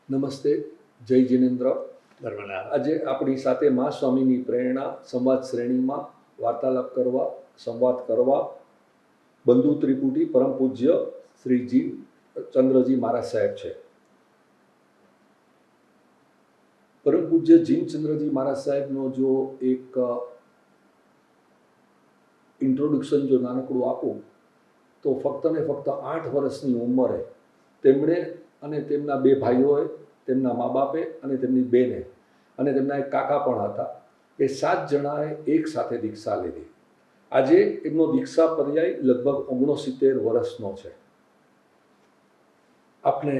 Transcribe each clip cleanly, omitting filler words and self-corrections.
નમસ્તે, જય જિનેન્દ્ર. ધર્મલાલ. આજે આપણી સાથે મા સ્વામીની પ્રેરણા સંવાદ શ્રેણીમાં વાર્તાલાપ કરવા, સંવાદ કરવા બંધુ ત્રિપુટી પરમ પૂજ્ય શ્રી ચંદ્રજી મહારાજ સાહેબ છે. પરમ પૂજ્ય ચંદ્રજી મહારાજ સાહેબનો જો એક ઇન્ટ્રોડક્શન જો નાનકડું આપું તો ફક્ત ને ફક્ત 8 વર્ષની ઉંમરે તેમણે અને તેમના 2 ભાઈઓએ, તેમના મા બાપે અને તેમની બેને અને તેમના એક કાકા પણ હતા, એ 7 જણાએ એક સાથે દીક્ષા લીધી. આજે એમનો દીક્ષા પર્યાય લગભગ 69 વર્ષનો છે. આપને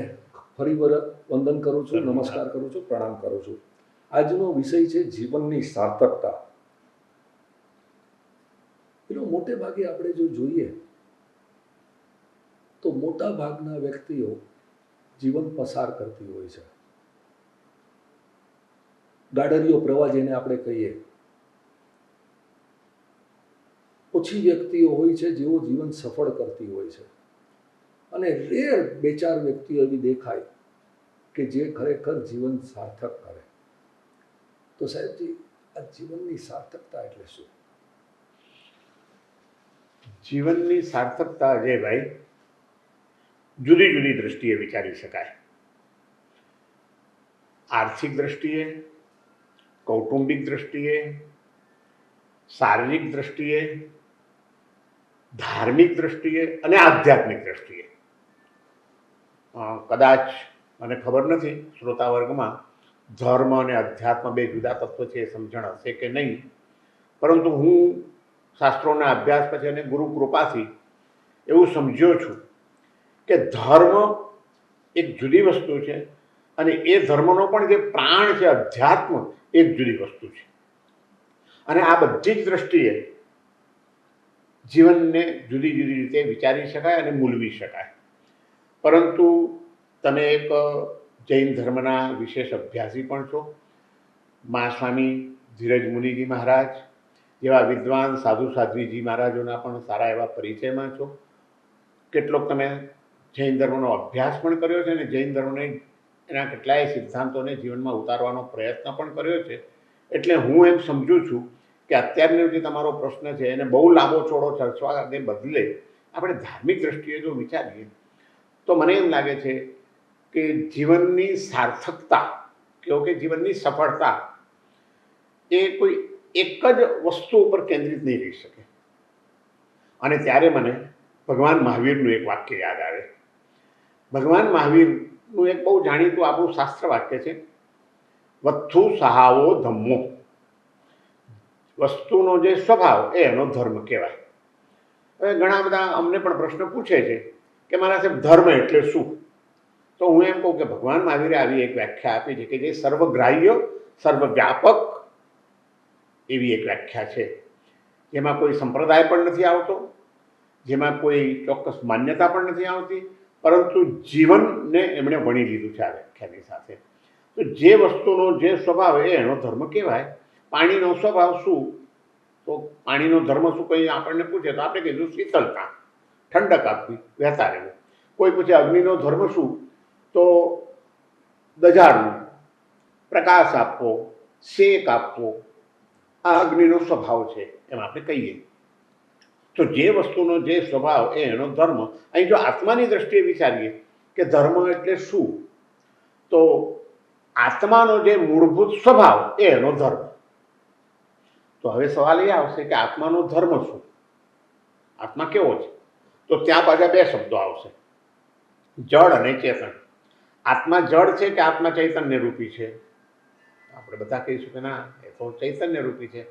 ફરી વંદન કરું છું, નમસ્કાર કરું છું, પ્રણામ કરું છું. આજનો વિષય છે જીવનની સાર્થકતા. એનો મોટે ભાગે આપણે જો જોઈએ તો મોટા ભાગના વ્યક્તિઓ જીવન પસાર કરતી હોય છે. ગાડરિયો પ્રવાહ જેને આપણે કહીએ. ઓછી વ્યક્તિઓ હોય છે જેઓ જીવન સફળ કરતી હોય છે, અને રેર 2-4 વ્યક્તિઓ એવી દેખાય કે જે ખરેખર જીવન સાર્થક કરે. તો સાહેબજી, આ જીવનની સાર્થકતા એટલે શું? જીવનની સાર્થકતા અજયભાઈ જુદી જુદી દ્રષ્ટિએ વિચારી શકાય. આર્થિક દ્રષ્ટિએ, કૌટુંબિક દ્રષ્ટિએ, શારીરિક દ્રષ્ટિએ, ધાર્મિક દ્રષ્ટિએ અને આધ્યાત્મિક દ્રષ્ટિએ. કદાચ મને ખબર નથી શ્રોતા વર્ગમાં ધર્મ અને અધ્યાત્મ 2 જુદા તત્વ છે એ સમજણ હશે કે નહીં, પરંતુ હું શાસ્ત્રોના અભ્યાસ પછી અને ગુરુ કૃપાથી એવું સમજ્યો છું કે ધર્મ એક જુદી વસ્તુ છે અને એ ધર્મનો પણ જે પ્રાણ છે અધ્યાત્મ એક જુદી વસ્તુ છે. અને આ બધી જ દ્રષ્ટિએ જીવનને જુદી જુદી રીતે વિચારી શકાય અને મૂલવી શકાય. પરંતુ તમે એક જૈન ધર્મના વિશેષ અભ્યાસી પણ છો. મા સ્વામી ધીરજ મુનિજી મહારાજ જેવા વિદ્વાન સાધુ સાધ્વીજી મહારાજોના પણ સારા એવા પરિચયમાં છો. કેટલોક તમે જૈન ધર્મનો અભ્યાસ પણ કર્યો છે અને જૈન ધર્મને એના કેટલાય સિદ્ધાંતોને જીવનમાં ઉતારવાનો પ્રયત્ન પણ કર્યો છે. એટલે હું એમ સમજું છું કે અત્યારનો જે તમારો પ્રશ્ન છે એને બહુ લાંબો ચોડો ચર્ચવાને બદલે આપણે ધાર્મિક દ્રષ્ટિએ જો વિચારીએ તો મને એમ લાગે છે કે જીવનની સાર્થકતા કે જીવનની સફળતા એ કોઈ એક જ વસ્તુ ઉપર કેન્દ્રિત નહીં રહી શકે. અને ત્યારે મને ભગવાન મહાવીરનું એક વાક્ય યાદ આવે. ભગવાન મહાવીરનું એક બહુ જાણીતું આપણું શાસ્ત્ર વાક્ય છે, વત્થુ સહાવો ધમ્મો. વસ્તુનો જે સ્વભાવ એ એનો ધર્મ કહેવાય. હવે ઘણા બધા અમને પણ પ્રશ્ન પૂછે છે કે મારા સાહેબ ધર્મ એટલે શું? તો હું એમ કહું કે ભગવાન મહાવીરે આવી એક વ્યાખ્યા આપી છે કે જે સર્વગ્રાહ્ય, સર્વવ્યાપક એવી એક વ્યાખ્યા છે, જેમાં કોઈ સંપ્રદાય પણ નથી આવતો, જેમાં કોઈ ચોક્કસ માન્યતા પણ નથી આવતી, પરંતુ જીવનને એમણે વણી લીધું છે આ વ્યાખ્યાની સાથે. તો જે વસ્તુનો જે સ્વભાવ એ એનો ધર્મ કહેવાય. પાણીનો સ્વભાવ શું? તો પાણીનો ધર્મ શું કંઈ આપણને પૂછે તો આપણે કહીશું શીતળતા, ઠંડક આપવી, વહેતા રહેવું. કોઈ પૂછે અગ્નિનો ધર્મ શું? તો દજાડવું, પ્રકાશ આપવો, શેક આપવો, આ અગ્નિનો સ્વભાવ છે એમ આપણે કહીએ. તો જે વસ્તુનો જે સ્વભાવ એ એનો ધર્મ. અહીં જો આત્માની દ્રષ્ટિએ વિચારીએ કે ધર્મ એટલે શું, તો આત્માનો જે મૂળભૂત સ્વભાવ એ એનો ધર્મ. તો હવે સવાલ એ આવશે કે આત્માનો ધર્મ શું? આત્મા કેવો છે? તો ત્યાં પાછા 2 શબ્દો આવશે, જળ અને ચેતન. આત્મા જળ છે કે આત્મા ચૈતન્ય રૂપી છે? આપણે બધા કહીશું કે ના, એ તો ચૈતન્ય રૂપી છે.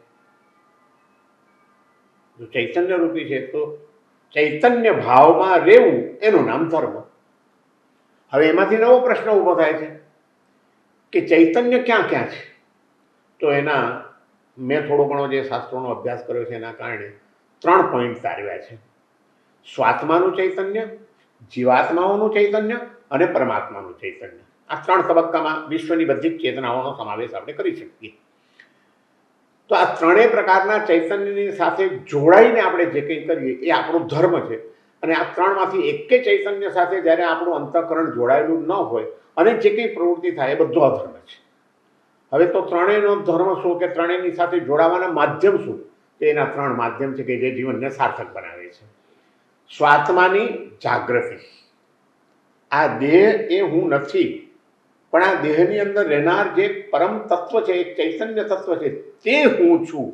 જો ચૈતન્ય રૂપી છે તો ચૈતન્ય ભાવમાં રહેવું એનું નામ ધર્મ. હવે એમાંથી નવો પ્રશ્ન ઊભો થાય છે કે ચૈતન્ય ક્યાં ક્યાં છે? તો એના મેં થોડો ઘણો જે શાસ્ત્રોનો અભ્યાસ કર્યો છે એના કારણે 3 પોઈન્ટ તારવ્યા છે. સ્વાત્માનું ચૈતન્ય, જીવાત્માઓનું ચૈતન્ય અને પરમાત્માનું ચૈતન્ય. આ 3 તબક્કામાં વિશ્વની બધી જ ચેતનાઓનો સમાવેશ આપણે કરી શકીએ. તો આ 3 પ્રકારના ચૈતન્યની સાથે જોડાઈને આપણે જે કંઈ કરીએ એ આપણો ધર્મ છે. અને આ 3માંથી એકે ચૈતન્ય સાથે જ્યારે આપણું અંતઃકરણ જોડાયેલું ન હોય અને જે કંઈ પ્રવૃત્તિ થાય એ બધો અધર્મ છે. હવે તો ત્રણેયનો ધર્મ શું કે ત્રણેયની સાથે જોડાવાના માધ્યમ શું, કે એના ત્રણ માધ્યમ છે કે જે જીવનને સાર્થક બનાવે છે. સ્વાત્માની જાગૃતિ. આ દેહ એ હું નથી, પણ આ દેહની અંદર રહેનાર જે પરમ તત્વ છે, એક ચૈતન્ય તત્વ છે, તે હું છું.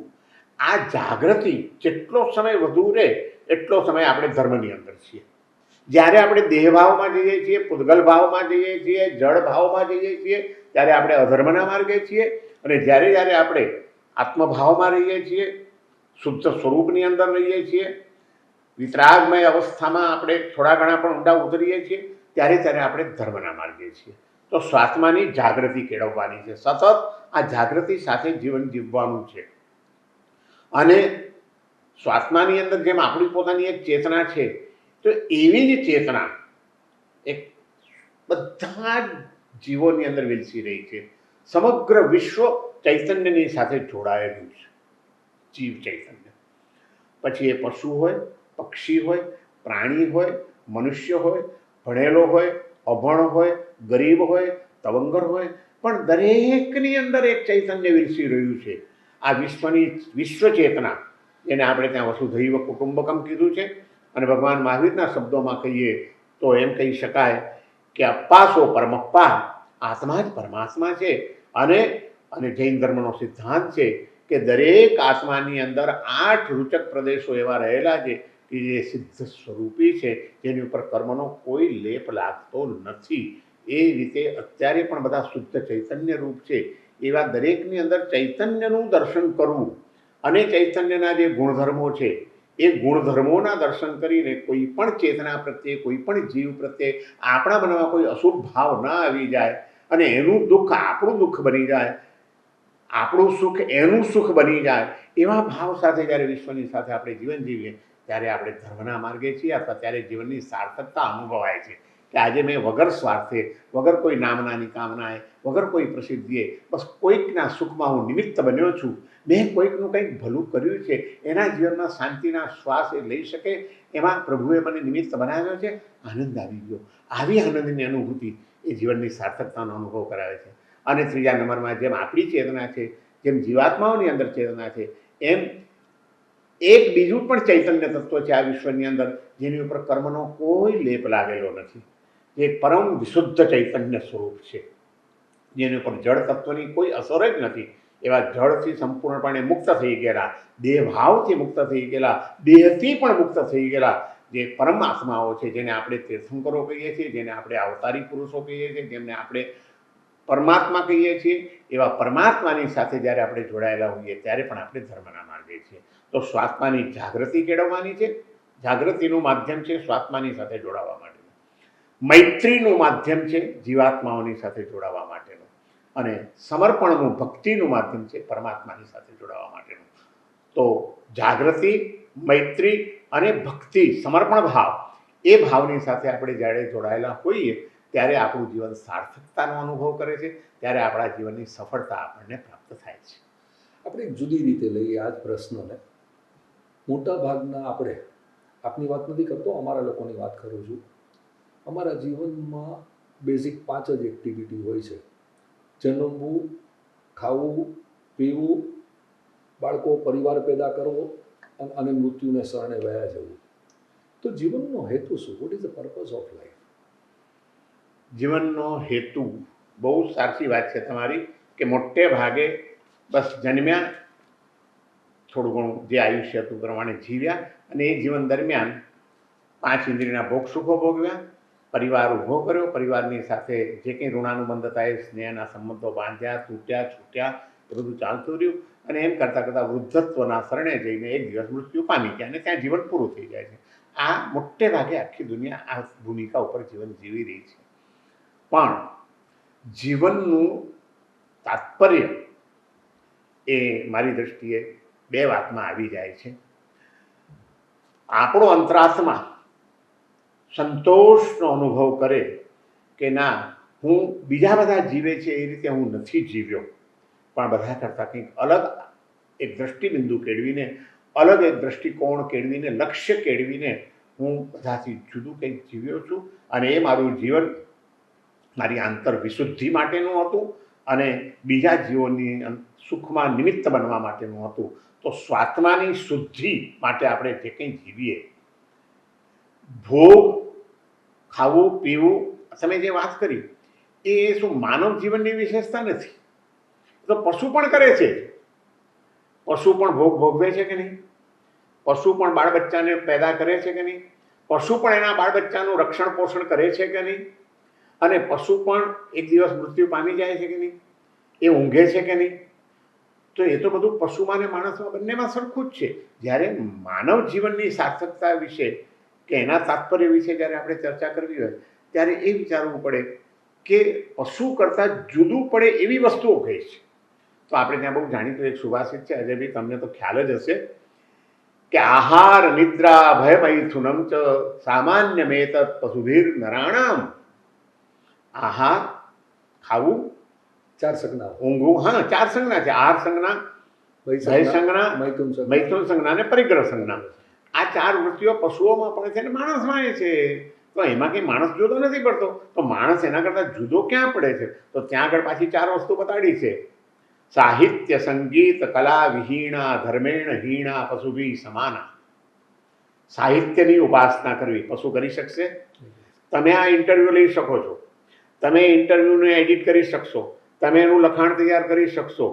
આ જાગૃતિ જેટલો સમય વધુ રહે એટલો સમય આપણે ધર્મની અંદર છીએ. જ્યારે આપણે દેહભાવમાં જઈએ છીએ, પૂદગલ ભાવમાં જઈએ છીએ, જળ ભાવમાં જઈએ છીએ, ત્યારે આપણે અધર્મના માર્ગે છીએ. અને જ્યારે જ્યારે આપણે આત્મભાવમાં રહીએ છીએ, શુદ્ધ સ્વરૂપની અંદર રહીએ છીએ, વિતરાગમય અવસ્થામાં આપણે થોડા ઘણા પણ ઊંડા ઉતરીએ છીએ, ત્યારે ત્યારે આપણે ધર્મના માર્ગે છીએ. તો સ્વાત્માની જાગૃતિ કેળવવાની છે. સતત આ જાગૃતિ સાથે જીવન જીવવાનું છે. અને સ્વાત્માની અંદર જેમ આપણી પોતાની એક ચેતના છે, તો એવી જ ચેતના એક બધા જ જીવોની અંદર વિલસી રહી છે. સમગ્ર વિશ્વ ચૈતન્યની સાથે જોડાયેલું છે. જીવ ચૈતન્ય, પછી એ પશુ હોય, પક્ષી હોય, પ્રાણી હોય, મનુષ્ય હોય, ભણેલો હોય, અભણ હોય, ગરીબ હોય, તવંગર હોય, પણ દરેકની અંદર એક ચૈતન્ય વિલસી રહ્યું છે. આ વિશ્વ ચેતના, જેને આપણે ત્યાં વસુધૈવ કુટુંબકમ કીધું છે. અને ભગવાન મહાવીરના શબ્દોમાં કહીએ તો એમ કહી શકાય કે અપ્પાસો પરમપ્પા, આત્મા જ પરમાત્મા છે. અને જૈન ધર્મનો સિદ્ધાંત છે કે દરેક આત્માની અંદર 8 રૂચક પ્રદેશો એવા રહેલા છે કે જે સિદ્ધ સ્વરૂપી છે, જેની ઉપર કર્મનો કોઈ લેપ લાગતો નથી. એ રીતે અત્યારે પણ બધા શુદ્ધ ચૈતન્ય રૂપ છે. એવા દરેકની અંદર ચૈતન્યનું દર્શન કરવું અને ચૈતન્યના જે ગુણધર્મો છે એ ગુણધર્મોના દર્શન કરીને કોઈ પણ ચેતના પ્રત્યે, કોઈ પણ જીવ પ્રત્યે આપણા મનમાં કોઈ અશુભ ભાવ ના આવી જાય અને એનું દુઃખ આપણું દુઃખ બની જાય, આપણું સુખ એનું સુખ બની જાય, એવા ભાવ સાથે જ્યારે વિશ્વની સાથે આપણે જીવન જીવીએ ત્યારે આપણે ધર્મના માર્ગે છીએ, અથવા ત્યારે જીવનની સાર્થકતા અનુભવાય છે કે આજે મેં વગર સ્વાર્થે, વગર કોઈ નામનાની કામનાએ, વગર કોઈ પ્રસિદ્ધિએ, બસ કોઈકના સુખમાં હું નિમિત્ત બન્યો છું. મેં કોઈકનું કંઈક ભલું કર્યું છે, એના જીવનમાં શાંતિના શ્વાસ એ લઈ શકે એમાં પ્રભુએ મને નિમિત્ત બનાવ્યો છે. આનંદ આવી ગયો. આવી આનંદની અનુભૂતિ એ જીવનની સાર્થકતાનો અનુભવ કરાવે છે. અને ત્રીજા નંબરમાં જેમ આપણી ચેતના છે, જેમ જીવાત્માઓની અંદર ચેતના છે, એમ એક બીજું પણ ચૈતન્ય તત્વ છે આ વિશ્વની અંદર, જેની ઉપર કર્મનો કોઈ લેપ લાગેલો નથી. જે પરમ વિશુદ્ધ ચૈતન્ય સ્વરૂપ છે, જેની ઉપર જળ તત્વની કોઈ અસર જ નથી. એવા જળથી સંપૂર્ણપણે મુક્ત થઈ ગયેલા, દેહભાવથી મુક્ત થઈ ગયેલા, દેહથી પણ મુક્ત થઈ ગયેલા જે પરમાત્માઓ છે, જેને આપણે તીર્થંકરો કહીએ છીએ, જેને આપણે અવતારી પુરુષો કહીએ છીએ, જેમને આપણે પરમાત્મા કહીએ છીએ, એવા પરમાત્માની સાથે જ્યારે આપણે જોડાયેલા હોઈએ ત્યારે પણ આપણે ધર્મના માર્ગે છીએ. તો સ્વાત્માની જાગૃતિ કેળવવાની છે. જાગૃતિનું માધ્યમ છે સ્વાત્માની સાથે જોડાવા માટેનું. મૈત્રીનું માધ્યમ છે જીવાત્માઓની સાથે જોડાવા માટેનું. અને સમર્પણનું, ભક્તિનું માધ્યમ છે પરમાત્માની સાથે જોડાવા માટેનું. તો જાગૃતિ, મૈત્રી અને ભક્તિ, સમર્પણ ભાવ, એ ભાવની સાથે આપણે જ્યારે જોડાયેલા હોઈએ ત્યારે આપણું જીવન સાર્થકતાનો અનુભવ કરે છે. ત્યારે આપણા જીવનની સફળતા આપણને પ્રાપ્ત થાય છે. આપણે એક જુદી રીતે લઈએ આ જ પ્રશ્નને. મોટા ભાગના આપણે, આપની વાત નથી કરતો, અમારા લોકોની વાત કરું છું. અમારા જીવનમાં બેઝિક 5 જ એક્ટિવિટી હોય છે: જન્મવું, ખાવું, પીવું, બાળકો, પરિવાર પેદા કરવો અને મૃત્યુને શરણે વયા જવું. તો જીવનનો હેતુ શું? What is the purpose of life? જીવનનો હેતુ, બહુ સાચી વાત છે તમારી, કે મોટે ભાગે બસ જન્મ્યા, થોડું ઘણું જે આયુષ્ય હતું પ્રમાણે જીવ્યા, અને એ જીવન દરમિયાન 5 ઇન્દ્રિયના ભોગ સુખો ભોગવ્યા, પરિવાર ઊભો કર્યો, પરિવારની સાથે જે કંઈ ઋણાનુબંધ હતા એ સ્નેહના સંબંધો બાંધ્યા, તૂટ્યા, છૂટ્યા, બધું ચાલતું રહ્યું. અને એમ કરતાં કરતાં વૃદ્ધત્વના શરણે જઈને એક દિવસ મૃત્યુ પામી ગયા અને ત્યાં જીવન પૂરું થઈ જાય છે. આ મોટે ભાગે આખી દુનિયા આ ભૂમિકા ઉપર જીવન જીવી રહી છે. પણ જીવનનું તાત્પર્ય એ મારી દૃષ્ટિએ 2 વાતમાં આવી જાય છે. આપણો અંતરાત્મા સંતોષનો અનુભવ કરે કે ના, હું બીજા બધા જીવે છે એ રીતે હું નથી જીવ્યો, પણ બધા કરતાં કંઈક અલગ એક દૃષ્ટિબિંદુ કેળવીને, અલગ એક દૃષ્ટિકોણ કેળવીને, લક્ષ્ય કેળવીને હું બધાથી જુદું કંઈક જીવ્યો છું. અને એ મારું જીવન મારી આંતર વિશુદ્ધિ માટેનું હતું અને બીજા જીવોની સુખમાં નિમિત્ત બનવા માટેનું હતું. તો સ્વાત્માની શુદ્ધિ માટે આપણે જે કંઈ જીવીએ, ભોગ, ખાવું પીવું, તમે જે વાત કરી એ શું માનવ જીવનની વિશેષતા નથી? તો પશુ પણ કરે છે. પશુ પણ ભોગ ભોગવે છે કે નહીં? પશુ પણ બાળ બચ્ચાને પેદા કરે છે કે નહીં? પશુ પણ એના બાળ બચ્ચાનું રક્ષણ પોષણ કરે છે કે નહીં? અને પશુ પણ એક દિવસ મૃત્યુ પામી જાય છે કે નહીં? એ ઊંઘે છે કે નહીં? તો એ તો બધું પશુમાં અને માણસમાં બંનેમાં સરખું જ છે. જ્યારે માનવ જીવનની સાર્થકતા વિશે કે એના તાત્પર્ય વિશે જ્યારે આપણે ચર્ચા કરવી હોય ત્યારે એ વિચારવું પડે કે પશુ કરતાં જુદું પડે એવી વસ્તુઓ કઈ છે. તો આપણે ત્યાં બહુ જાણીતું એક સુભાષિત છે, અજયભાઈ તમને તો ખ્યાલ જ હશે કે આહાર નિદ્રા ભય મૈથુનમ ચ સામાન્ય મેતત પશુભીર નરાણામ. આહાર, ખાવું, 4 સંજ્ઞા, ઊંઘવું, હા 4 સંજ્ઞા છે. આહાર સંજ્ઞા, ભય સંજ્ઞા, મૈથુન સંજ્ઞા, મૈથુન સંજ્ઞા અને પરિગ્રહ સંજ્ઞા. આ 4 વૃત્તિઓ પશુઓમાં પણ છે અને માણસમાં છે. તો એમાં કંઈ માણસ જુદો નથી પડતો. તો માણસ એના કરતાં જુદો ક્યાં પડે છે? તો ત્યાં આગળ પાછી 4 વસ્તુ બતાડી છે. સાહિત્ય સંગીત કલા વિહીણા ધર્મેણ હીણા પશુભી સમાના. સાહિત્યની ઉપાસના કરવી પશુ કરી શકશે? તમે આ ઇન્ટરવ્યૂ લઈ શકો છો, તમે ઇન્ટરવ્યૂને એડિટ કરી શકશો, તમે એનું લખાણ તૈયાર કરી શકશો.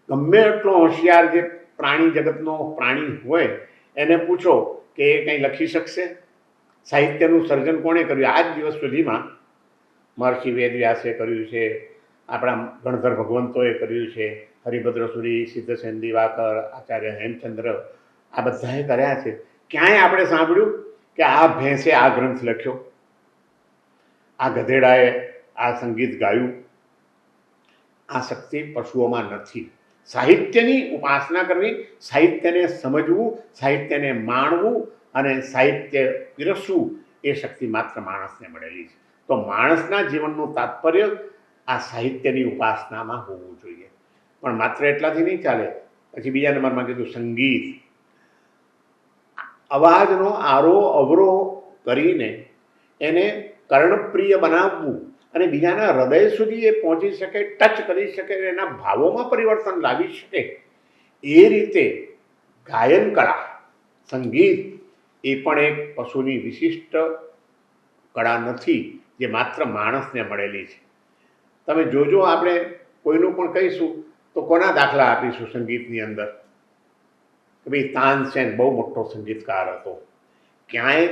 ગમે એટલો હોશિયાર જે પ્રાણી જગતનો પ્રાણી હોય એને પૂછો કે એ કંઈ લખી શકશે? સાહિત્યનું સર્જન કોણે કર્યું? આજ દિવસ સુધીમાં મહર્ષિ વેદવ્યાસે કર્યું છે, આપણા ગણધર ભગવંતોએ કર્યું છે, હરિભદ્રસુરી, સિદ્ધસેન દિવાકર, આચાર્ય હેમચંદ્ર, આ બધાએ કર્યા છે. ક્યાંય આપણે સાંભળ્યું કે આ ભેંસે આ ગ્રંથ લખ્યો, આ ગધેડાએ આ સંગીત ગાયું? આ શક્તિ પશુઓમાં નથી. સાહિત્યની ઉપાસના કરવી, સાહિત્યને સમજવું, સાહિત્યને માણવું અને સાહિત્ય પીરસવું એ શક્તિ માત્ર માણસને મળેલી છે. તો માણસના જીવનનું તાત્પર્ય આ સાહિત્યની ઉપાસનામાં હોવું જોઈએ. પણ માત્ર એટલાથી નહીં ચાલે. પછી બીજા નંબરમાં કીધું સંગીત. અવાજનો આરોહ અવરોહ કરીને એને કર્ણપ્રિય બનાવવું અને બીજાના હૃદય સુધી એ પહોંચી શકે, ટચ કરી શકે, એના ભાવોમાં પરિવર્તન લાવી શકે, એ રીતે ગાયન કળા, સંગીત એ પણ એક પશુની વિશિષ્ટ કળા નથી જે માત્ર માણસને મળેલી છે. તમે જોજો, આપણે કોઈનું પણ કહીશું તો કોના દાખલા આપીશું સંગીતની અંદર કે ભાઈ તાનસેન બહુ મોટો સંગીતકાર હતો. ક્યાંય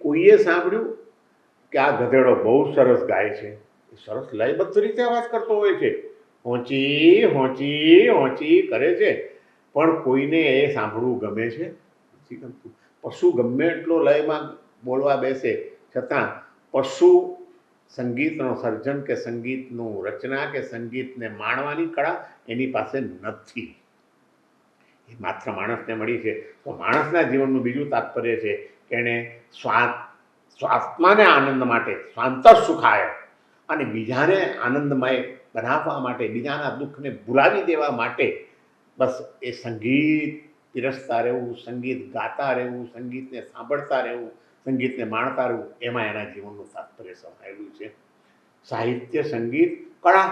કોઈએ સાંભળ્યું કે આ ગધેડો બહુ સરસ ગાય છે? એ સરસ લયબદ્ધ રીતે અવાજ કરતો હોય છે, હોંચી હોંચી હોંચી કરે છે, પણ કોઈને એ સાંભળવું ગમે છે? નથી ગમતું. પશુ ગમે એટલો લયમાં બોલવા બેસે છતાં પશુ સંગીતનું સર્જન કે સંગીતનું રચના કે સંગીતને માણવાની કળા એની પાસે નથી. એ માત્ર માણસને મળી છે. તો માણસના જીવનનું બીજું તાત્પર્ય છે કે એણે સ્વાત્માને આનંદ માટે, સ્વાંત સુખાય, અને બીજાને આનંદમય બનાવવા માટે, બીજાના દુઃખને ભૂલાવી દેવા માટે બસ એ સંગીત પીરસતા રહેવું, સંગીત ગાતા રહેવું, સંગીતને સાંભળતા રહેવું, સંગીતને માણતા રહેવું, એમાં એના જીવનનું તાત્પર્ય સમાયેલું છે. સાહિત્ય, સંગીત, કળા,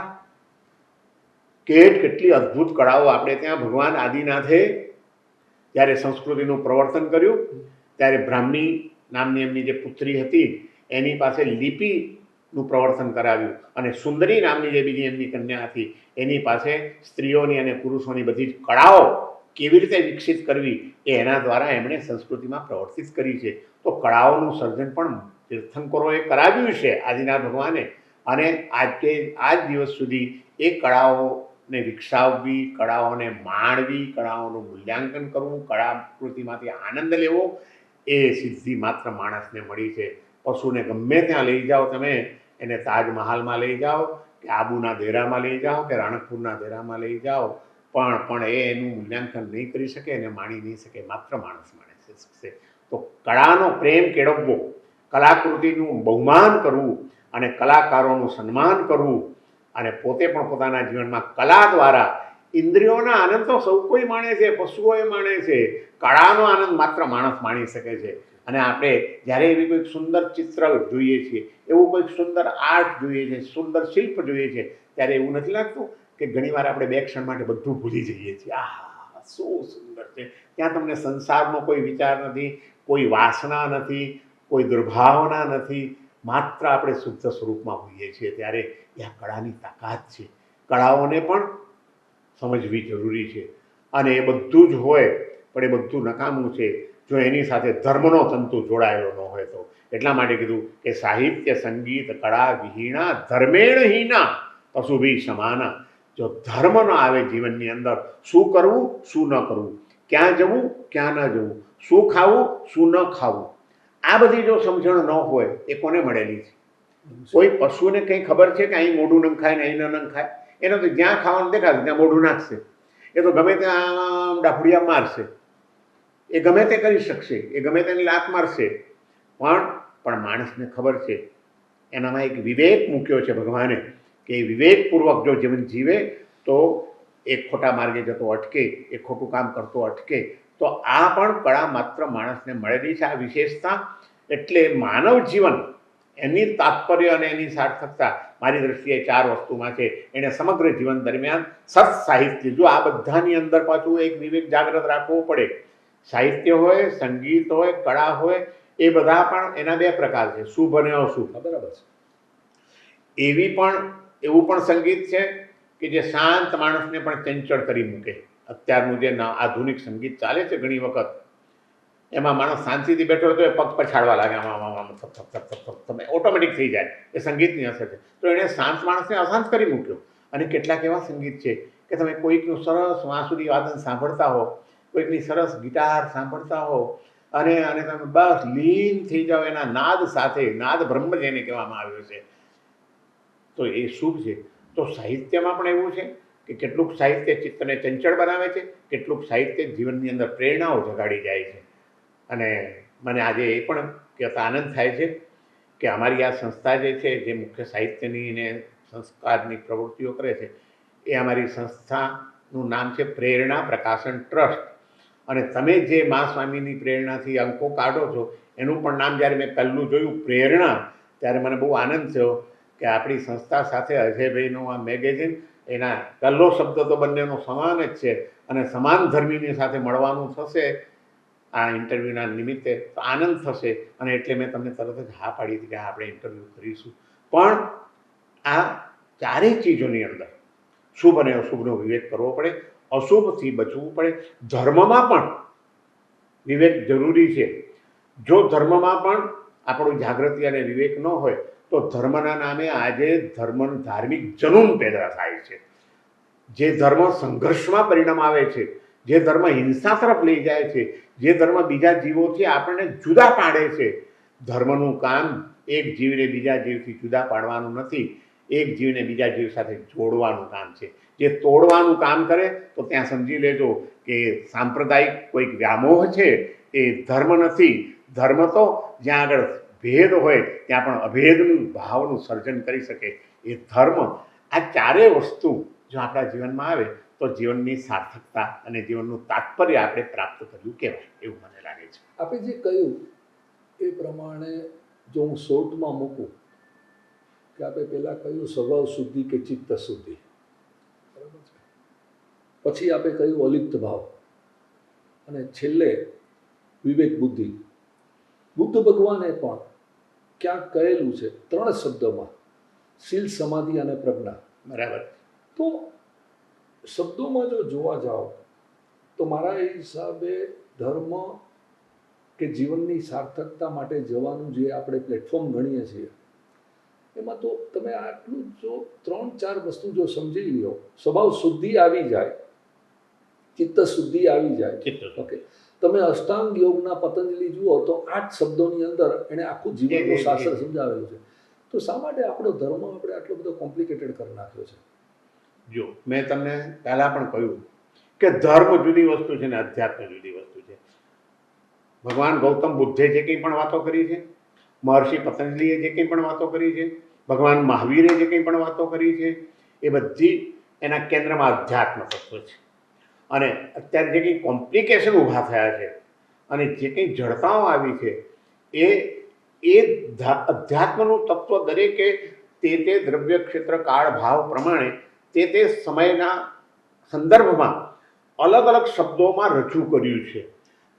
કેટલી અદ્ભુત કળાઓ આપણે ત્યાં. ભગવાન આદિનાથે જ્યારે સંસ્કૃતિનું પ્રવર્તન કર્યું ત્યારે બ્રાહ્મણી નામની એમની જે પુત્રી હતી એની પાસે લિપિનું પ્રવર્તન કરાવ્યું, અને સુંદરી નામની જે બીજી એમની કન્યા હતી એની પાસે સ્ત્રીઓની અને પુરુષોની બધી જ કળાઓ કેવી રીતે વિકસિત કરવી એ એના દ્વારા એમણે સંસ્કૃતિમાં પ્રવર્તિત કરી છે. તો કળાઓનું સર્જન પણ તીર્થંકરોએ કરાવ્યું છે આદિનાથ ભગવાને, અને આજ દિવસ સુધી એ કળાઓને વિકસાવવી, કળાઓને માણવી, કળાઓનું મૂલ્યાંકન કરવું, કળાકૃતિમાંથી આનંદ લેવો, એ સિદ્ધિ માત્ર માણસને મળી છે. પશુને ગમે ત્યાં લઈ જાઓ, તમે એને તાજમહાલમાં લઈ જાઓ કે આબુના દેરામાં લઈ જાઓ કે રાણકપુરના દેરામાં લઈ જાઓ, પણ એ એનું મૂલ્યાંકન નહીં કરી શકે, એને માણી નહીં શકે. માત્ર માણસ માણી શકશે. તો કળાનો પ્રેમ કેળવવો, કલાકૃતિનું બહુમાન કરવું અને કલાકારોનું સન્માન કરવું, અને પોતે પણ પોતાના જીવનમાં કલા દ્વારા ઇન્દ્રિયોના આનંદ તો સૌ કોઈ માણે છે, પશુઓએ માણે છે, કળાનો આનંદ માત્ર માણસ માણી શકે છે. અને આપણે જ્યારે એવી કોઈક સુંદર ચિત્ર જોઈએ છીએ, એવું કોઈક સુંદર આર્ટ જોઈએ છે, સુંદર શિલ્પ જોઈએ છે, ત્યારે એવું નથી લાગતું કે ઘણીવાર આપણે બે ક્ષણ માટે બધું ભૂલી જઈએ છીએ. આહા, શું સુંદર છે! ત્યાં તમને સંસારનો કોઈ વિચાર નથી, કોઈ વાસના નથી, કોઈ દુર્ભાવના નથી, માત્ર આપણે શુદ્ધ સ્વરૂપમાં હોઈએ છીએ. ત્યારે એ આ કળાની તાકાત છે. કળાઓને પણ સમજવી જરૂરી છે. અને એ બધું જ હોય પણ એ બધું નકામું છે જો એની સાથે ધર્મનો તંતુ જોડાયેલો ન હોય તો. એટલા માટે કીધું કે સાહિત્ય સંગીત કળા વિહીણા ધર્મેણ હીના પશુભી સમાના. જો ધર્મ ન આવે જીવનની અંદર, શું કરવું શું ન કરવું, ક્યાં જવું ક્યાં ન જવું, શું ખાવું શું ન ખાવું, આ બધી જો સમજણ ન હોય એ કોને મળેલી છે? કોઈ પશુને કંઈ ખબર છે કે અહીં મોઢું નંખાય ને અહીં ન નંખાય? એનો તો જ્યાં ખાવાનું દેખાશે ત્યાં મોઢું નાખશે. એ તો ગમે ત્યાં ડાફડિયા મારશે, એ ગમે તે કરી શકશે, એ ગમે તેની લાત મારશે. પણ માણસને ખબર છે, એનામાં એક વિવેક મૂક્યો છે ભગવાને, કે એ વિવેકપૂર્વક જો જીવન જીવે તો એ ખોટા માર્ગે જતો અટકે, એ ખોટું કામ કરતો અટકે. તો આ પણ કળા માત્ર માણસને મળેલી છે, આ વિશેષતા. એટલે માનવ જીવન, એની તાત્પર્ય અને એની સાર્થકતા મારી દ્રષ્ટિએ 4 વસ્તુમાં છે. એને સમગ્ર જીવન દરમિયાન સત સાહિત્ય, જો આ બધાની અંદર પાછું એક વિવેક જાગ્રત રાખવો પડે. સાહિત્ય હોય, સંગીત હોય, કળા હોય, એ બધા પણ એના 2 પ્રકાર છે, શુભ અને અશુભ. બરાબર છે. એવું પણ સંગીત છે કે જે શાંત માણસને પણ ચંચળ કરી મૂકે. અત્યારનું જે આધુનિક સંગીત ચાલે છે ઘણી વખત, એમાં માણસ શાંતિથી બેઠો તો એ પગ પછાડવા લાગે, તમે ઓટોમેટિક થઈ જાય. એ સંગીતની અસર છે. તો એણે શાંત માણસને અશાંત કરી મૂક્યો. અને કેટલાક એવા સંગીત છે કે તમે કોઈકનું સરસ વાંસુરી વાદન સાંભળતા હો, કોઈકની સરસ ગિટાર સાંભળતા હો, અને તમે બસ લીન થઈ જાઓ એના નાદ સાથે. નાદ બ્રહ્મ જેને કહેવામાં આવ્યો છે, તો એ શુભ છે. તો સાહિત્યમાં પણ એવું છે કે કેટલુંક સાહિત્ય ચિત્તને ચંચળ બનાવે છે, કેટલુંક સાહિત્ય જીવનની અંદર પ્રેરણાઓ જગાડી જાય છે. અને મને આજે એ પણ કહેતા આનંદ થાય છે કે અમારી આ સંસ્થા જે છે, જે મુખ્ય સાહિત્યની ને સંસ્કારની પ્રવૃત્તિઓ કરે છે, એ અમારી સંસ્થાનું નામ છે પ્રેરણા પ્રકાશન ટ્રસ્ટ. અને તમે જે મા સ્વામીની પ્રેરણાથી અંકો કાઢો છો, એનું પણ નામ જ્યારે મેં પહેલું જોયું પ્રેરણા, ત્યારે મને બહુ આનંદ થયો કે આપણી સંસ્થા સાથે અજયભાઈનું આ મેગેઝિન, એના પહેલો શબ્દ તો બંનેનો સમાન જ છે. અને સમાન ધર્મીની સાથે મળવાનું થશે આ ઇન્ટરવ્યૂના નિમિત્તે, તો આનંદ થશે. અને એટલે મેં તમને તરત જ હા પાડી હતી કે આપણે ઇન્ટરવ્યૂ કરીશું. પણ આ 4 ચીજોની અંદર શુભ અને અશુભનો વિવેક કરવો પડે, અશુભથી બચવું પડે. ધર્મમાં પણ વિવેક જરૂરી છે. જો ધર્મમાં પણ આપણું જાગૃતિ અને વિવેક ન હોય તો ધર્મના નામે આજે ધાર્મિક જનૂન પેદા થાય છે. જે ધર્મ સંઘર્ષમાં પરિણામ આવે છે, જે ધર્મ હિંસા તરફ લઈ જાય છે, જે ધર્મ બીજા જીવોથી આપણને જુદા પાડે છે. ધર્મનું કામ એક જીવને બીજા જીવથી જુદા પાડવાનું નથી, એક જીવને બીજા જીવ સાથે જોડવાનું કામ છે. જે તોડવાનું કામ કરે તો ત્યાં સમજી લેજો કે સાંપ્રદાયિક કોઈક વ્યામોહ છે, એ ધર્મ નથી. ધર્મ તો જ્યાં આગળ ભેદ હોય ત્યાં પણ અભેદનું ભાવનું સર્જન કરી શકે એ ધર્મ. આ 4 વસ્તુ જો આપણા જીવનમાં આવે તો જીવનની સાર્થકતા અને જીવનનું તાત્પર્ય આપણે પ્રાપ્ત કર્યું કહેવાય, એવું મને લાગે છે. આપણે જે કહ્યું એ પ્રમાણે જો હું શોર્ટમાં મૂકું કે આપણે પહેલાં કહ્યું સ્વભાવ શુદ્ધિ કે ચિત્ત શુદ્ધિ, બરાબર છે. પછી આપણે કહ્યું અલિપ્ત ભાવ, અને છેલ્લે વિવેક બુદ્ધિ. બુદ્ધ ભગવાને પણ ક્યાંક કહેલું છે 3 શબ્દોમાં, શીલ સમાધિ અને પ્રજ્ઞા. બરાબર. તો શબ્દોમાં જો જોવા જાઓ તો મારા હિસાબે ધર્મ કે જીવનની સાર્થકતા માટે જવાનું જે આપણે પ્લેટફોર્મ ગણીએ છીએ, એમાં તો તમે આટલું જો 3-4 વસ્તુ જો સમજી લો, સ્વભાવ શુદ્ધિ આવી જાય, ચિત્ત શુદ્ધિ આવી જાય. ઓકે, તમે અષ્ટાંગ યોગના પતંજલિ જુઓ તો 8 શબ્દોની અંદર એણે આખું જીવનનું શાસ્ત્ર સમજાવેલું છે. તો શા માટે આપણો ધર્મ આપણે આટલો બધો કોમ્પ્લિકેટેડ કરી નાખ્યો છે? જો મેં તમને પહેલાં પણ કહ્યું કે ધર્મ જુદી વસ્તુ છે ને અધ્યાત્મ જુદી વસ્તુ છે. ભગવાન ગૌતમ બુદ્ધે જે કંઈ પણ વાતો કરી છે, મહર્ષિ પતંજલિએ જે કંઈ પણ વાતો કરી છે, ભગવાન મહાવીરે જે કંઈ પણ વાતો કરી છે, એ બધી એના કેન્દ્રમાં અધ્યાત્મ તત્વ છે. અને અત્યારે જે કંઈ કોમ્પ્લિકેશન ઊભા થયા છે અને જે કંઈ જડતાઓ આવી છે, એ અધ્યાત્મનું તત્વ દરેકે તે દ્રવ્ય ક્ષેત્ર કાળ ભાવ પ્રમાણે તે સમયના સંદર્ભમાં અલગ અલગ શબ્દોમાં રજૂ કર્યું છે,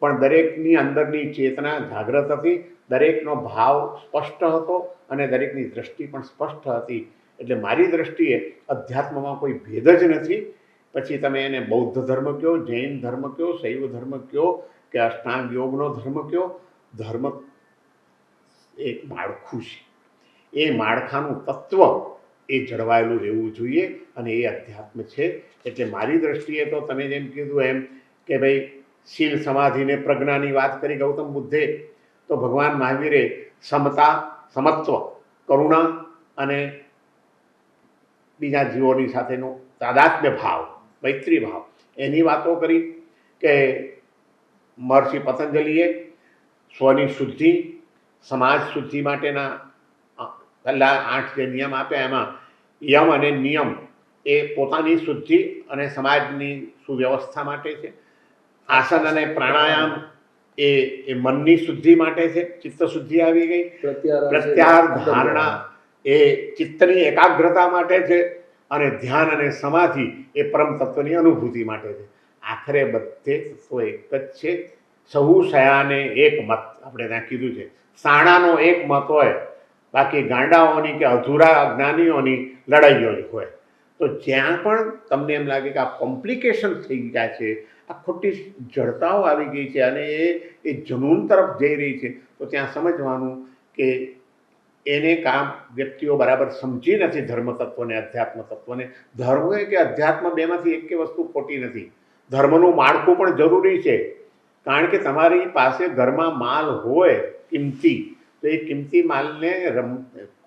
પણ દરેકની અંદરની ચેતના જાગૃત હતી, દરેકનો ભાવ સ્પષ્ટ હતો અને દરેકની દ્રષ્ટિ પણ સ્પષ્ટ હતી. એટલે મારી દ્રષ્ટિએ અધ્યાત્મમાં કોઈ ભેદ જ નથી. પછી તમે એને બૌદ્ધ ધર્મ કહો, જૈન ધર્મ કહો, શૈવ ધર્મ કહો કે અષ્ટાંગ યોગનો ધર્મ કહો, ધર્મ એક માળખું છે. એ માળખાનું તત્વ એ જળવાયેલું રહેવું જોઈએ અને એ અધ્યાત્મ છે. એટલે મારી દ્રષ્ટિએ તો તમે જેમ કીધું એમ કે ભાઈ શીલ સમાધિને પ્રજ્ઞાની વાત કરી ગૌતમ બુદ્ધે, તો ભગવાન મહાવીરે સમતા, સમત્વ, કરુણા અને બીજા જીવોની સાથેનો તાદાત્મ્ય ભાવ, મૈત્રી ભાવ એની વાતો કરી. કે મહર્ષિ પતંજલિએ સ્વની શુદ્ધિ, સમાજ શુદ્ધિ માટેના પહેલા 8 જે નિયમ આપ્યા એમાં યમ અને નિયમ એ પોતાની શુદ્ધિ અને સમાજની સુવ્યવસ્થા માટે છે. આસન અને પ્રાણાયામ એ મનની શુદ્ધિ માટે છે, ચિત્ત શુદ્ધિ આવી ગઈ. પ્રત્યાહાર ધારણા એ ચિત્તની એકાગ્રતા માટે છે અને ધ્યાન અને સમાધિ એ પરમ તત્વની અનુભૂતિ માટે છે. આખરે બધે તત્વો એક જ છે. સહુ શયાને એક મત આપણે ત્યાં કીધું છે. સાણાનો એક મત હોય, બાકી ગાંડાઓની કે અધૂરા જ્ઞાનીઓની લડાઈઓ જ હોય. તો જ્યાં પણ તમને એમ લાગે કે આ કોમ્પ્લિકેશન થઈ ગયા છે, આ ખોટી જડતાઓ આવી ગઈ છે અને એ જનૂન તરફ જઈ રહી છે, તો ત્યાં સમજવાનું કે એને કામ વ્યક્તિઓ બરાબર સમજી નથી ધર્મ તત્વને, અધ્યાત્મ તત્વને. ધર્મ કે અધ્યાત્મ બેમાંથી એક વસ્તુ ખોટી નથી. ધર્મનું માળખું પણ જરૂરી છે, કારણ કે તમારી પાસે ઘરમાં માલ હોય કિંમતી, તો એ કિંમતી માલને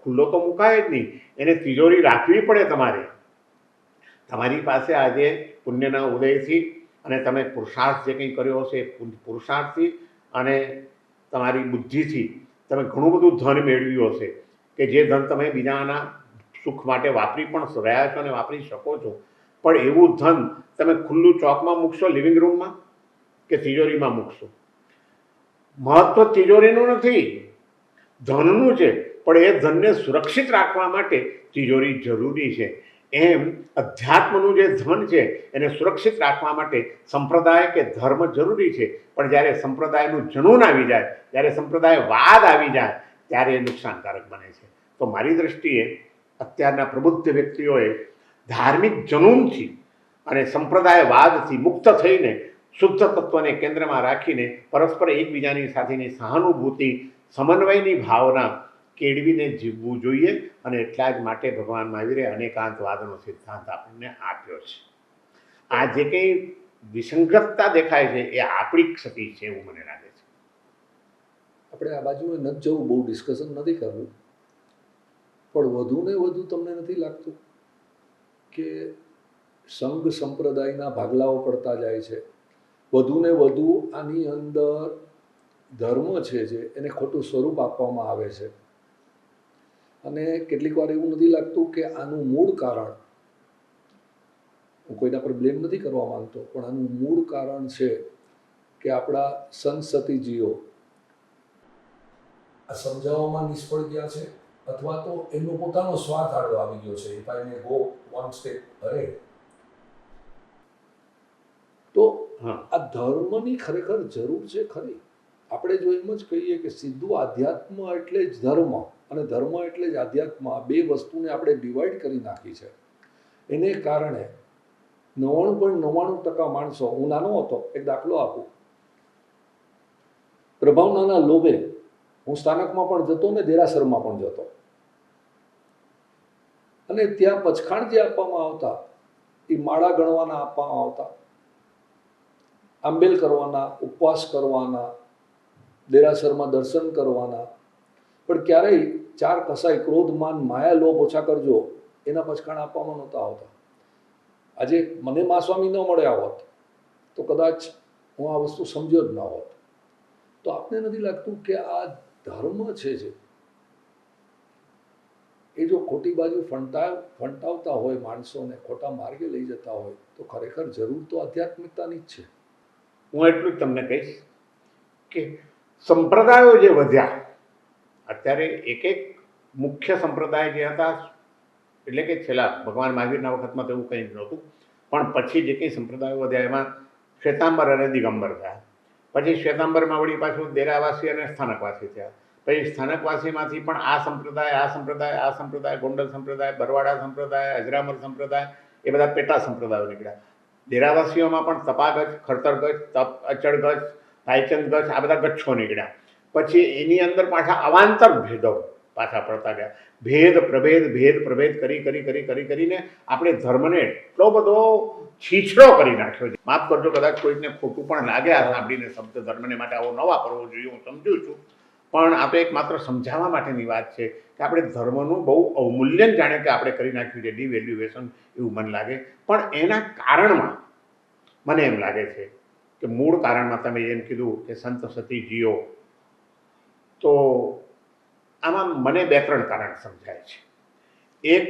ખુલ્લો તો મુકાય જ નહીં, એને તિજોરી રાખવી પડે. તમારી પાસે આજે પુણ્યના ઉદયથી અને તમે પુરુષાર્થ જે કંઈ કર્યો હશે એ પુરુષાર્થથી અને તમારી બુદ્ધિથી તમે ઘણું બધું ધન મેળવ્યું હશે કે જે ધન તમે બીજાના સુખ માટે વાપરી પણ રહ્યા છો અને વાપરી શકો છો. પણ એવું ધન તમે ખુલ્લું ચોકમાં મૂકશો, લિવિંગ રૂમમાં, કે તિજોરીમાં મૂકશો? મહત્વ તિજોરીનું નથી, ધનનું છે. પણ એ ધનને સુરક્ષિત રાખવા માટે તિજોરી જરૂરી છે. એમ અધ્યાત્મનું જે ધન છે એને સુરક્ષિત રાખવા માટે સંપ્રદાય કે ધર્મ જરૂરી છે. પણ જ્યારે સંપ્રદાયનું જનૂન આવી જાય, જ્યારે સંપ્રદાયવાદ આવી જાય, ત્યારે એ નુકસાનકારક બને છે. તો મારી દ્રષ્ટિએ અત્યારના પ્રબુદ્ધ વ્યક્તિઓએ ધાર્મિક જનૂનથી અને સંપ્રદાયવાદથી મુક્ત થઈને શુદ્ધ તત્વને કેન્દ્રમાં રાખીને પરસ્પર એકબીજાની સાથેની સહાનુભૂતિ, સમન્વયની ભાવના કેળવીને જીવવું જોઈએ. અને એટલા જ માટે ભગવાન મહાવીરે અનેકાંતવાદનો સિદ્ધાંત આપણને આપ્યો છે. આ જે કંઈ વિસંગતતા દેખાય છે એ આપણી ક્ષતિ છે એવું મને લાગે છે. આપણે આ બાજુએ નથી જવું, બહુ ડિસ્કશન નથી કરવું, પણ વધુ ને વધુ તમને નથી લાગતું કે સંઘ સંપ્રદાયના ભાગલાઓ પડતા જાય છે? વધુ ને વધુ આની અંદર ધર્મ છે જે એને ખોટું સ્વરૂપ આપવામાં આવે છે. અને કેટલીક વાર એવું નથી લાગતું કે આનું મૂળ કારણ, હું કોઈના પર બ્લેમ નથી કરવા માંગતો, પણ આનું મૂળ કારણ છે કે આપણા સંત સતીજીઓ આ સમજાવવામાં નિષ્ફળ ગયા છે, અથવા તો એમનો પોતાનો સ્વાર્થ આડો આવી ગયો છે. If I may go one step ahead, તો આ ધર્મની ખરેખર જરૂર છે ખરી? આપણે જો એમ જ કહીએ કે સીધું આધ્યાત્મ એટલે જ ધર્મ અને ધર્મ એટલે જ આધ્યાત્મ, આ બે વસ્તુને આપણે ડિવાઈડ કરી નાખી છે. એને કારણે 99.99% માણસો, હું નાનો હતો, એક દાખલો આપું, પ્રભાવનાના લોભે હું સ્થાનકમાં પણ જતો ને દેરાસરમાં પણ જતો, અને ત્યાં પચખાણ જે આપવામાં આવતા એ માળા ગણવાના આપવામાં આવતા, આંબેલ કરવાના, ઉપવાસ કરવાના, દેરાસરમાં દર્શન કરવાના, પણ ક્યારેય 4 કસાય ક્રોધ માન માયા લોભ ઓછા કરજો એના પચખાણ આપવામાં નહોતા આવતા. આજે મને મા સ્વામી ન મળ્યા હોત તો કદાચ હું આ વસ્તુ સમજ્યો જ ન હોત. તો આપને નથી લાગતું કે આ ધર્મ છે જે એ જો ખોટી બાજુ ફંટાવતા હોય, માણસોને ખોટા માર્ગે લઈ જતા હોય, તો ખરેખર જરૂર તો આધ્યાત્મિકતાની જ છે. હું એટલું જ તમને કહીશ કે સંપ્રદાયો જે વધ્યા, અત્યારે એક એક મુખ્ય સંપ્રદાય જે હતા, એટલે કે છેલ્લા ભગવાન મહાવીરના વખતમાં તો એવું કંઈ જ નહોતું, પણ પછી જે કંઈ સંપ્રદાયો વધ્યા એમાં શ્વેતાંબર અને દિગંબર થયા. પછી શ્વેતાંબરમાં વળી પાછું દેરાવાસી અને સ્થાનકવાસી થયા. પછી સ્થાનકવાસીમાંથી પણ આ સંપ્રદાય, ગોંડલ સંપ્રદાય, બરવાડા સંપ્રદાય, અજરામર સંપ્રદાય, એ બધા પેટા સંપ્રદાયો નીકળ્યા. દેરાવાસીઓમાં પણ તપાગજ, ખડતરગજ, તપ, અચળગજ, ભાઈચંદગજ, આ બધા ગચ્છો નીકળ્યા. પછી એની અંદર પાછા અવાંતર ભેદો પાછા પડતા ગયા. ભેદ પ્રભેદ કરીને આપણે ધર્મને એટલો બધો છીછડો કરી નાખ્યો છે. માફ કરજો, કદાચ કોઈને ખોટું પણ લાગે આ સાંભળીને શબ્દ ધર્મને માટે આવો ન વાપરવો જોઈએ, હું સમજુ છું, પણ આ તો એક માત્ર સમજાવવા માટેની વાત છે કે આપણે ધર્મનું બહુ અવમૂલ્યન જાણે કે આપણે કરી નાખ્યું છે, ડિવેલ્યુએશન એવું મને લાગે. પણ એના કારણમાં મને એમ લાગે છે કે મૂળ કારણમાં તમે એમ કીધું કે સંત સતીજીઓ, તો આમાં મને 2-3 કારણ સમજાય છે. એક,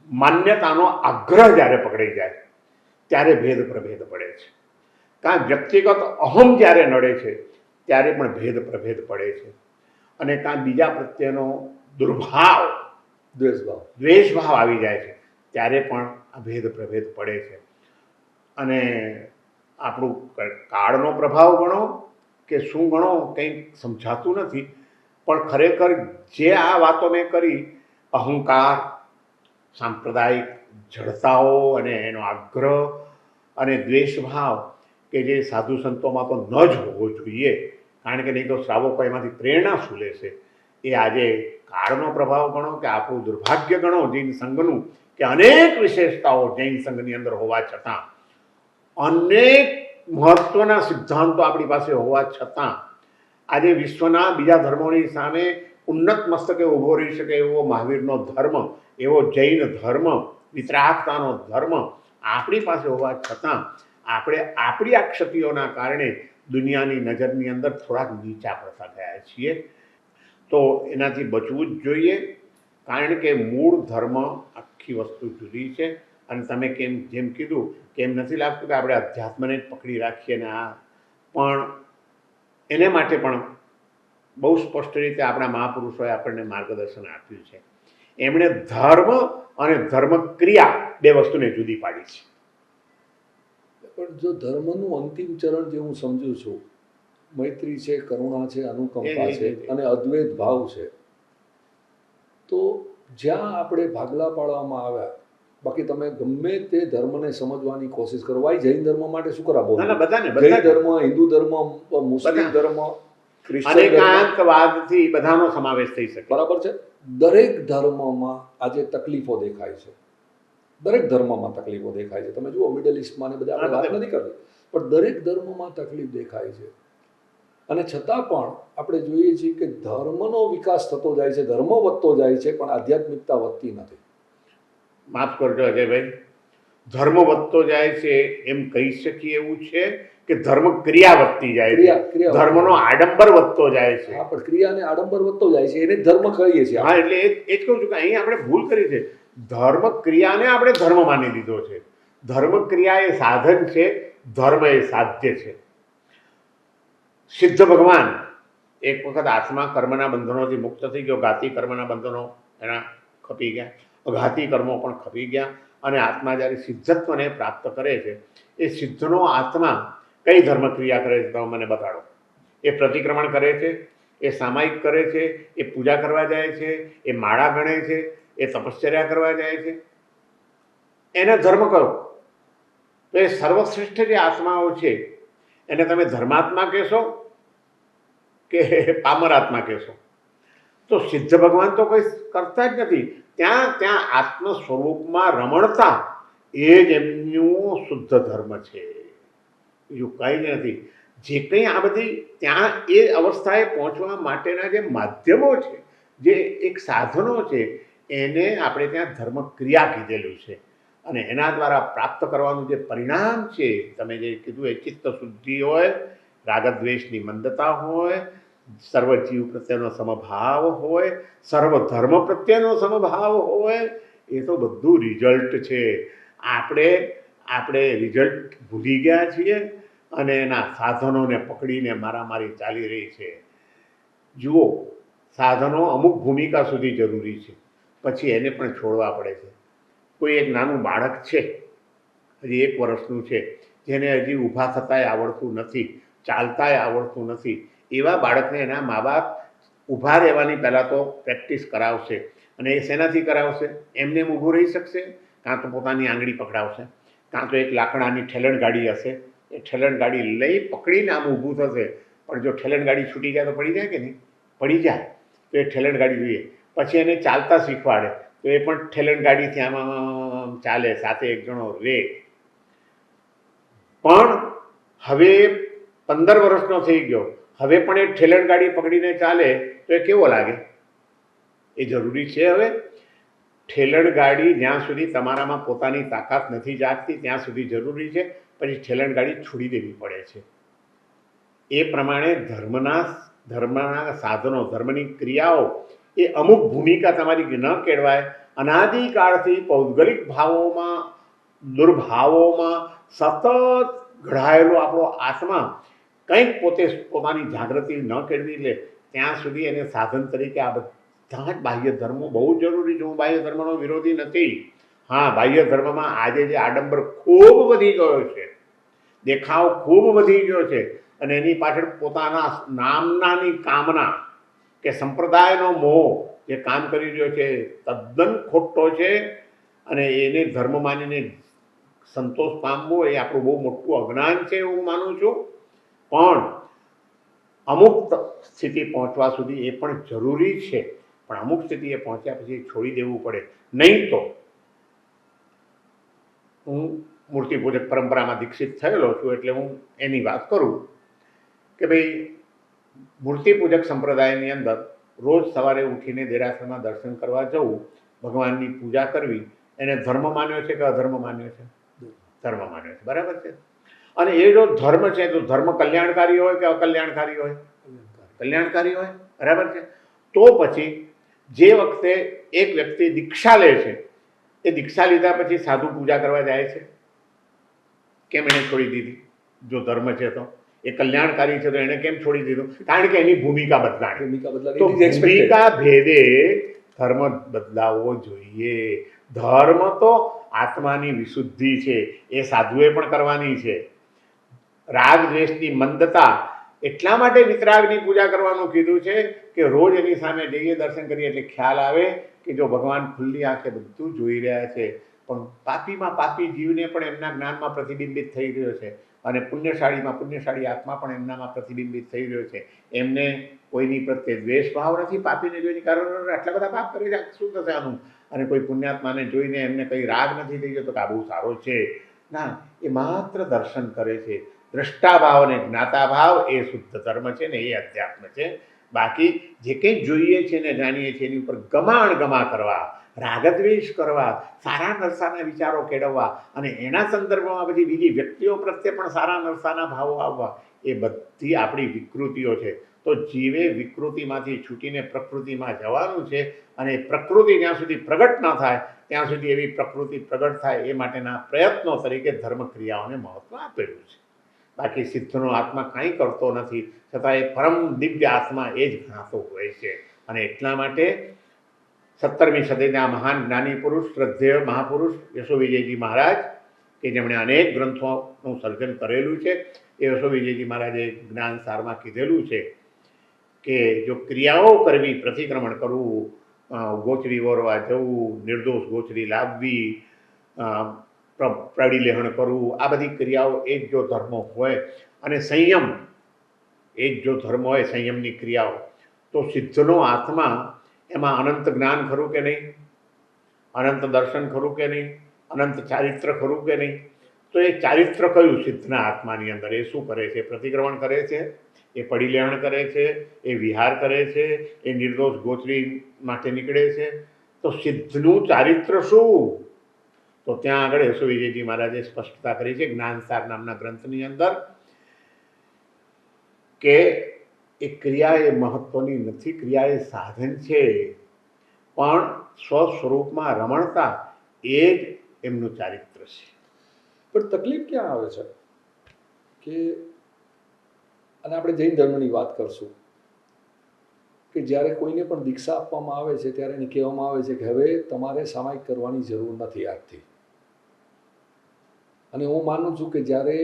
માન્યતાનો આગ્રહ જ્યારે પકડાઈ જાય ત્યારે ભેદ પ્રભેદ પડે છે. કાં વ્યક્તિગત અહમ જ્યારે નડે છે ત્યારે પણ ભેદ પ્રભેદ પડે છે. અને કાં બીજા પ્રત્યેનો દુર્ભાવ, દ્વેષભાવ આવી જાય છે ત્યારે પણ આ ભેદ પ્રભેદ પડે છે. અને આપણું કાળનો પ્રભાવ ગણો કે શું ગણો કંઈ સમજાતું નથી, પણ ખરેખર જે આ વાતો મેં કરી, અહંકાર, સાંપ્રદાયિક જડતાઓ અને એનો આગ્રહ અને દ્વેષભાવ કે જે સાધુ સંતોમાં તો ન જ હોવો જોઈએ, કારણ કે નહીં તો શ્રાવકો એમાંથી પ્રેરણા શું લેશે. એ આજે કાળનો પ્રભાવ ગણો કે આપણું દુર્ભાગ્ય ગણો જૈન સંઘનું, કે અનેક વિશેષતાઓ જૈન સંઘની અંદર હોવા છતાં, અનેક મહત્વના સિદ્ધાંતો આપણી પાસે હોવા છતાં આજે વિશ્વના બીજા ધર્મોની સામે ઉન્નત મસ્તકે ઊભો રહી શકે એવો મહાવીરનો ધર્મ, એવો જૈન ધર્મ, વિતરાગતાનો ધર્મ આપણી પાસે હોવા છતાં આપણે આપણી આ ક્ષતિઓના કારણે દુનિયાની નજરની અંદર થોડાક નીચા પડતા ગયા છીએ. તો એનાથી બચવું જ જોઈએ, કારણ કે મૂળ ધર્મ આખી વસ્તુ જુદી છે. અને તમે જેમ કીધું કે એમ નથી લાગતું કે આપણે અધ્યાત્મને જ પકડી રાખીએ ને આ, પણ એને માટે પણ બહુ સ્પષ્ટ રીતે આપણા મહાપુરુષોએ આપણને માર્ગદર્શન આપ્યું છે. એમણે ધર્મ અને ધર્મક્રિયા 2 વસ્તુને જુદી પાડી છે. પણ જો ધર્મનું અંતિમ ચરણ જે હું સમજુ છું, મૈત્રી છે, કરુણા છે, અનુકંપા છે અને અદ્વૈત ભાવ છે, તો જ્યાં આપણે ભાગલા પાડવામાં આવ્યા, બાકી તમે ગમે તે ધર્મને સમજવાની કોશિશ કરો, ભાઈ જૈન ધર્મ માટે શું કરાવો, જૈન ધર્મ, હિન્દુ ધર્મ, મુસ્લિમ ધર્મ, અનેકાંતવાદથી બધાનો સમાવેશ થઈ શકે, બરાબર છે. દરેક ધર્મમાં આજે તકલીફો દેખાય છે, દરેક ધર્મમાં તકલીફો દેખાય છે. તમે જુઓ મિડલ ઇસ્ટમાં ને બધા આપણે વાત નથી કરવી, પણ દરેક ધર્મમાં તકલીફ દેખાય છે. અને છતાં પણ આપણે જોઈએ છીએ કે ધર્મનો વિકાસ થતો જાય છે, ધર્મ વધતો જાય છે, પણ આધ્યાત્મિકતા વધતી નથી. માફ કરજો અજયભાઈ, ધર્મ વધતો જાય છે એમ કહી શકીએ એવું છે કે ધર્મ ક્રિયા વધતી જાય છે, ધર્મનો આડંબર વધતો જાય છે. હા, પણ ક્રિયા અને આડંબર વધતો જાય છે, એને ધર્મ કહીએ છીએ. હા, એટલે એ જ કહું છું કે અહીં આપણે ભૂલ કરી છે. ધર્મ ક્રિયાને આપણે ધર્મ માની લીધો છે. ધર્મ ક્રિયા એ સાધન છે, ધર્મ એ સાધ્ય છે. સિદ્ધ ભગવાન એક વખત આત્મા કર્મના બંધનોથી મુક્ત થઈ ગયો, ઘાતી કર્મના બંધનો એના ખપી ગયા, અઘાતી કર્મો પણ ખપી ગયા, અને આત્મા જ્યારે સિદ્ધત્વને પ્રાપ્ત કરે છે, એ સિદ્ધનો આત્મા કઈ ધર્મક્રિયા કરે છે તમે મને બતાડો. એ પ્રતિક્રમણ કરે છે, એ સામાયિક કરે છે, એ પૂજા કરવા જાય છે, એ માળા ગણે છે, એ તપશ્ચર્યા કરવા જાય છે, એને ધર્મ કરો. તો એ સર્વશ્રેષ્ઠ જે આત્માઓ છે એને તમે ધર્માત્મા કહેશો કે પામરાત્મા કહેશો? તો સિદ્ધ ભગવાન તો કોઈ કરતા જ નથી. ત્યાં આત્મ સ્વરૂપમાં રમણતા એ જ એમનું શુદ્ધ ધર્મ છે, બીજું કંઈ જ નથી. જે કંઈ આ બધી ત્યાં એ અવસ્થાએ પહોંચવા માટેના જે માધ્યમો છે, જે એક સાધનો છે, એને આપણે ત્યાં ધર્મક્રિયા કીધેલું છે. અને એના દ્વારા પ્રાપ્ત કરવાનું જે પરિણામ છે, તમે જે કીધું એ ચિત્ત શુદ્ધિ હોય, રાગદ્વેષની મંદતા હોય, સર્વજીવ પ્રત્યેનો સમભાવ હોય, સર્વધર્મ પ્રત્યેનો સમભાવ હોય, એ તો બધું રિઝલ્ટ છે. આપણે રિઝલ્ટ ભૂલી ગયા છીએ અને એના સાધનોને પકડીને મારામારી ચાલી રહી છે. જુઓ, સાધનો અમુક ભૂમિકા સુધી જરૂરી છે, પછી એને પણ છોડવા પડે છે. કોઈ એક નાનું બાળક છે, હજી 1 વર્ષનું છે, જેને હજી ઊભા થતાંય આવડતું નથી, ચાલતાંય આવડતું નથી, એવા બાળકને એના મા બાપ ઊભા રહેવાની પહેલાં તો પ્રેક્ટિસ કરાવશે. અને એ શેનાથી કરાવશે? એમને ઊભું રહી શકશે, કાં તો પોતાની આંગળી પકડાવશે, કાં તો એક લાકડાની ઠેલણ ગાડી હશે, એ ઠેલણ ગાડી લઈ પકડીને આમ ઊભું થશે. પણ જો ઠેલણ ગાડી છૂટી જાય તો પડી જાય કે નહીં? પડી જાય. તો એ ઠેલણ ગાડી જોઈએ. પછી એને ચાલતા શીખવાડે તો એ પણ ઠેલણ ગાડીથી આમ ચાલે, સાથે એક જણો રે. પણ હવે 15 વર્ષનો થઈ ગયો, હવે પણ એ ઠેલણ ગાડી પકડીને ચાલે તો એ કેવો લાગે? એ જરૂરી છે. હવે ઠેલણ ગાડી જ્યાં સુધી તમારામાં પોતાની તાકાત નથી જાગતી ત્યાં સુધી જરૂરી છે, પછી ઠેલણ ગાડી છોડી દેવી પડે છે. એ પ્રમાણે ધર્મના સાધનો, ધર્મની ક્રિયાઓ, એ અમુક ભૂમિકા તમારી ન કેળવાય. અનાદિકાળથી પૌદ્ગલિક ભાવોમાં, દુર્ભાવોમાં સતત ઘડાયેલો આપણો આત્મા કંઈક પોતાની જાગૃતિ ન કેળવી લે ત્યાં સુધી એને સાધન તરીકે આ બધા જ બાહ્ય ધર્મો બહુ જરૂરી છે. હું બાહ્ય ધર્મનો વિરોધી નથી. હા, બાહ્ય ધર્મમાં આજે જે આડંબર ખૂબ વધી ગયો છે, દેખાવ ખૂબ વધી ગયો છે, અને એની પાછળ પોતાના નામનાની કામના કે સંપ્રદાયનો મોહ જે કામ કરી રહ્યો છે તદ્દન ખોટો છે. અને એને ધર્મ માનીને સંતોષ પામવો એ આપણું બહુ મોટું અજ્ઞાન છે એવું હું માનું છું. પણ અમુક સ્થિતિ પહોંચવા સુધી એ પણ જરૂરી છે. પણ અમુક સ્થિતિએ પહોંચ્યા પછી છોડી દેવું પડે. નહીં તો હું મૂર્તિ પૂજક પરંપરામાં દીક્ષિત થયેલો છું એટલે હું એની વાત કરું કે ભાઈ, મૂર્તિ પૂજક સંપ્રદાયની અંદર રોજ સવારે ઉઠીને દેરાસરમાં દર્શન કરવા જવું, ભગવાનની પૂજા કરવી, એને ધર્મ માન્યો છે કે અધર્મ માન્યો છે? ધર્મ માન્યો છે. બરાબર છે. અને એ જો ધર્મ છે તો ધર્મ કલ્યાણકારી હોય કે અકલ્યાણકારી હોય? કલ્યાણકારી હોય. બરાબર છે. તો પછી જે વખતે એક વ્યક્તિ દીક્ષા લે છે, એ દીક્ષા લીધા પછી સાધુ પૂજા કરવા જાય છે, કેમ એને છોડી દીધી? જો ધર્મ છે તો એ કલ્યાણકારી છે તો એને કેમ છોડી દીધું? કારણ કે એની ભૂમિકા બદલાણી. તો ભૂમિકા ભેદે ધર્મ બદલાવવો જોઈએ. ધર્મ તો આત્માની વિશુદ્ધિ છે, એ સાધુએ પણ કરવાની છે. રાગ દ્વેષની મંદતા એટલા માટે વિતરાગની પૂજા કરવાનું કીધું છે કે રોજ એની સામે જઈએ, દર્શન કરીએ એટલે ખ્યાલ આવે કે જો ભગવાન ખુલ્લી આંખે બધું જોઈ રહ્યા છે, પણ પાપીમાં પાપી જીવને પણ એમના જ્ઞાનમાં પ્રતિબિંબિત થઈ રહ્યો છે, અને પુણ્યશાળીમાં પુણ્યશાળી આત્મા પણ એમનામાં પ્રતિબિંબિત થઈ રહ્યો છે. એમને કોઈની પ્રત્યે દ્વેષ ભાવ નથી. પાપીને જોઈને કારણ આટલા બધા પાપ કરી રહ્યા, શું થશે આનું? અને કોઈ પુણ્યાત્માને જોઈને એમને કંઈ રાગ નથી થઈ ગયો તો કે આ બહુ સારો છે. ના, એ માત્ર દર્શન કરે છે. દ્રષ્ટા ભાવ અને જ્ઞાતા ભાવ એ શુદ્ધ ધર્મ છે ને, એ અધ્યાત્મ છે. બાકી જે કંઈ જોઈએ છે ને જાણીએ છીએ એની ઉપર ગમા કરવા, રાગદ્વેષ કરવા, સારા નરસાના વિચારો કેળવવા, અને એના સંદર્ભમાં પછી બીજી વ્યક્તિઓ પ્રત્યે પણ સારા નરસાના ભાવો આવવા, એ બધી આપણી વિકૃતિઓ છે. તો જીવે વિકૃતિમાંથી છૂટીને પ્રકૃતિમાં જવાનું છે. અને પ્રકૃતિ જ્યાં સુધી પ્રગટ ન થાય ત્યાં સુધી એવી પ્રકૃતિ પ્રગટ થાય એ માટેના પ્રયત્નો તરીકે ધર્મક્રિયાઓને મહત્ત્વ આપેલું છે. બાકી સિદ્ધનો આત્મા કાંઈ કરતો નથી, છતાં એ પરમ દિવ્ય આત્મા એ જ ગણાતો હોય છે. અને એટલા માટે 17મી સદીના મહાન જ્ઞાની પુરુષ, શ્રદ્ધેય મહાપુરુષ યશો વિજયજી મહારાજ, કે જેમણે અનેક ગ્રંથોનું સર્જન કરેલું છે, એ યશો વિજયજી મહારાજે જ્ઞાન સારમાં કીધેલું છે કે જો ક્રિયાઓ કરવી, પ્રતિક્રમણ કરવું, ગોચરી ઓરવા જવું, નિર્દોષ ગોચરી લાવવી, પ્રડીલેહણ કરવું, આ બધી ક્રિયાઓ એ જ જો ધર્મ હોય, અને સંયમ એ જ જો ધર્મ હોય, સંયમની ક્રિયાઓ, તો સિદ્ધનો આત્મા એમાં અનંત જ્ઞાન ખરું કે નહીં? અનંત દર્શન ખરું કે નહીં? અનંત ચારિત્ર ખરું કે નહીં? તો એ ચારિત્ર કયું સિદ્ધના આત્માની અંદર? એ શું કરે છે? પ્રતિક્રમણ કરે છે, એ પડીલેહણ કરે છે, એ વિહાર કરે છે, એ નિર્દોષ ગોચરી માટે નીકળે છે. તો સિદ્ધનું ચારિત્ર શું? તો ત્યાં આગળ યશો વિજયજી મહારાજે સ્પષ્ટતા કરી છે જ્ઞાનસાર નામના ગ્રંથની અંદર કે એ ક્રિયા એ મહત્વની નથી, ક્રિયા એ સાધન છે, પણ સ્વસ્વરૂપમાં રમણતા એ જ એમનું ચારિત્ર છે. પણ તકલીફ ક્યાં આવે છે કે અને આપણે જૈન ધર્મની વાત કરશું કે જ્યારે કોઈને પણ દીક્ષા આપવામાં આવે છે ત્યારે એને કહેવામાં આવે છે કે હવે તમારે સામાયિક કરવાની જરૂર નથી આજથી. અને હું માનું છું કે જ્યારે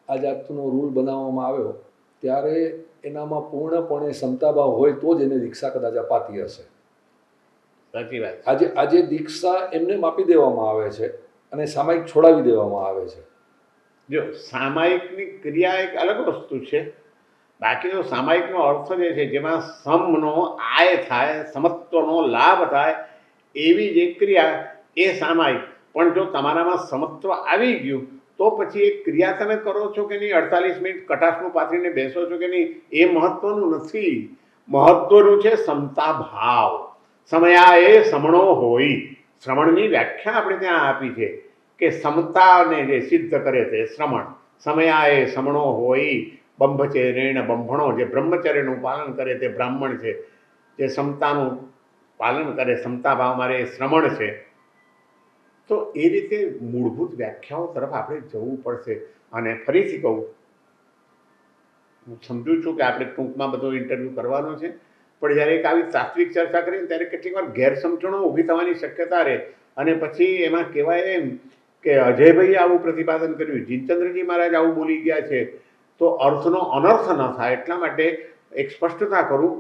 આ જાતનો રૂલ બનાવવામાં આવ્યો ત્યારે એનામાં પૂર્ણપણે ક્ષમતાભાવ હોય તો જ એને દીક્ષા કદાચ અપાતી હશે. સાચી વાત. આજે દીક્ષા એમને માપી દેવામાં આવે છે અને સામાયિક છોડાવી દેવામાં આવે છે. જો સામાયિકની ક્રિયા એક અલગ વસ્તુ છે, બાકીનો સામાયિકનો અર્થ જે છે જેમાં સમનો આય થાય, સમત્વનો લાભ થાય એવી જે ક્રિયા એ સામાયિક. પણ જો તમારામાં સમત્વ આવી ગયું તો પછી એ ક્રિયા તમે કરો છો કે નહીં, 48 મિનિટ કટાશનું પાથરીને બેસો છો કે નહીં, એ મહત્વનું નથી. મહત્વનું છે સમતા ભાવ. સમયાએ સમણો હોય. શ્રવણની વ્યાખ્યા આપણે ત્યાં આપી છે કે સમતાને જે સિદ્ધ કરે તે શ્રવણ. સમયાએ સમણો હોય. બંભચેરેણ બંભણો, જે બ્રહ્મચર્યનું પાલન કરે તે બ્રાહ્મણ છે. જે સમતાનું પાલન કરે, સમતા ભાવ મારે એ શ્રમણ છે. તો એ રીતે મૂળભૂત વ્યાખ્યાઓ તરફ આપણે જવું પડશે. અને ફરીથી કહું, હું સમજુ છું કે આપણે ટૂંકમાં બધો ઇન્ટરવ્યૂ કરવાનો છે, પણ જ્યારે એક આવી તાત્વિક ચર્ચા કરીએ ત્યારે કેટલીક વાર ગેરસમજણો ઊભી થવાની શક્યતા રહે. અને પછી એમાં કહેવાય એમ કે અજયભાઈએ આવું પ્રતિપાદન કર્યું, જીતચંદ્રજી મહારાજ આવું બોલી ગયા છે, તો અર્થનો અનર્થ ન થાય એટલા માટે એક સ્પષ્ટતા કરું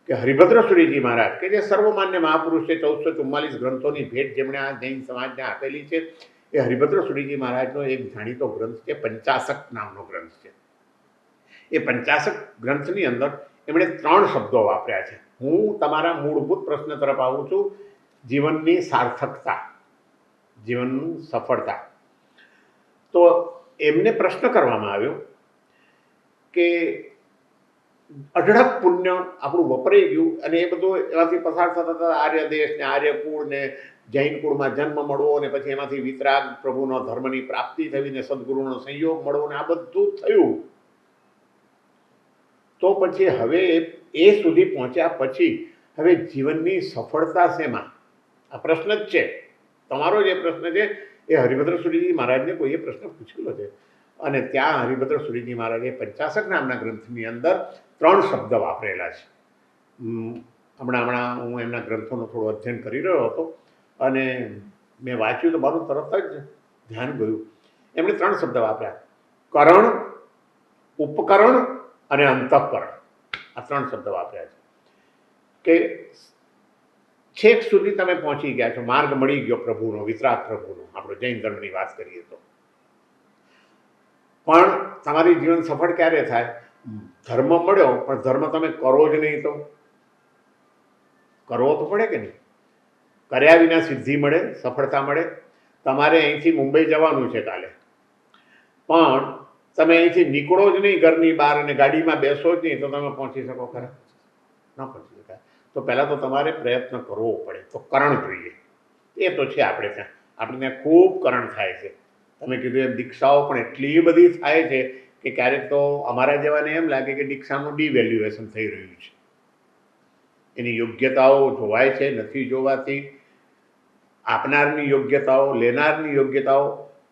કે હરિભદ્ર સુરીજી મહારાજ કે જે સર્વમાન્ય મહાપુરુષ છે, 1444 ગ્રંથોની ભેટ જેમણે આ જૈન સમાજને આપેલી છે, એ હરિભદ્ર સુરીજી મહારાજનો એક જાણીતો ગ્રંથ છે, પંચાશક નામનો ગ્રંથ છે. એ પંચાશક ગ્રંથની અંદર એમણે 3 શબ્દો વાપર્યા છે. હું તમારા મૂળભૂત પ્રશ્ન તરફ આવું છું, જીવનની સાર્થકતા, જીવનનું સફળતા. તો એમને પ્રશ્ન કરવામાં આવ્યો કે અઢળક પુણ્ય આપણું વપરાઈ ગયું અને એ બધું એમાંથી પસાર થતા થતા આર્ય દેશ ને આર્ય કુળ ને જૈન કુળમાં જન્મ મળવો અને પછી એમાંથી વિતરાગ પ્રભુનો ધર્મની પ્રાપ્તિ થવી ને સદગુરુનો સંયોગ મળવો ને આ બધું થયું. તો પછી હવે એ સુધી પહોંચ્યા પછી હવે જીવનની સફળતા શેમાં? આ પ્રશ્ન જ છે. તમારો જે પ્રશ્ન છે એ હરિભદ્ર સુરીજી મહારાજને કોઈએ પ્રશ્ન પૂછેલો છે. અને ત્યાં હરિભદ્ર સુરીજી મહારાજે પંચાશક નામના ગ્રંથની અંદર 3 શબ્દ વાપરેલા છે. હમણાં હું એમના ગ્રંથોનું થોડું અધ્યયન કરી રહ્યો હતો અને મેં વાંચ્યું તો મારું તરત જ ધ્યાન ગયું. એમણે 3 શબ્દ વાપર્યા: કરણ, ઉપકરણ અને અંતઃકરણ. આ 3 શબ્દ વાપર્યા છે કે છેક સુધી તમે પહોંચી ગયા છો, માર્ગ મળી ગયો પ્રભુનો, વિતરાગ પ્રભુનો, આપણો જૈન ધર્મની વાત કરીએ તો. પણ તમારી જીવન સફળ ક્યારે થાય? ધર્મ મળ્યો પણ ધર્મ તમે કરો જ નહીં તો કરવો તો પડે કે નહીં? કર્યા વિના સિદ્ધિ મળે, સફળતા મળે. તમારે અહીંથી મુંબઈ જવાનું છે કાલે, પણ તમે અહીંથી નીકળો જ નહીં ઘરની બહાર અને ગાડીમાં બેસો જ નહીં તો તમે પહોંચી શકો ખરા? ન પહોંચી શકાય. તો પહેલાં તો તમારે પ્રયત્ન કરવો પડે. તો કરણ જોઈએ. એ તો છે આપણે ત્યાં ખૂબ કરણ થાય છે. તમે કીધું એમ દીક્ષાઓ પણ એટલી બધી થાય છે કે ક્યારેક તો અમારા જેવાને એમ લાગે કે દીક્ષાનું ડિવેલ્યુએશન થઈ રહ્યું છે. એની યોગ્યતાઓ જોવાય છે, નથી જોવાતી. આપનારની યોગ્યતાઓ, લેનારની યોગ્યતાઓ,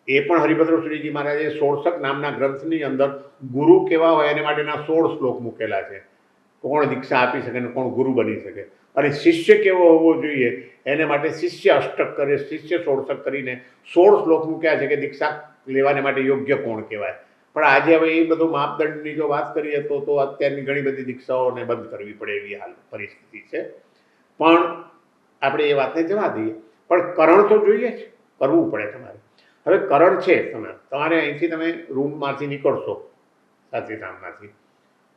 એ પણ હરિભદ્ર સુરીજી મહારાજે 16 નામના ગ્રંથની અંદર ગુરુ કેવા હોય એને માટેના 16 શ્લોક મૂકેલા છે. કોણ દીક્ષા આપી શકે ને કોણ ગુરુ બની શકે, અને શિષ્ય કેવો હોવો જોઈએ એને માટે શિષ્ય અષ્ટક કરે, શિષ્ય 16 કરીને 16 શ્લોક મૂક્યા છે કે દીક્ષા લેવાને માટે યોગ્ય કોણ કહેવાય. પણ આજે હવે એ બધું માપદંડની જો વાત કરીએ તો અત્યારની ઘણી બધી દીક્ષાઓને બંધ કરવી પડે એવી હાલ પરિસ્થિતિ છે. પણ આપણે એ વાતને જવા દઈએ. પણ કરણ તો જોઈએ જ, કરવું પડે તમારે. હવે કરણ છે, તમારે અહીંથી તમે રૂમમાંથી નીકળશો, સાત્વિધામમાંથી,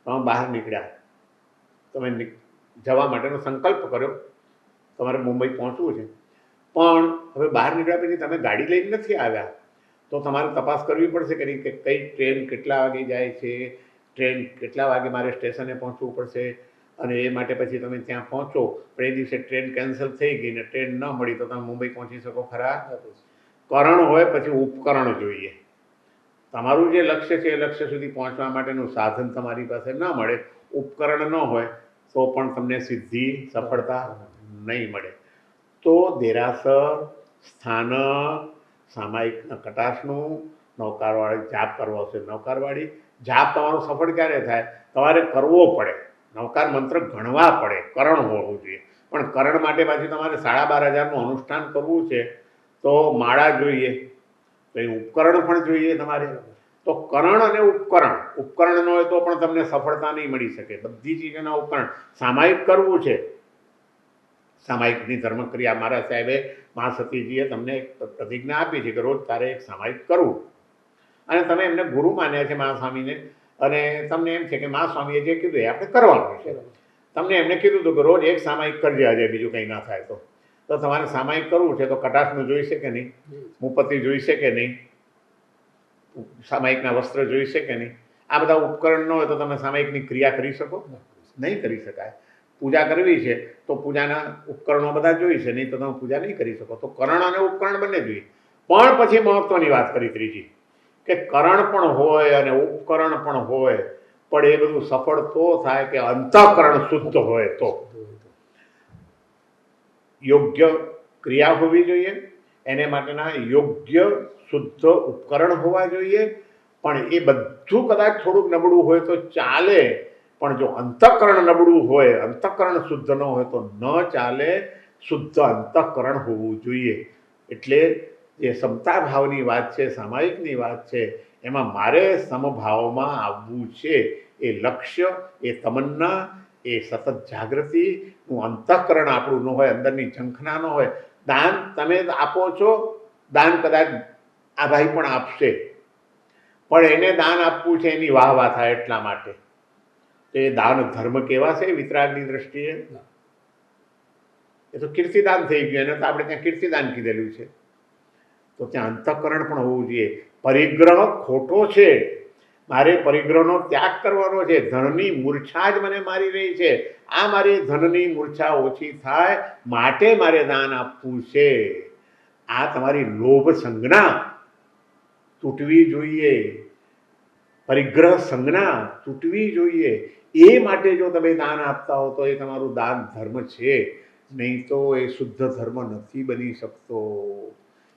તમે બહાર નીકળ્યા, તમે જવા માટેનો સંકલ્પ કર્યો, તમારે મુંબઈ પહોંચવું છે, પણ હવે બહાર નીકળ્યા પછી તમે ગાડી લઈને નથી આવ્યા, તો તમારે તપાસ કરવી પડશે કે નહીં કે કઈ ટ્રેન કેટલા વાગે જાય છે, ટ્રેન કેટલા વાગે મારે સ્ટેશને પહોંચવું પડશે. અને એ માટે પછી તમે ત્યાં પહોંચો પણ એ દિવસે ટ્રેન કેન્સલ થઈ ગઈ ને ટ્રેન ન મળી તો તમે મુંબઈ પહોંચી શકો ખરા? કરણ હોય પછી ઉપકરણ જોઈએ. તમારું જે લક્ષ્ય છે એ લક્ષ્ય સુધી પહોંચવા માટેનું સાધન તમારી પાસે ન મળે, ઉપકરણ ન હોય તો પણ તમને સિદ્ધિ, સફળતા નહીં મળે. તો દેરાસર, સ્થાનક, સામાયિક કટાશનું, નવકારવાળી જાપ કરવો છે. નવકારવાળી જાપ તમારો સફળ ક્યારે થાય? તમારે કરવો પડે, નવકાર મંત્ર ગણવા પડે, કરણ હોવું જોઈએ. પણ કરણ માટે પાછી તમારે 12,500 અનુષ્ઠાન કરવું છે, તો માળા જોઈએ, તો એ ઉપકરણ પણ જોઈએ તમારે. તો કરણ અને ઉપકરણ ન હોય તો પણ તમને સફળતા નહીં મળી શકે. બધી ચીજોના ઉપકરણ સામાયિક કરવું છે. સામાયિકની ધર્મક્રિયા મારા સાહેબે મા સતીજીએ તમને એક પ્રતિજ્ઞા આપી છે કે રોજ તારે એક સામાયિક કરવું. અને તમે એમને ગુરુ માન્યા છે મા સ્વામીને, અને તમને એમ છે કે મા સ્વામીએ જે કીધું એ આપણે કરવાનું છે. તમને એમને કીધું હતું કે રોજ એક સામાયિક કરજે, આજે બીજું કંઈ ના થાય તો તમારે સામાયિક કરવું છે. તો કટાક્ષનું જોઈશે કે નહીં? મુપત્તિ જોઈશે કે નહીં? સામાયિકના વસ્ત્ર જોઈશે કે નહીં? આ બધા ઉપકરણ ન હોય તો તમે સામાયિકની ક્રિયા કરી શકો? નહીં કરી શકાય. પૂજા કરવી છે તો પૂજાના ઉપકરણો બધા જોઈશે, નહીં તો તમે પૂજા નહીં કરી શકો. તો કરણ અને ઉપકરણ બંને જોઈએ. પણ પછી મહત્વની વાત કરી ત્રીજી, કે કરણ પણ હોય અને ઉપકરણ પણ હોય, પણ એ બધું સફળ તો થાય કે અંતઃકરણ શુદ્ધ હોય તો. યોગ્ય ક્રિયા હોવી જોઈએ, એને માટેના યોગ્ય શુદ્ધ ઉપકરણ હોવા જોઈએ. પણ એ બધું કદાચ થોડુંક નબળું હોય તો ચાલે, પણ જો અંતઃકરણ નબળું હોય, અંતઃકરણ શુદ્ધ ન હોય તો ન ચાલે. શુદ્ધ અંતઃકરણ હોવું જોઈએ. એટલે જે સમતા ભાવની વાત છે, સામાયિકની વાત છે, એમાં મારે સમભાવમાં આવવું છે. એ લક્ષ્ય, એ તમન્ના, એ સતત જાગૃતિનું અંતઃકરણ આપણું ન હોય, અંદરની ઝંખના ન હોય. દાન તમે આપો છો, દાન કદાચ આ ભાઈ પણ આપશે, પણ એને દાન આપવું છે એની વાહ વાહ થાય એટલા માટે. તો એ દાન ધર્મ કેવા છે વિતરાગની દ્રષ્ટિએ? એ તો કીર્તિદાન થઈ ગયું. એને તો આપણે ત્યાં કીર્તિદાન કીધેલું છે. તો ત્યાં અંતઃકરણ પણ હોવું જોઈએ. પરિગ્રહ ખોટો છે, મારે પરિગ્રહનો ત્યાગ કરવાનો છે. ધનની મૂર્છા જ મને મારી રહી છે. આ મારી ધનની મૂર્છા ઓછી થાય માટે મારે દાન આપવું છે. આ તમારી લોભ સંજ્ઞા તૂટવી જોઈએ, પરિગ્રહ સંજ્ઞા તૂટવી જોઈએ. એ માટે જો તમે દાન આપતા હો તો એ તમારું દાન ધર્મ છે, નહીં તો એ શુદ્ધ ધર્મ નથી બની શકતો.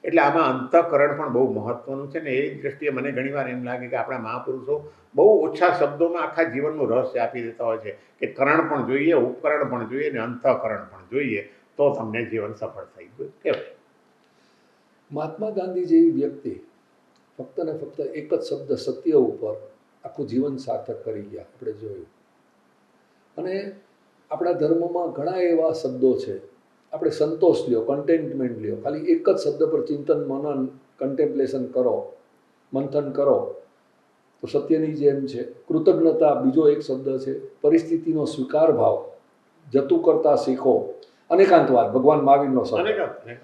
એટલે આમાં અંતઃકરણ પણ બહુ મહત્વનું છે ને. એ દ્રષ્ટિએ મને ઘણીવાર એમ લાગે કે આપણા મહાપુરુષો બહુ ઓછા શબ્દોમાં આખા જીવનનું રહસ્ય આપી દેતા હોય છે, કે કરણ પણ જોઈએ, ઉપકરણ પણ જોઈએ, ને અંતઃકરણ પણ જોઈએ, તો તમને જીવન સફળ થઈ ગયું કહેવાય. મહાત્મા ગાંધી જેવી વ્યક્તિ ફક્ત ને ફક્ત એક જ શબ્દ સત્ય ઉપર આખું જીવન સાર્થક કરી ગયા, આપણે જોયું. અને આપણા ધર્મમાં ઘણા એવા શબ્દો છે. આપણે સંતોષ લ્યો, કન્ટેન્ટમેન્ટ લ્યો, ખાલી એક જ શબ્દ પર ચિંતન મનન કન્ટેમ્પલેશન કરો, મંથન કરો તો સત્યની જેમ છે. કૃતજ્ઞતા બીજો એક શબ્દ છે. પરિસ્થિતિનો સ્વીકાર ભાવ, જતું કરતા શીખો, અનેકાંતવાદ ભગવાન મહાવીરનો શબ્દ.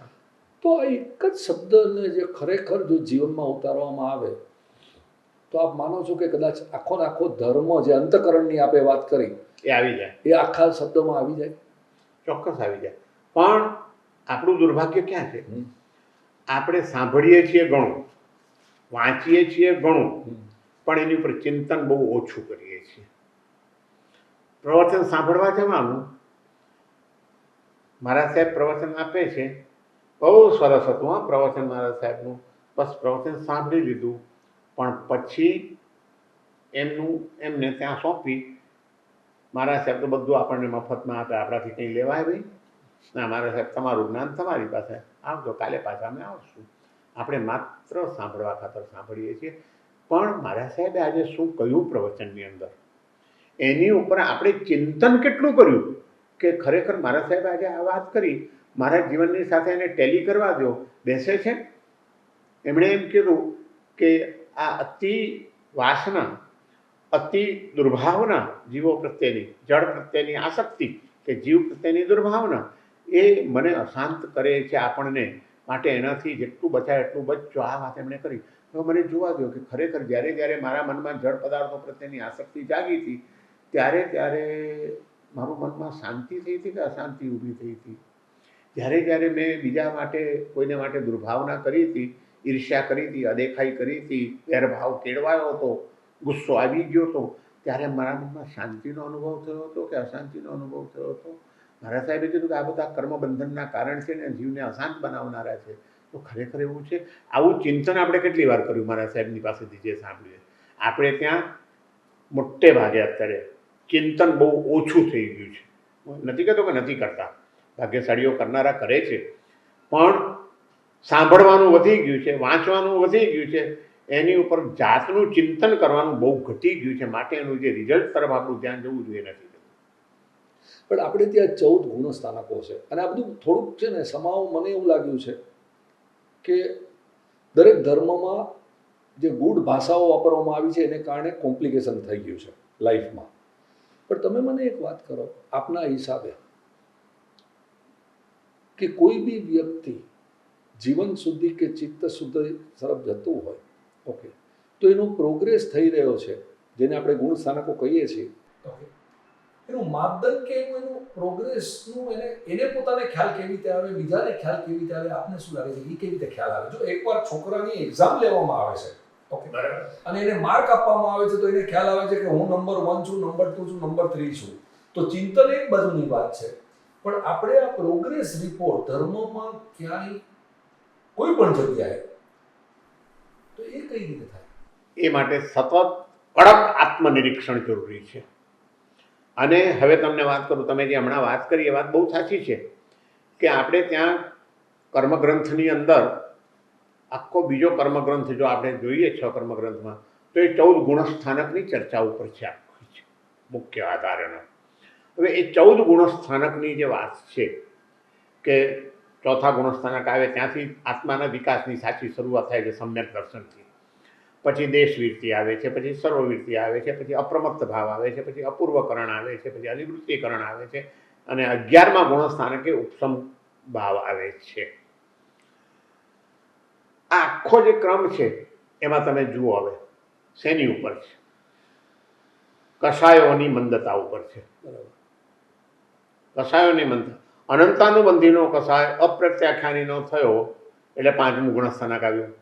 તો આ એક જ શબ્દને જે ખરેખર જો જીવનમાં ઉતારવામાં આવે તો આપ માનો છો કે કદાચ આખો ને આખો ધર્મ જે અંતઃકરણની આપણે વાત કરી એ આવી જાય, એ આખા શબ્દમાં આવી જાય. ચોક્કસ આવી જાય. પણ આપણું દુર્ભાગ્ય ક્યાં છે? આપણે સાંભળીએ છીએ ઘણું, વાંચીએ છીએ ઘણું, પણ એની ઉપર ચિંતન બહુ ઓછું કરીએ છીએ. પ્રવચન સાંભળવા જવાનું, મારા સાહેબ પ્રવચન આપે છે, બહુ સરસ હતું હા પ્રવચન મારા સાહેબનું. બસ પ્રવચન સાંભળી લીધું, પણ પછી એમને ત્યાં સોંપી. મારા સાહેબ તો બધું આપણને મફતમાં આપે, આપણાથી કંઈ લેવાય ભાઈ ના. મારા સાહેબ તમારું જ્ઞાન તમારી પાસે, આવજો કાલે પાછા અમે આવશું. આપણે માત્ર સાંભળવા ખાતર સાંભળીએ છીએ. પણ મારા સાહેબે આજે શું કહ્યું પ્રવચનની અંદર, એની ઉપર આપણે ચિંતન કેટલું કર્યું કે ખરેખર મારા સાહેબે આજે આ વાત કરી, મારા જીવનની સાથે એને ટેલી કરવા દો. બેસે છે, એમણે એમ કીધું કે આ અતિ વાસના, અતિ દુર્ભાવના જીવો પ્રત્યેની, જળ પ્રત્યેની આસક્તિ કે જીવ પ્રત્યેની દુર્ભાવના, એ મને અશાંત કરે છે આપણને. માટે એનાથી જેટલું બચાય એટલું બચજો. આ વાત એમણે કરી. તો મને જોવા દો કે ખરેખર જ્યારે જ્યારે મારા મનમાં જળ પદાર્થો પ્રત્યેની આસક્તિ જાગી હતી, ત્યારે ત્યારે મારું મનમાં શાંતિ થઈ હતી કે અશાંતિ ઊભી થઈ હતી? જ્યારે જ્યારે મેં બીજા માટે, કોઈને માટે દુર્ભાવના કરી હતી, ઈર્ષ્યા કરી હતી, અદેખાઈ કરી હતી, વેરભાવ કેળવાયો હતો, ગુસ્સો આવી ગયો હતો, ત્યારે મારા મનમાં શાંતિનો અનુભવ થયો હતો કે અશાંતિનો અનુભવ થયો હતો? મારા સાહેબે કીધું કે આ બધા કર્મબંધનના કારણ છે ને જીવને અશાંત બનાવનારા છે. તો ખરેખર એવું છે. આવું ચિંતન આપણે કેટલી વાર કર્યું મારા સાહેબની પાસેથી જે સાંભળ્યું. આપણે ત્યાં મોટે ભાગે અત્યારે ચિંતન બહુ ઓછું થઈ ગયું છે. હું નથી કહેતો કે નથી કરતા, ભાગ્યશાળીઓ કરનારા કરે છે, પણ સાંભળવાનું વધી ગયું છે, વાંચવાનું વધી ગયું છે, એની ઉપર જાતનું ચિંતન કરવાનું બહુ ઘટી ગયું છે. માટે એનું જે રિઝલ્ટ તરફ આપણું ધ્યાન જવું જોઈએ નથી. પણ આપણે ત્યાં 14 ગુણસ્થાનકો છે અને આ બધું થોડુંક છે ને સમાવ મને એવું લાગ્યું છે કે દરેક ધર્મમાં જે ગૂઢ ભાષાઓ વાપરવામાં આવી છે એને કારણે કોમ્પ્લિકેશન થઈ ગયું છે લાઈફમાં. પણ તમે મને એક વાત કરો, આપના હિસાબે કે કોઈ બી વ્યક્તિ જીવન શુદ્ધિ કે ચિત્ત શુદ્ધિ તરફ જતું હોય, ઓકે, તો એનો પ્રોગ્રેસ થઈ રહ્યો છે, જેને આપણે ગુણ સ્થાનકો કહીએ છીએ, ઓકે, એનું માપદંડ કે એનું પ્રોગ્રેસનું એને પોતાને ખ્યાલ કેવી રીતે આવે, બીજાને ખ્યાલ કેવી રીતે આવે, આપને શું લાગે છે એ કેવી રીતે ખ્યાલ આવે? જો એકવાર છોકરાની એક્ઝામ લેવામાં આવે છે, ઓકે, બરાબર, અને એને માર્ક આપવામાં આવે છે તો એને ખ્યાલ આવે છે કે હું નંબર 1 છું, નંબર 2 છું, નંબર 3 છું. તો ચિંતન એક બાજુની વાત છે, પણ આપણે આ પ્રોગ્રેસ રિપોર્ટ ધર્મમાં ક્યાંય કોઈ પણ જગ્યાએ તો એ કઈ રીતે થાય? એ માટે સતત કડક આત્મનિરીક્ષણ જરૂરી છે. અને હવે તમને વાત કરું, તમે જે હમણાં વાત કરી એ વાત બહુ સાચી છે કે આપણે ત્યાં કર્મગ્રંથની અંદર આખો બીજો કર્મગ્રંથ જો આપણે જોઈએ 6 કર્મગ્રંથમાં, તો એ 14 ગુણસ્થાનકની ચર્ચા ઉપર છે આખી છે મુખ્ય આધારનો. હવે એ 14 ગુણસ્થાનકની જે વાત છે કે ચોથા ગુણસ્થાનક આવે ત્યાંથી આત્માના વિકાસની સાચી શરૂઆત થાય છે સમ્યક દર્શનથી. પછી દેશવૃત્તિ આવે છે, પછી સર્વવૃત્તિ આવે છે, પછી અપ્રમત્ત ભાવ આવે છે, પછી અપૂર્વકરણ આવે છે, પછી અધિવૃત્તિકરણ આવે છે, અને 11મા ગુણસ્થાનકે ઉપસમ ભાવ આવે છે. આ આખો જે ક્રમ છે એમાં તમે જુઓ હવે શેની ઉપર છે? કષાયોની મંદતા ઉપર છે. બરાબર. કષાયોની મંદતા, અનંતાનુબંધીનો કષાય અપ્રત્યાખ્યાનીનો થયો એટલે 5મું ગુણસ્થાનક આવ્યું,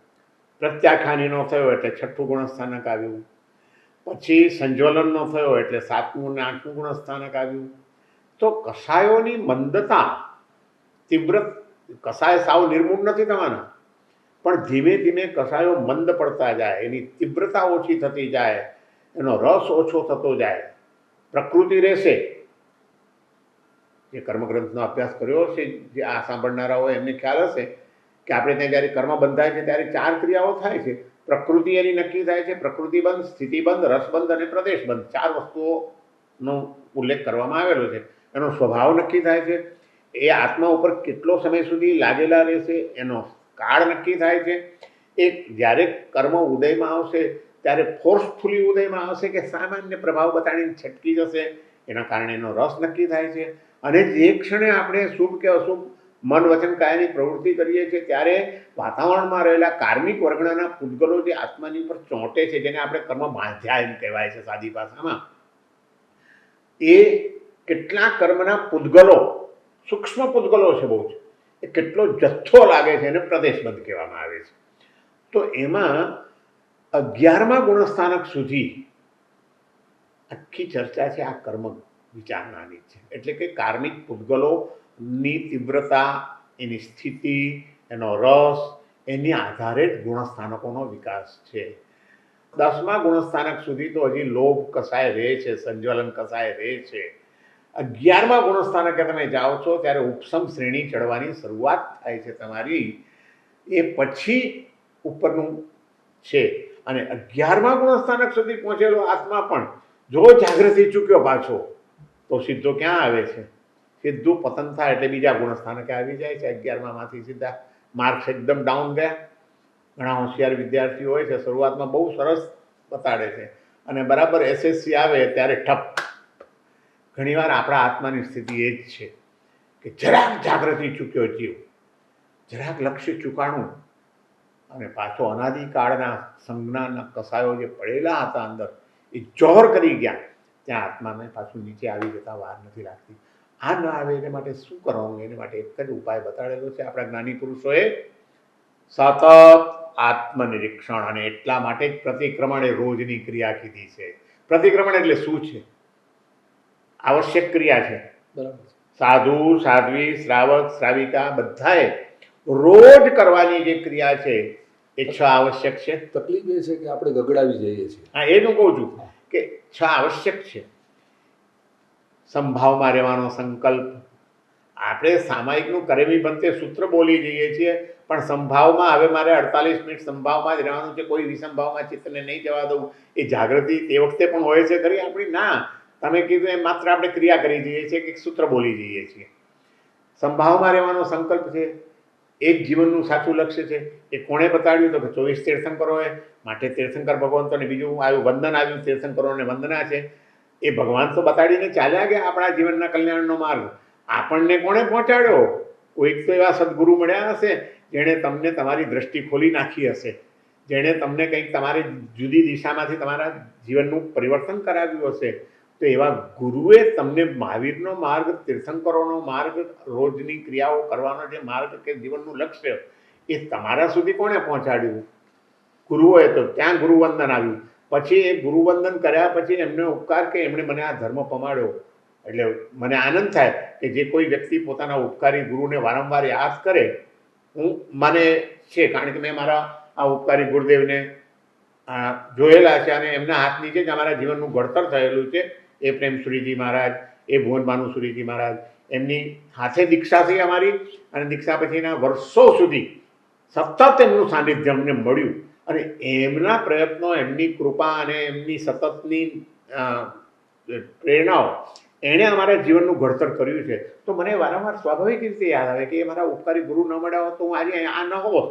પ્રત્યાખ્યાનીનો થયો એટલે 6ઠું ગુણસ્થાનક આવ્યું, પછી સંજ્વલનનો થયો એટલે 7મું અને 8મું ગુણસ્થાનક આવ્યું. તો કષાયોની મંદતા તીવ્ર, કષાય સાવ નિર્મૂળ નથી થવાના, પણ ધીમે ધીમે કષાયો મંદ પડતા જાય, એની તીવ્રતા ઓછી થતી જાય, એનો રસ ઓછો થતો જાય, પ્રકૃતિ રહેશે. જે કર્મગ્રંથનો અભ્યાસ કર્યો છે, જે આ સાંભળનારા હોય એમને ખ્યાલ હશે કે આપણે ત્યાં જ્યારે કર્મ બંધાય છે ત્યારે 4 ક્રિયાઓ થાય છે. પ્રકૃતિ એની નક્કી થાય છે, પ્રકૃતિબંધ, સ્થિતિબંધ, રસબંધ અને પ્રદેશબંધ, 4 વસ્તુઓનો ઉલ્લેખ કરવામાં આવેલો છે. એનો સ્વભાવ નક્કી થાય છે, એ આત્મા ઉપર કેટલો સમય સુધી લાગેલા રહેશે એનો કાળ નક્કી થાય છે. એક જ્યારે કર્મ ઉદયમાં આવશે ત્યારે ફોર્સફુલી ઉદયમાં આવશે કે સામાન્ય પ્રભાવ બતાડીને છટકી જશે, એના કારણે એનો રસ નક્કી થાય છે. અને જે ક્ષણે આપણે શુભ કે અશુભ મન વચન કાયાની પ્રવૃત્તિ કરીએ છીએ ત્યારે વાતાવરણમાં રહેલા કાર્મિક વર્ગના પૂતગલો જે આત્માની ઉપર ચોંટે છે, જેને આપણે કર્મ બાંધ્યા એમ કહેવાય છે સાદી ભાષામાં, એ કેટલા કર્મના પૂતગલો, સૂક્ષ્મ પૂતગલો છે બહુ જ, એ કેટલો જથ્થો લાગે છે એને પ્રદેશબંધ કહેવામાં આવે છે. તો એમાં 11મા ગુણસ્થાનક સુધી આખી ચર્ચા છે આ કર્મ વિચારણાની છે. એટલે કે કાર્મિક પૂતગલોની તીવ્રતા, એની સ્થિતિ, એનો રસ, એની આધારે જ ગુણસ્થાનકોનો વિકાસ છે. 10મા ગુણસ્થાનક સુધી તો હજી લોભ કસાય રહે છે, સંજ્વલન કસાય રહે છે. 11મા ગુણસ્થાનકે તમે જાઓ છો ત્યારે ઉપસમ શ્રેણી ચડવાની શરૂઆત થાય છે તમારી, એ પછી ઉપરનું છે. અને 11મા ગુણસ્થાનક સુધી પહોંચેલો આત્મા પણ જો જાગૃતિ ચૂક્યો પાછો તો સીધો ક્યાં આવે છે? સીધું પતન થાય એટલે બીજા ગુણસ્થાનકે આવી જાય છે. 11મામાંથી સીધા માર્ક્સ એકદમ ડાઉન ગયા. ઘણા હોશિયાર વિદ્યાર્થીઓ હોય છે, શરૂઆતમાં બહુ સરસ બતાડે છે અને બરાબર એસએસસી આવે ત્યારે ઠપ. ઘણીવાર આપણા આત્માની સ્થિતિ એ જ છે કે જરાક જાગૃતિ ચૂક્યો જીવ, જરાક લક્ષ્ય ચૂકાણું અને પાછો અનાદિકાળના સંજ્ઞાના કસાયો જે પડેલા હતા અંદર એ જોહર કરી ગયા, ત્યાં આત્માને પાછું નીચે આવી જતા વાર નથી લાગતી. આ ન આવે એને માટે શું કરવાનું? એને માટે એક જ ઉપાય બતાડેલો છે આપણા જ્ઞાની પુરુષોએ, સતત આત્મનિરીક્ષણ. અને એટલા માટે જ પ્રતિક્રમણ એ રોજની ક્રિયા કીધી છે. પ્રતિક્રમણ એટલે શું છે? આવશ્યક ક્રિયા છે. બરાબર. સાધુ, સાધ્વી, શ્રાવક, શ્રાવિકા બધાએ રોજ કરવાની જે ક્રિયા છે એ 6 આવશ્યક છે. તકલીફ એ છે કે આપણે ગગડાવી જઈએ છીએ. હા, એ જ હું કહું છું કે 6 આવશ્યક છે. સંભાવમાં રહેવાનો સંકલ્પ. આપણે સામાયિકનું કરેવી બનતે સૂત્ર બોલી જઈએ છીએ, પણ સંભાવમાં હવે મારે 48 મિનિટ સંભાવમાં જ રહેવાનું છે, કોઈ વિસંભાવમાં ચિત્તને નહીં જવા દઉં. એ જાગૃતિ તે વખતે પણ હોય છે ખરી આપણી? ના, તમે કીધું એમ માત્ર આપણે ક્રિયા કરી જઈએ છીએ કે સૂત્ર બોલી જઈએ છીએ. સંભાવમાં રહેવાનો સંકલ્પ છે એ જ જીવનનું સાચું લક્ષ્ય છે. એ કોણે બતાડ્યું? તો કે 24 તીર્થંકરોએ. માટે તીર્થંકર ભગવંતોને બીજું આવ્યું વંદન આવ્યું, તીર્થંકરોને વંદના છે. એ ભગવાન તો બતાડીને ચાલ્યા ગયા આપણા જીવનના કલ્યાણનો માર્ગ. આપણને કોણે પહોંચાડ્યો? કોઈક તો એવા સદગુરુ મળ્યા હશે જેણે તમને તમારી દ્રષ્ટિ ખોલી નાખી હશે, જેણે તમને કંઈક તમારી જુદી દિશામાંથી તમારા જીવનનું પરિવર્તન કરાવ્યું હશે. તો એવા ગુરુએ તમને મહાવીરનો માર્ગ, તીર્થંકરોનો માર્ગ, રોજની ક્રિયાઓ કરવાનો જે માર્ગ કે જીવનનું લક્ષ્ય, એ તમારા સુધી કોણે પહોંચાડ્યું? ગુરુઓએ. તો ત્યાં ગુરુવંદન આવ્યું. પછી એ ગુરુવંદન કર્યા પછી એમને ઉપકાર કે એમણે મને આ ધર્મ પમાડ્યો. એટલે મને આનંદ થાય કે જે કોઈ વ્યક્તિ પોતાના ઉપકારી ગુરુને વારંવાર યાદ કરે. મને છે, કારણ કે મેં મારા આ ઉપકારી ગુરુદેવને જોયેલા છે અને એમના હાથ નીચે જ અમારા જીવનનું ઘડતર થયેલું છે. એ પ્રેમસુરીજી મહારાજ, એ ભુવનભાનુસુરીજી મહારાજ, એમની હાથે દીક્ષા થઈ અમારી, અને દીક્ષા પછીના વર્ષો સુધી સતત એમનું સાનિધ્ય અમને મળ્યું. અને એમના પ્રયત્નો, એમની કૃપા અને એમની સતતની પ્રેરણાઓ એણે અમારા જીવનનું ઘડતર કર્યું છે. તો મને વારંવાર સ્વાભાવિક રીતે યાદ આવે કે એ મારા ઉપકારી ગુરુ ન મળ્યા હોત તો હું આજે આ ન હોત.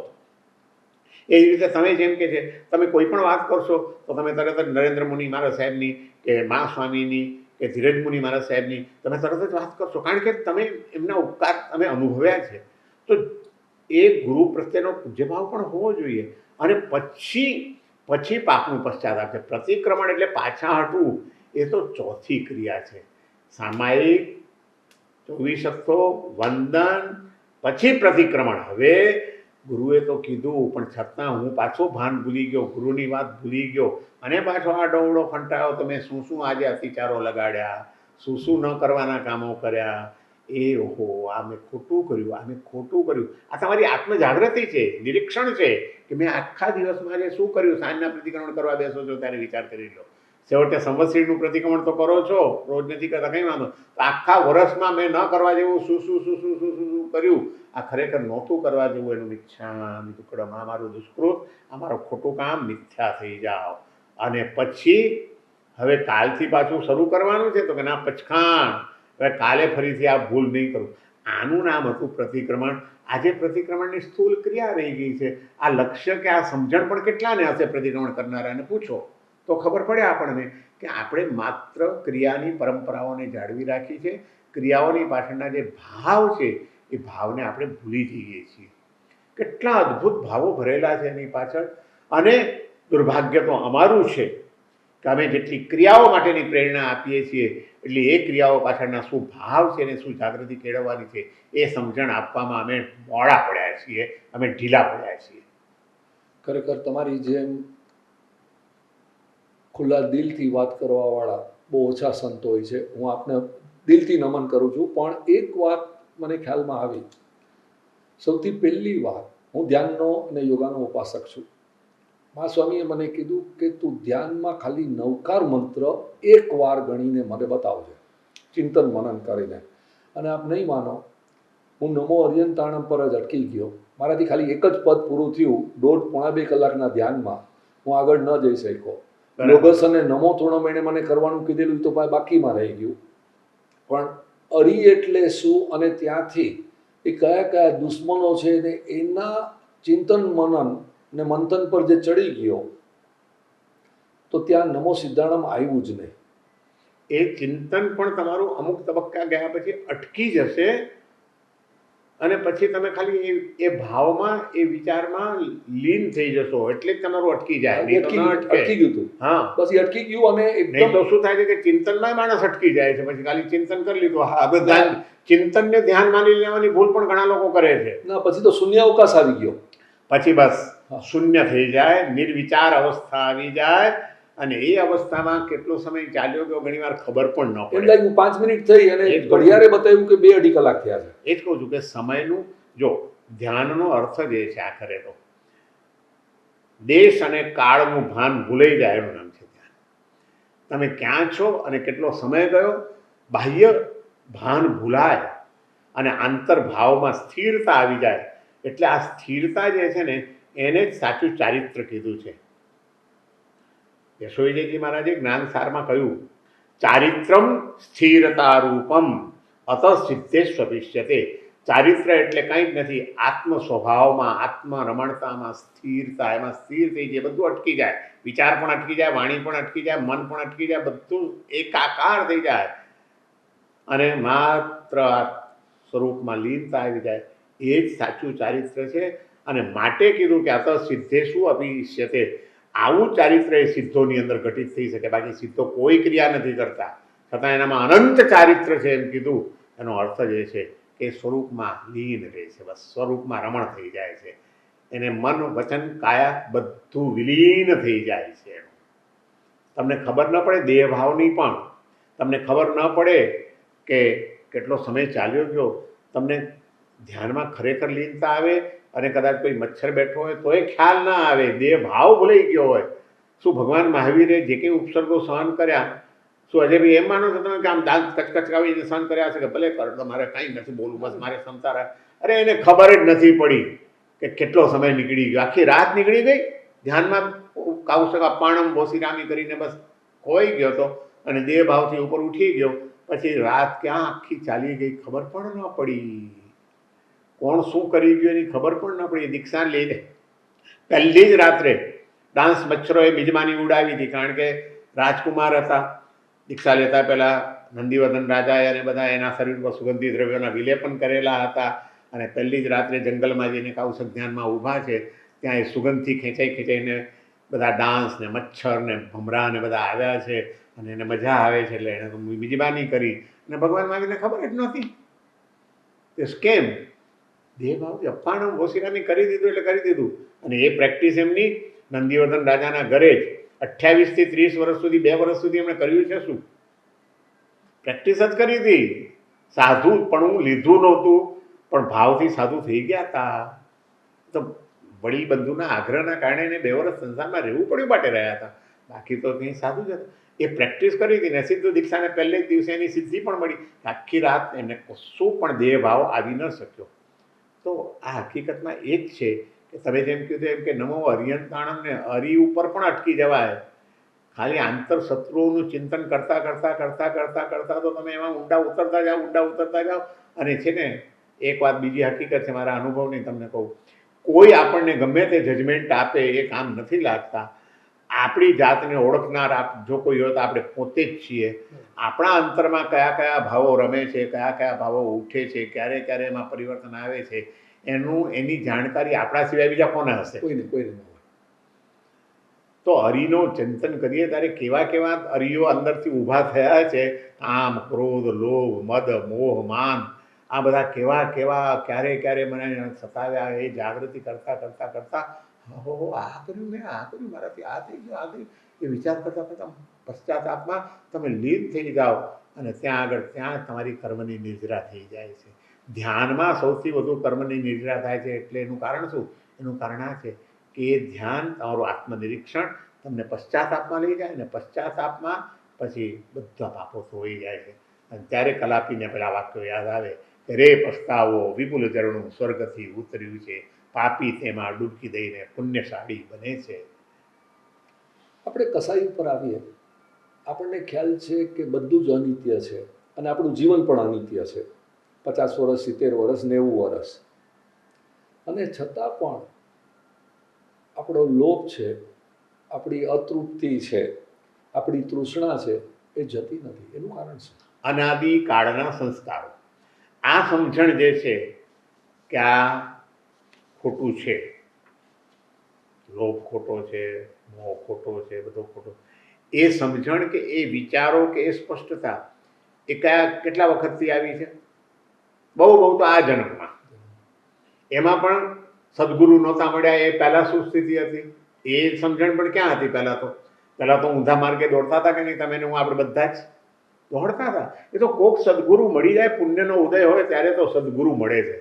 એ જ રીતે તમે જેમ કે છે, તમે કોઈ પણ વાત કરશો તો તમે તરત જ નરેન્દ્ર મુનિ મહારાજ સાહેબની કે મા સ્વામીની કે ધીરજ મુનિ મહારાજ સાહેબની તમે તરત જ વાત કરશો, કારણ કે તમે એમના ઉપકાર તમે અનુભવ્યા છે. તો એ ગુરુ પ્રત્યેનો પૂજ્યભાવ પણ હોવો જોઈએ. અને પછી પાપનું પશ્ચાતાપ છે. પ્રતિક્રમણ એટલે પાછા હટવું, એ તો ચોથી ક્રિયા છે. સામાયિક, 24 વંદન, પછી પ્રતિક્રમણ. હવે ગુરુએ તો કીધું, પણ છતાં હું પાછો ભાન ભૂલી ગયો, ગુરુની વાત ભૂલી ગયો, અને પાછો આ ડોવડો ફંટાયો. તમે શું આજે અતિચારો લગાડ્યા, શું ન કરવાના કામો કર્યા. એ ઓહો, આ મેં ખોટું કર્યું, આ મેં ખોટું કર્યું. આ તમારી આત્મજાગૃતિ છે, નિરીક્ષણ છે કે મેં આખા દિવસમાં જે શું કર્યું. સાંજના પ્રતિક્રમણ કરવા બેસો છો ત્યારે વિચાર કરી લો. છેવટે સંવત્સરીનું પ્રતિક્રમણ તો કરો છો, રોજ નથી કરતા, કંઈ વાંધો. તો આખા વર્ષમાં મેં ન કરવા જેવું શું કર્યું. આ ખરેખર નહોતું કરવા જેવું. એનું મિથ્યામિ દુક્કડમ, આ મારું દુષ્કૃત, આ મારું ખોટું કામ, મિથ્યા થઈ જાઓ. અને પછી હવે કાલથી પાછું શરૂ કરવાનું છે. તો કે ના, પચખાણ, હવે કાલે ફરીથી આ ભૂલ નહીં કરું. આનું નામ હતું પ્રતિક્રમણ. આજે પ્રતિક્રમણની સ્થૂલ ક્રિયા રહી ગઈ છે. આ લક્ષ્ય કે આ સમજણ પણ કેટલાને હશે પ્રતિક્રમણ કરનારાને પૂછો તો ખબર પડે આપણને કે આપણે માત્ર ક્રિયાની પરંપરાઓને જાળવી રાખી છે. ક્રિયાઓની પાછળના જે ભાવ છે એ ભાવને આપણે ભૂલી જઈએ છીએ. કેટલા અદ્ભુત ભાવો ભરેલા છે એની પાછળ. અને દુર્ભાગ્ય તો અમારું છે કે અમે જેટલી ક્રિયાઓ માટેની પ્રેરણા આપીએ છીએ એટલે એ ક્રિયાઓ પાછળના શું ભાવ છે અને શું જાગૃતિ કેળવવાની છે એ સમજણ આપવામાં અમે મોડા પડ્યા છીએ, અમે ઢીલા પડ્યા છીએ. ખરેખર તમારી જેમ ખુલ્લા દિલથી વાત કરવાવાળા બહુ ઓછા સંતો હોય છે. હું આપને દિલથી નમન કરું છું. પણ એક વાત મને ખ્યાલમાં આવી. સૌથી પહેલી વાત, હું ધ્યાનનો અને યોગાનો ઉપાસક છું. મા સ્વામીએ મને કીધું કે તું ધ્યાનમાં ખાલી 9કાર મંત્ર એક વાર ગણીને મને બતાવજે, ચિંતન મનન કરીને. અને આપ નહીં માનો, હું નમો અર્યંતાણમ પર જ અટકી ગયો. મારાથી ખાલી એક જ પદ પૂરું થયું. 1.5-2 કલાકના ધ્યાનમાં હું આગળ ન જઈ શક્યો. લોગસ અને નમો થોડો એણે મને કરવાનું કીધેલું તો બાકીમાં રહી ગયું. પણ અરી એટલે શું અને ત્યાંથી એ કયા કયા દુશ્મનો છે ને એના ચિંતન મનન ને મંથન પર જે ચડી ગયો તો ત્યાં નમો સિદ્ધાણમ આવ્યું જ નહીં. એ ચિંતન પણ તમારું અમુક તબક્કા ગયા પછી અટકી જશે અને પછી તમે ખાલી એ ભાવમાં, એ વિચારમાં લીન થઈ જશો એટલે જ તમારું અટકી જાય. અટકી ગયું હતું. હા, પછી અટકી ગયું. અને નહીં તો શું થાય છે કે ચિંતનમાં માણસ અટકી જાય છે. પછી ખાલી ચિંતન કરી લીધું. હા, બધા ચિંતનને ધ્યાન માની લેવાની ભૂલ પણ ઘણા લોકો કરે છે. ના, પછી તો શૂન્યાવકાશ આવી ગયો. પછી બસ શૂન્ય થઈ જાય, નિર્વિચાર અવસ્થા આવી જાય. અને એ અવસ્થામાં કેટલો સમય ચાલ્યો ગયો ઘણી વાર ખબર પણ ન પડે. એમ લાગ્યું 5 મિનિટ થઈ અને ઘડિયાળે બતાવ્યું કે 2-2.5 કલાક થયા છે. એ જ કહું છું કે સમયનું જો ધ્યાનનો અર્થ જે છે આખરે તો દેશ અને કાળનું ભાન ભૂલાઈ જાય એનું નામ છે ધ્યાન. તમે ક્યાં છો અને કેટલો સમય ગયો, બાહ્ય ભાન ભૂલાય અને આંતરભાવમાં સ્થિરતા આવી જાય. એટલે આ સ્થિરતા જે છે ને એને જ સાચું ચારિત્ર કીધું છે. યશોવિજયજી મહારાજે જ્ઞાનસારમાં કહ્યું, ચારિત્રમ સ્થિરતા રૂપમ અત સિદ્ધેષ્વભિષ્યતે. ચારિત્ર એટલે કંઈ જ નથી, આત્મ સ્વભાવમાં, આત્મ રમણતામાં સ્થિરતા, એમાં સ્થિર થઈ જાય, બધું અટકી જાય, વિચાર પણ અટકી જાય, વાણી પણ અટકી જાય, મન પણ અટકી જાય, બધું એકાકાર થઈ જાય અને માત્ર સ્વરૂપમાં લીનતા આવી જાય. એ જ સાચું ચારિત્ર છે. અને માટે કીધું કે અત સિદ્ધેષુ અભિષ્યતે. આવું ચારિત્ર એ સિદ્ધોની અંદર ઘટિત થઈ શકે, બાકી સિદ્ધો કોઈ ક્રિયા નથી કરતા છતાં એનામાં અનંત ચારિત્ર છે એમ કીધું. એનો અર્થ જે છે કે સ્વરૂપમાં લીન રહે છે, બસ સ્વરૂપમાં રમણ થઈ જાય છે, એને મન વચન કાયા બધું વિલીન થઈ જાય છે. તમને ખબર ન પડે દેહભાવની, પણ તમને ખબર ન પડે કે કેટલો સમય ચાલ્યો ગયો. તમને ધ્યાનમાં ખરેખર લીનતા આવે અને કદાચ કોઈ મચ્છર બેઠો હોય તોય ખ્યાલ ના આવે, દેહ ભાવ ભૂલાઈ ગયો હોય. શું ભગવાન મહાવીરે જે કંઈ ઉપસર્ગો સહન કર્યા, શું અજય ભાઈ એમ માનો છો તમે કે આમ દાંત કચકચકાવીને સહન કર્યા છે કે ભલે કર, મારે કાંઈ નથી બોલવું, બસ મારે ક્ષમતા રહે? અરે એને ખબર જ નથી પડી કે કેટલો સમય નીકળી ગયો, આખી રાત નીકળી ગઈ ધ્યાનમાં કાઉસક અપાણમ બોસીરામી કરીને બસ ખોઈ ગયો તો અને દેહ ભાવથી ઉપર ઉઠી ગયો. પછી રાત ક્યાં આખી ચાલી ગઈ ખબર પણ ન પડી, કોણ શું કરી ગયું એની ખબર પણ ન પડી. દીક્ષા લઈને પહેલી જ રાત્રે ડાન્સ મચ્છરોએ મિજમાની ઉડાવી હતી, કારણ કે રાજકુમાર હતા. દીક્ષા લેતા પહેલાં નંદીવર્ધન રાજાએ અને બધા એના શરીર પર સુગંધી દ્રવ્યોના વિલેપન કરેલા હતા. અને પહેલી જ રાત્રે જંગલમાં જઈને કાઉસક ધ્યાનમાં ઊભા છે, ત્યાં એ સુગંધથી ખેંચાઈને બધા ડાન્સ ને મચ્છર ને ભમરા ને બધા આવ્યા છે અને એને મજા આવે છે. એટલે એણે તો મિજબાની કરી અને ભગવાન મહાવીરને ખબર જ નહોતી. કેમ? દેહભાવથી અપાણમ ઓસિરામી કરી દીધું એટલે કરી દીધું. અને એ પ્રેક્ટિસ એમની નંદીવર્ધન રાજાના ઘરે જ 28 થી 30 વર્ષ સુધી, 2 વર્ષ સુધી એમણે કર્યું છે. શું પ્રેક્ટિસ જ કરી હતી. સાધુ પણ હું લીધું નહોતું, પણ ભાવથી સાધુ થઈ ગયા હતા. તો વડીલ બંધુના આગ્રહના કારણે એને 2 વર્ષ સંસારમાં રહેવું પડ્યું માટે રહ્યા હતા, બાકી તો કંઈ સાધુ જ હતા. એ પ્રેક્ટિસ કરી હતી ને સિદ્ધ દીક્ષાને પહેલે જ દિવસે એની સિદ્ધિ પણ મળી. આખી રાત એમને કશું પણ દેહ ભાવ આવી ન શક્યો. તો આ હકીકતમાં એ જ છે કે તમે જેમ કીધું એમ કે નમો હરિયંતાણમ ને હરિ ઉપર પણ અટકી જવાય. ખાલી આંતર શત્રુઓનું ચિંતન કરતાં કરતાં કરતાં કરતાં કરતાં તો તમે એમાં ઊંડા ઉતરતા જાઓ. અને છે ને એક વાત બીજી હકીકત છે, મારા અનુભવની તમને કહું, કોઈ આપણને ગમે તે જજમેન્ટ આપે એ કામ નથી લાગતા. આપણી જાતને ઓળખનાર જો કોઈ હોય તો આપણે પોતે જ છીએ. આપણા અંતરમાં કયા કયા ભાવો રમે છે, કયા કયા ભાવો ઉઠે છે, ક્યારે ક્યારે એમાં પરિવર્તન આવે છે, એની જાણકારી આપણા સિવાય બીજા કોને હશે? કોઈને ન હોય. તો હરિનો ચિંતન કરીએ ત્યારે કેવા કેવા હરિયો અંદરથી ઊભા થયા છે. કામ, ક્રોધ, લોભ, મદ, મોહ, માન, આ બધા કેવા કેવા ક્યારે મને સતાવ્યા. એ જાગૃતિ કરતાં કરતાં કરતાં હો આ કર્યું મેં, આ કર્યું મારાથી, આ થઈ ગયું, એ વિચાર કરતાં કરતાં પશ્ચાતાપમાં તમે લીન થઈ જાઓ અને ત્યાં તમારી કર્મની નિર્જરા થઈ જાય છે. ધ્યાનમાં સૌથી વધુ કર્મની નિર્જરા થાય છે. એટલે એનું કારણ શું? એનું કારણ આ છે કે એ ધ્યાન, તમારું આત્મનિરીક્ષણ તમને પશ્ચાતાપમાં લઈ જાય, અને પશ્ચાતાપમાં પછી બધા પાપો ધોઈ જાય છે. અને ત્યારે કલાપીને પેલા વાક્યો યાદ આવે કે રે પસ્તાવો વિપુલ ઝરણું સ્વર્ગથી ઉતર્યું છે, પાપી તેમાં ડૂબકી દઈને પુણ્યશાળી બને છે. આપણે કસાઈ ઉપર આવીએ, આપણને ખ્યાલ છે કે બધું જ અનિત્ય છે અને આપણું જીવન પણ અનિત્ય છે. 50 વર્ષ, 70 વર્ષ, 90 વર્ષ, અને છતાં પણ આપણો લોભ છે, આપણી અતૃપ્તિ છે, આપણી તૃષ્ણા છે, એ જતી નથી. એનું કારણ છે અનાદિકાળના સંસ્કારો. આ સમજણ જે છે કે આ ખોટું છે, લોભ ખોટો છે, મોહ ખોટો છે, બધો ખોટો, એ સમજણ કે એ વિચારો કે એ સ્પષ્ટતા એ કેટલા વખતથી આવી છે? બહુ તો આ જન્મમાં. એમાં પણ સદગુરુ નહોતા મળ્યા એ પહેલાં શું સ્થિતિ હતી? એ સમજણ પણ ક્યાં હતી? પહેલાં તો ઊંધા માર્ગે દોડતા હતા કે નહીં? તમે હું આપણે બધા જ દોડતા હતા. એ તો કોક સદગુરુ મળી જાય, પુણ્યનો ઉદય હોય ત્યારે તો સદગુરુ મળે છે.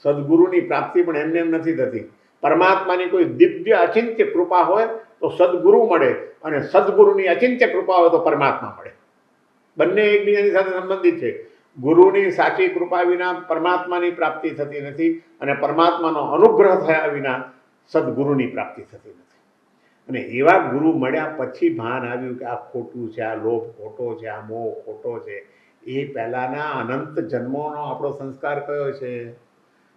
સદગુરુની પ્રાપ્તિ પણ એમને એમ નથી થતી. પરમાત્માની કોઈ દિવ્ય અચિંત્ય કૃપા હોય તો સદગુરુ મળે, અને સદગુરુની અચિંત્ય કૃપા હોય તો પરમાત્મા મળે. બંને એકબીજાની સાથે સંબંધિત છે. ગુરુની સાચી કૃપા વિના પરમાત્માની પ્રાપ્તિ થતી નથી, અને પરમાત્માનો અનુગ્રહ થયા વિના સદગુરુની પ્રાપ્તિ થતી નથી. અને એવા ગુરુ મળ્યા પછી ભાન આવ્યું કે આ ખોટું છે, આ લોભ ખોટો છે, આ મોહ ખોટો છે. એ પહેલાંના અનંત જન્મોનો આપણો સંસ્કાર કયો છે?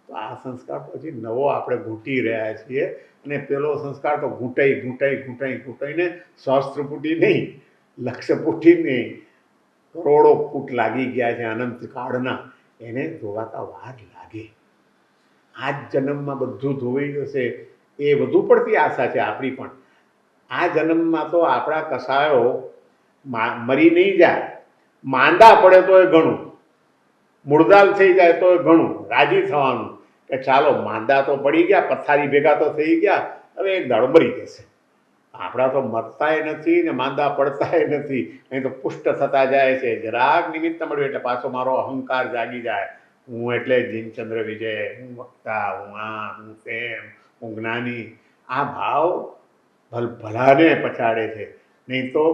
તો આ સંસ્કાર પછી નવો આપણે ઘૂંટી રહ્યા છીએ, અને પેલો સંસ્કાર તો ઘૂંટાઈને સહસ્ત્રપુટી નહીં, લક્ષપુટી નહીં, કરોડો ફૂટ લાગી ગયા છે અનંત કાળના. એને ધોવાતા વાર લાગે. આ જ જન્મમાં બધું ધોવાઈ જશે એ વધુ પડતી આશા છે આપણી પણ. આ જન્મમાં તો આપણા કસાયો મરી નહીં જાય, માંદા પડે તો એ ઘણું, મુર્દાલ થઈ જાય તો એ ઘણું રાજી થવાનું કે ચાલો માંદા તો પડી ગયા, પથારી ભેગા તો થઈ ગયા, હવે એક દાડો મરી જશે. આપણા તો મરતાય નથી ને માંદા પડતાય નથી. અહીં તો પુષ્ટ થતા જાય છે. જરાક નિમિત્ત મળ્યું એટલે પાછો મારો અહંકાર જાગી જાય. હું એટલે જીનચંદ્ર વિજય, હું વક્તા, હું આ, હું તેમ, હું જ્ઞાની. આ ભાવ ભલાને પછાડે છે. નહીં તો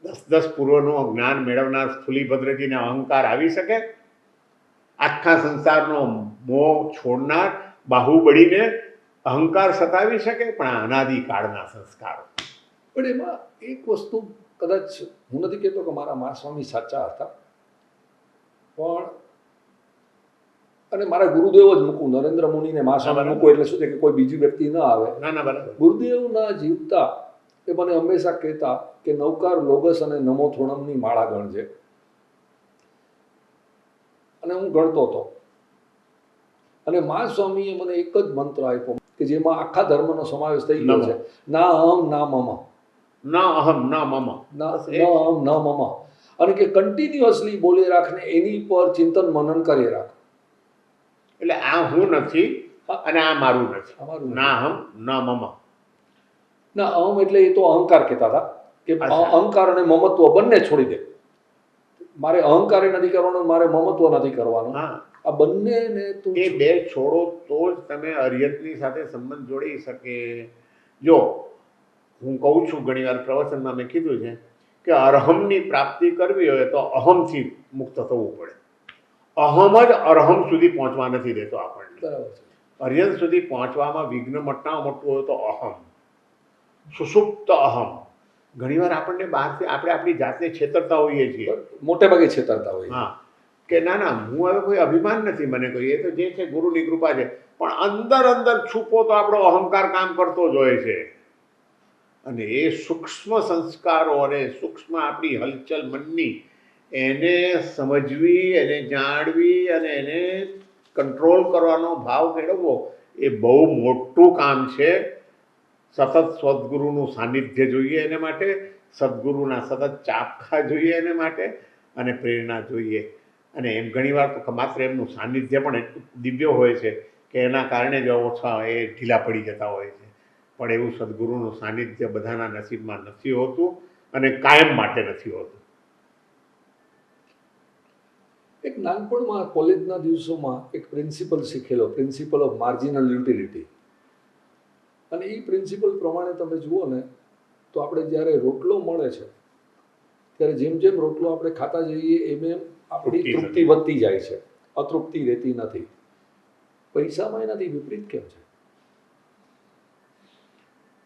10 પૂર્વનું જ્ઞાન મેળવનાર સ્થૂલીભદ્રજીને અહંકાર આવી શકે? આખા સંસારનો મોહ છોડનાર બાહુબળીને અહંકાર સતાવી શકે? પણ આ અનાદિકાળના સંસ્કારો. પણ એમાં એક વસ્તુ કદાચ હું નથી કહેતો કે મારા મા સ્વામી સાચા હતા, પણ અને મારા ગુરુદેવ જ મૂકું, નરેન્દ્ર મુનિને મા સ્વામી મૂકું એટલે શું છે કે કોઈ બીજી વ્યક્તિ ન આવે. ના બરાબર. ગુરુદેવના જીવતા એ મને હંમેશા કહેતા કે નવકાર લોગસ અને નમો થોણમની માળા ગણજે. અને હું ગણતો હતો. અને મા સ્વામીએ મને એક જ મંત્ર આપ્યો કે જેમાં આખા ધર્મનો સમાવેશ થઈ ગયો છે. ના અહમ ના મમ, ના અહમ ના મમ, ના અહમ ના મમ. અને કે કન્ટિન્યુઅસલી બોલે રાખને, એની પર ચિંતન મનન કરી રાખ. એટલે આ હું નથી અને આ મારું નથી. અમારું ના અહમ ના મમ. ના અહમ એટલે એ તો અહંકાર કહેતા હતા કે અહંકાર અને મમત્વ બંને છોડી દે. મારે અહંકાર નથી કરવાનો, મારે મમત્વ નથી કરવાનું. આ બંનેને તું એ બે છોડો તો જ તમે અરિયતની સાથે સંબંધ જોડી શકે. જો હું કહું છું ઘણી વાર પ્રવચનમાં મેં કીધું છે કે અરહમની પ્રાપ્તિ કરવી હોય તો અહમથી મુક્ત થવું પડે. અહમ જ અરહમ સુધી પહોંચવા નથી દેતો આપણને. બરાબર છે. અરિયત સુધી પહોંચવામાં વિઘ્ન મોટામાં મોટું હોય તો અહમ, સુષુપ્ત અહમ. ઘણીવાર આપણને બહારથી આપણે આપણી જાતને છેતરતા હોઈએ છીએ, મોટે ભાગે છેતરતા હોઈએ. હા, કે ના હું હવે કોઈ અભિમાન નથી મને કોઈ, એ તો જે છે ગુરુની કૃપા છે. પણ અંદર છુપો તો આપણો અહંકાર કામ કરતો જ હોય છે. અને એ સૂક્ષ્મ સંસ્કારો અને સૂક્ષ્મ આપણી હલચલ મનની એને સમજવી, એને જાણવી અને એને કંટ્રોલ કરવાનો ભાવ મેળવવો એ બહુ મોટું કામ છે. સતત સદગુરુનું સાનિધ્ય જોઈએ એને માટે, સદગુરુના સતત ચાપખા જોઈએ એને માટે, અને પ્રેરણા જોઈએ. અને એમ ઘણીવાર તો માત્ર એમનું સાનિધ્ય પણ એટલું દિવ્ય હોય છે કે એના કારણે જ ઓછા એ ઢીલા પડી જતા હોય છે. પણ એવું સદગુરુનું સાનિધ્ય બધાના નસીબમાં નથી હોતું, અને કાયમ માટે નથી હોતું. એક નાનપણમાં કોલેજના દિવસોમાં એક પ્રિન્સિપલ શીખેલો, પ્રિન્સિપલ ઓફ માર્જિનલ યુટિલિટી. અને એ પ્રિન્સિપલ પ્રમાણે તમે જુઓ ને તો આપણે જ્યારે રોટલો મળે છે ત્યારે જેમ જેમ રોટલો આપણે ખાતા જઈએ એમ એમ આપણી તૃપ્તિ વધતી જાય છે, અતૃપ્તિ રહેતી નથી. પૈસામાં એનાથી વિપરીત કેમ છે?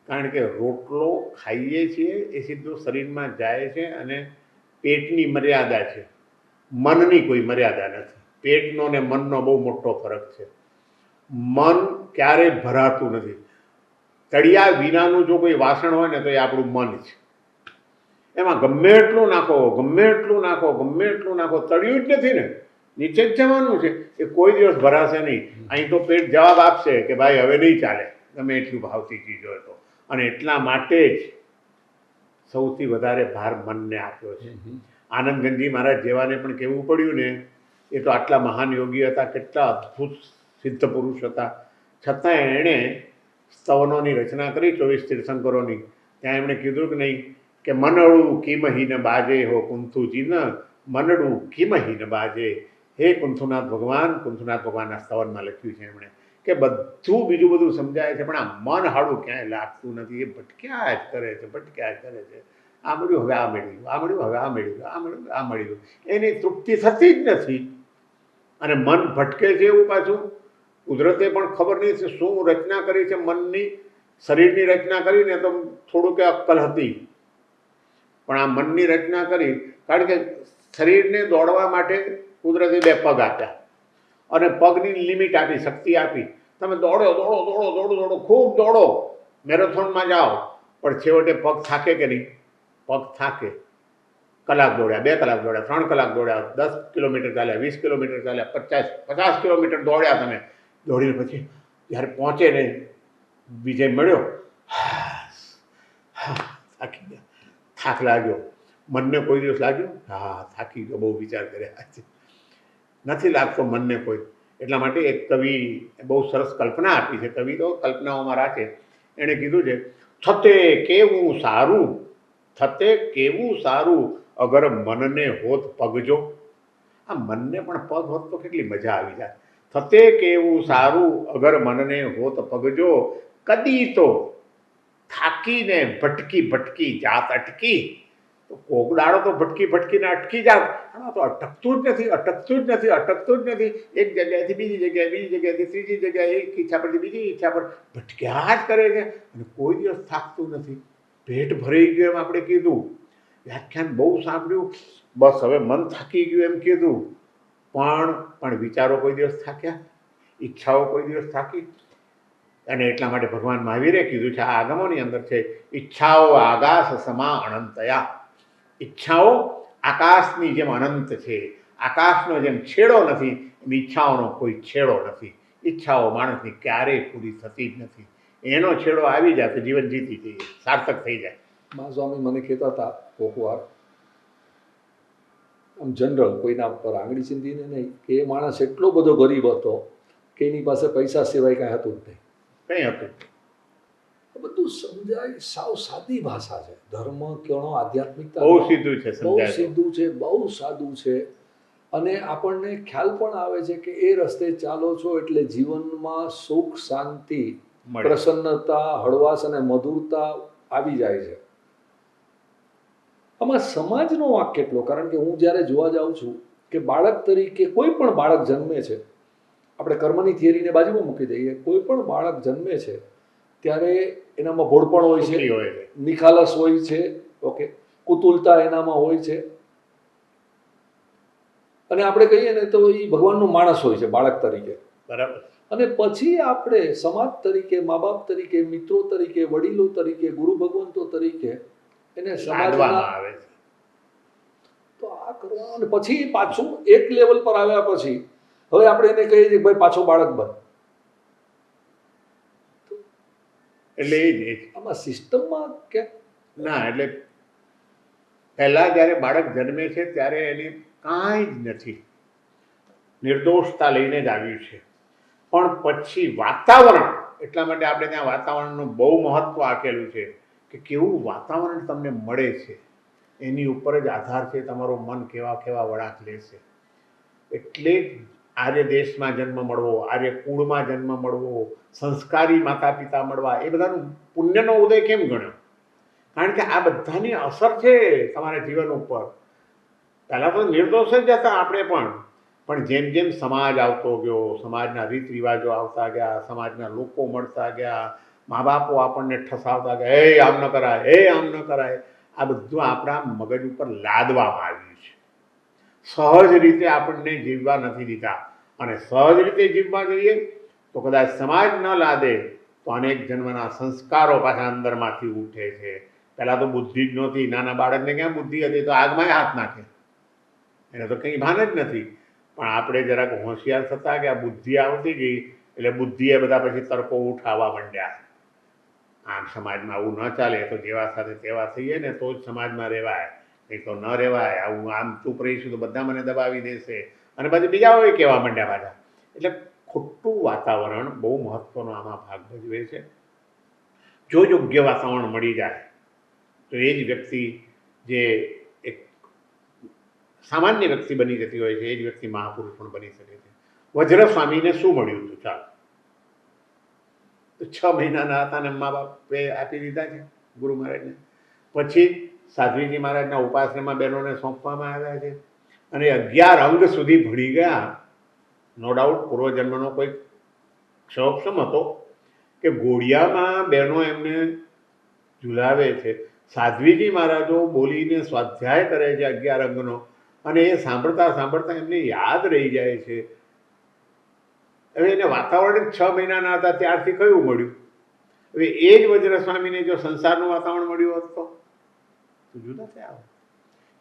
કારણ કે રોટલો ખાઈએ છીએ એ સીધો શરીરમાં જાય છે, અને પેટની મર્યાદા છે, મનની કોઈ મર્યાદા નથી. પેટનો ને મનનો બહુ મોટો ફરક છે. મન ક્યારેય ભરાતું નથી. તળિયા વિનાનું જો કોઈ વાસણ હોય ને તો એ આપણું મન છે. એમાં ગમે એટલું નાખો, ગમે એટલું નાખો, ગમે એટલું નાખો, તળિયું જ નથી ને, નીચે જ જવાનું છે. એ કોઈ દિવસ ભરાશે નહીં. અહીં તો પેટ જવાબ આપશે કે ભાઈ હવે નહીં ચાલે, ગમે એટલું ભાવતી ચીજ હોય તો. અને એટલા માટે જ સૌથી વધારે ભાર મનને આપ્યો છે. આનંદગંજી મહારાજ જેવાને પણ કહેવું પડ્યું ને, એ તો આટલા મહાન યોગી હતા, કેટલા અદ્ભુત સિદ્ધ પુરુષ હતા, છતાં એણે સ્તવનોની રચના કરી 24 તીર્થંકરોની. ત્યાં એમણે કીધું કે નહીં કે મનડું કિમહીન બાજે હો કુંથુજીન, મનડું કિમહીન બાજે, હે કુંથુનાથ ભગવાનના સ્તવનમાં લખ્યું છે એમણે કે બધું બીજું બધું સમજાય છે, પણ આ મન હાડું ક્યાંય લાગતું નથી. એ ભટક્યા જ કરે છે. આ મળ્યું હવે આ મળી ગયું, આ મળ્યું હવે આ મળી ગયું, આ મળ્યું આ મળી ગયું, એની તૃપ્તિ થતી જ નથી. અને મન ભટકે છે એવું પાછું કુદરતે પણ ખબર નહીં છે શું રચના કરી છે મનની. શરીરની રચના કરીને તો થોડુંક અક્કલ હતી, પણ આ મનની રચના કરી, કારણ કે શરીરને દોડવા માટે કુદરતે 2 પગ આપ્યા અને પગની લિમિટ આપી, શક્તિ આપી. તમે દોડો ખૂબ દોડો, મેરેથોનમાં જાઓ, પણ છેવટે પગ થાકે કે નહીં? પગ થાકે. કલાક દોડ્યા, 2 કલાક દોડ્યા, 3 કલાક દોડ્યા, 10 કિલોમીટર ચાલ્યા, 20 કિલોમીટર ચાલ્યા, 50 કિલોમીટર દોડ્યા તમે. દોડીને પછી જ્યારે પહોંચે ને વિજય મળ્યો, થાકી ગયા, થાક લાગ્યો. મનને કોઈ દિવસ લાગ્યું? હા, થાકી ગયો, બહુ વિચાર કર્યા છે. નથી લાગતો મનને કોઈ. એટલા માટે એક કવિ બહુ સરસ કલ્પના આપી છે. કવિ તો કલ્પનાઓમાં રાખે. એણે કીધું છે, થતે કેવું સારું અગર મનને હોત પગજો. આ મનને પણ પગ હોત તો કેટલી મજા આવી જાય. થતે કેવું સારું અગર મનને હોત પગજો, કદી તો થાકીને ભટકી જાત અટકી. તો કોક દાડો તો ભટકીને અટકી જાત. આમાં તો અટકતું જ નથી. એક જગ્યાએથી બીજી જગ્યાએથી ત્રીજી જગ્યાએ, એક ઈચ્છા પરથી બીજી ઈચ્છા પર ભટક્યા જ કરે છે અને કોઈ દિવસ થાકતું નથી. પેટ ભરાઈ ગયું એમ આપણે કીધું, વ્યાખ્યાન બહુ સાંભળ્યું, બસ હવે મન થાકી ગયું એમ કીધું, પણ વિચારો કોઈ દિવસ થાક્યા? ઈચ્છાઓ કોઈ દિવસ થાકી? અને એટલા માટે ભગવાન મહાવીરે કીધું છે, આ આગમોની અંદર છે, ઈચ્છાઓ આકાશ સમા અનંતયા. ઈચ્છાઓ આકાશની જેમ અનંત છે. આકાશનો જેમ છેડો નથી એમ ઈચ્છાઓનો કોઈ છેડો નથી. ઈચ્છાઓ માણસની ક્યારેય પૂરી થતી જ નથી. એનો છેડો આવી જાય તો જીવન જીતી જઈએ, સાર્થક થઈ જાય. સ્વામી મને કહેતા હતા કોક વાર, આમ જનરલ, કોઈના પર આંગળી ચીંધીને નહીં, કે એ માણસ એટલો બધો ગરીબ હતો કે એની પાસે પૈસા સિવાય કાંઈ હતું જ નહીં. કંઈ હતું બધું સમજાય, સાવ સાદી ભાષા છે. ધર્મ કયો આધ્યાત્મિકતા બહુ સીધું છે, બહુ સીધું છે, બહુ સાદું છે. અને આપણને ખ્યાલ પણ આવે છે કે એ રસ્તે ચાલો છો એટલે જીવનમાં સુખ, શાંતિ, પ્રસન્નતા, હળવાશ અને મધુરતા આવી જાય છે. આમાં સમાજનો વાંક કેટલો? કારણ કે હું જ્યારે જોવા જાઉં છું કે બાળક તરીકે કોઈ પણ બાળક જન્મે છે, આપણે કર્મની થિયરીને બાજુમાં મૂકી દઈએ, કોઈ પણ બાળક જન્મે છે ત્યારે એનામાં ભોળપણ હોય છે, નિખાલસ હોય છે, ઓકે, કુતુલતા એનામાં હોય છે, અને આપણે કહીએ ને તો એ ભગવાનનો માણસ હોય છે બાળક તરીકે. બરાબર. અને પછી આપણે સમાજ તરીકે, મા બાપ તરીકે, મિત્રો તરીકે, વડીલો તરીકે, ગુરુ ભગવંતો તરીકે એને સમાજમાં આવે છે. તો આ કરવા, અને પછી પાછું એક લેવલ પર આવ્યા પછી હવે આપણે એને કહીએ કે ભાઈ પાછો બાળક બન. એટલે એ જ આમાં સિસ્ટમમાં કે ના, એટલે પહેલા જ્યારે બાળક જન્મે છે ત્યારે એની કાંઈ જ નથી, નિર્દોષતા લઈને જ આવ્યું છે. પણ પછી વાતાવરણ, એટલા માટે આપણે ત્યાં વાતાવરણનું બહુ મહત્વ આપેલું છે કે કેવું વાતાવરણ તમને મળે છે એની ઉપર જ આધાર છે તમારું મન કેવા વળાંક લેશે. એટલે આર્ય દેશમાં જન્મ મળવો, આર્ય કુળમાં જન્મ મળવો, સંસ્કારી માતા પિતા મળવા, એ બધાનું પુણ્યનો ઉદય કેમ ગણ્યો? કારણ કે આ બધાની અસર છે તમારા જીવન ઉપર. પહેલાં તો નિર્દોષ જ હતા આપણે પણ જેમ જેમ સમાજ આવતો ગયો, સમાજના રીત રિવાજો આવતા ગયા, સમાજના લોકો મળતા ગયા, મા બાપો આપણને ઠસાવતા ગયા, હે આમ ન કરાય, આ બધું આપણા મગજ ઉપર લાદવામાં આવ્યું છે. સહજ રીતે આપણને જીવવા નથી દીધા. અને સહજ રીતે જીવવા જોઈએ તો કદાચ સમાજ ન લાદે તો અનેક જન્મના સંસ્કારો પાછા અંદરમાંથી ઉઠે છે. પહેલાં તો બુદ્ધિ જ નહોતી. નાના બાળકને ક્યાં બુદ્ધિ હતી? તો આગમાં હાથ નાખે, એને તો કંઈ ભાન જ નથી. પણ આપણે જરાક હોશિયાર થતા ગયા, બુદ્ધિ આવતી ગઈ, એટલે બુદ્ધિએ બધા પછી તર્કો ઉઠાવવા માંડ્યા. આમ સમાજમાં આવું ન ચાલે, તો જેવા સાથે તેવા થઈએ ને તો જ સમાજમાં રહેવાય, નહીં તો ન રહેવાય. આવું આમ ચૂપ રહીશું તો બધા મને દબાવી દેશે, અને પછી બીજા હોય કહેવા માંડ્યા પાછા. એટલે ખોટું વાતાવરણ બહુ મહત્વનો આમાં ભાગ ભજવે છે. જો યોગ્ય વાતાવરણ મળી જાય તો એ જ વ્યક્તિ જે એક સામાન્ય વ્યક્તિ બની જતી હોય છે એ જ વ્યક્તિ મહાપુરુષ પણ બની શકે છે. વજ્ર સ્વામીને શું મળ્યું હતું? ચાલો, તો 6 મહિનાના હતા ને મા બાપે આપી દીધા છે ગુરુ મહારાજને. પછી સાધ્વીજી મહારાજના ઉપાસનામાં બહેનોને સોંપવામાં આવ્યા છે અને 11 અંગ સુધી ભણી ગયા. નો ડાઉટ પૂર્વજન્મનો કોઈ ક્ષોક્ષમ હતો કે ઘોડિયામાં બહેનો એમને ઝુલાવે છે. સાધ્વીજી મહારાજો બોલીને સ્વાધ્યાય કરે છે 11 અંગનો, અને એ સાંભળતા સાંભળતા એમને યાદ રહી જાય છે. હવે એને વાતાવરણ 6 મહિનાના હતા ત્યારથી કયું મળ્યું? હવે એ જ વજ્ર સ્વામીને જો સંસારનું વાતાવરણ મળ્યું હોત તો જુદા થયા હોત.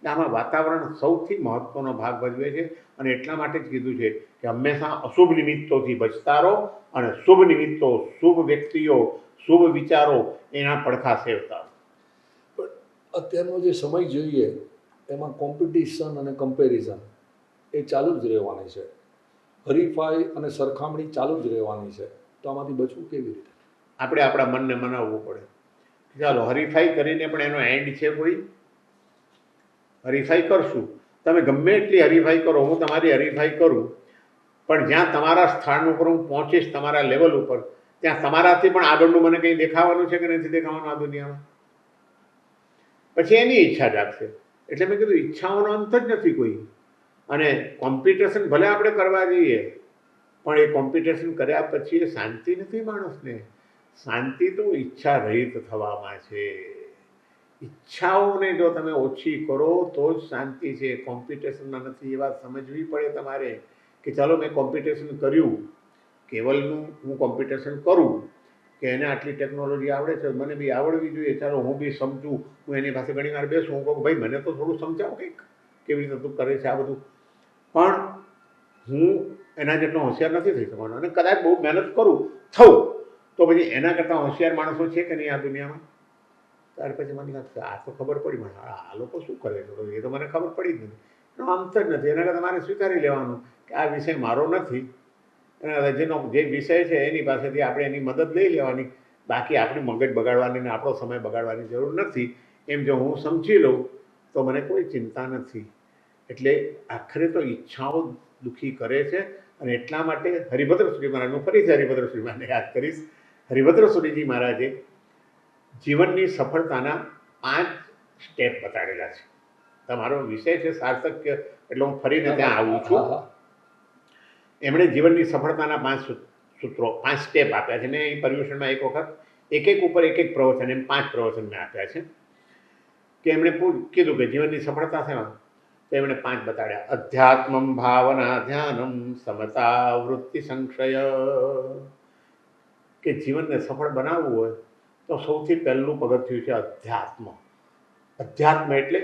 એટલે આમાં વાતાવરણ સૌથી મહત્વનો ભાગ ભજવે છે અને એટલા માટે જ કીધું છે કે હંમેશા અશુભ નિમિત્તોથી બચતા રહો અને શુભ નિમિત્તો, શુભ વ્યક્તિઓ, શુભ વિચારો એના પડખા સેવતા. અત્યારનો જે સમય જોઈએ એમાં કોમ્પિટિશન અને કમ્પેરિઝન એ ચાલુ જ રહેવાની છે. હરીફાઈ અને સરખામણી ચાલુ જ રહેવાની છે. તો આમાંથી બચવું કેવી રીતે? આપણે આપણા મનને મનાવવું પડે. ચાલો હરીફાઈ કરીને પણ એનો એન્ડ છે કોઈ? હરીફાઈ કરશું, તમે ગમે એટલી હરીફાઈ કરો, હું તમારી હરીફાઈ કરું, પણ જ્યાં તમારા સ્થાન ઉપર હું પહોંચીશ, તમારા લેવલ ઉપર, ત્યાં તમારાથી પણ આગળનું મને કંઈ દેખાવાનું છે કે નથી દેખાવાનું આ દુનિયામાં? પછી એની ઈચ્છા જાગશે. એટલે મેં કીધું ઈચ્છાઓનો અંત જ નથી કોઈ. અને કોમ્પિટિશન ભલે આપણે કરવા જઈએ, પણ એ કોમ્પિટિશન કર્યા પછી એ શાંતિ નથી માણસને. શાંતિ તો ઈચ્છા રહિત થવામાં છે. ઈચ્છાઓને જો તમે ઓછી કરો તો જ શાંતિ છે, કોમ્પિટિશનમાં નથી. એ વાત સમજવી પડે તમારે કે ચાલો મેં કોમ્પિટિશન કર્યું, કેવલનું હું કોમ્પિટિશન કરું કે એને આટલી ટેકનોલોજી આવડે છે, મને બી આવડવી જોઈએ, ચાલો હું બી સમજું. હું એની પાસે ઘણી વાર બેસું, હું કહું ભાઈ મને તો થોડું સમજાવો કંઈક, કેવી રીતે તું કરે છે આ બધું. પણ હું એના જેટલો હોશિયાર નથી થઈ શકવાનો અને કદાચ બહુ મહેનત કરું થવું તો પછી એના કરતાં હોશિયાર માણસો છે કે નહીં આ દુનિયામાં? ત્યાર પછી મને લાગશે આ તો ખબર પડી મને, આ લોકો શું કરે છે એ તો મને ખબર પડી જ નથી. એનો અંત જ નથી. એના કરતાં મારે સ્વીકારી લેવાનું કે આ વિષય મારો નથી. અને જેનો જે વિષય છે એની પાસેથી આપણે એની મદદ લઈ લેવાની. બાકી આપણી મગજ બગાડવાની ને આપણો સમય બગાડવાની જરૂર નથી. એમ જો હું સમજી લઉં તો મને કોઈ ચિંતા નથી. એટલે આખરે તો ઈચ્છાઓ દુઃખી કરે છે અને એટલા માટે હરિભદ્ર સુરી મહારાજ, હું ફરીથી હરિભદ્ર સુરી મહારાજને યાદ કરીશ. હરિભદ્ર સુરીજી મહારાજે જીવનની સફળતાના 5 સ્ટેપ બતાડેલા છે. તમારો વિષય છે સાર્થક્ય, એટલે હું ફરીને ત્યાં આવું છું. એમણે જીવનની સફળતાના 5 સૂત્રો, 5 સ્ટેપ આપ્યા છે. મેં પર્યુષણમાં એક વખત એક ઉપર એક પ્રવચન, એમ 5 પ્રવચન મેં આપ્યા છે. કે એમણે કીધું કે જીવનની સફળતા છે, તો એમણે 5 બતાડ્યા. અધ્યાત્મમ ભાવના ધ્યાનમ સમતા વૃત્તિ સંક્ષય. કે જીવનને સફળ બનાવવું હોય તો સૌથી પહેલું પગથિયું છે અધ્યાત્મ. અધ્યાત્મ એટલે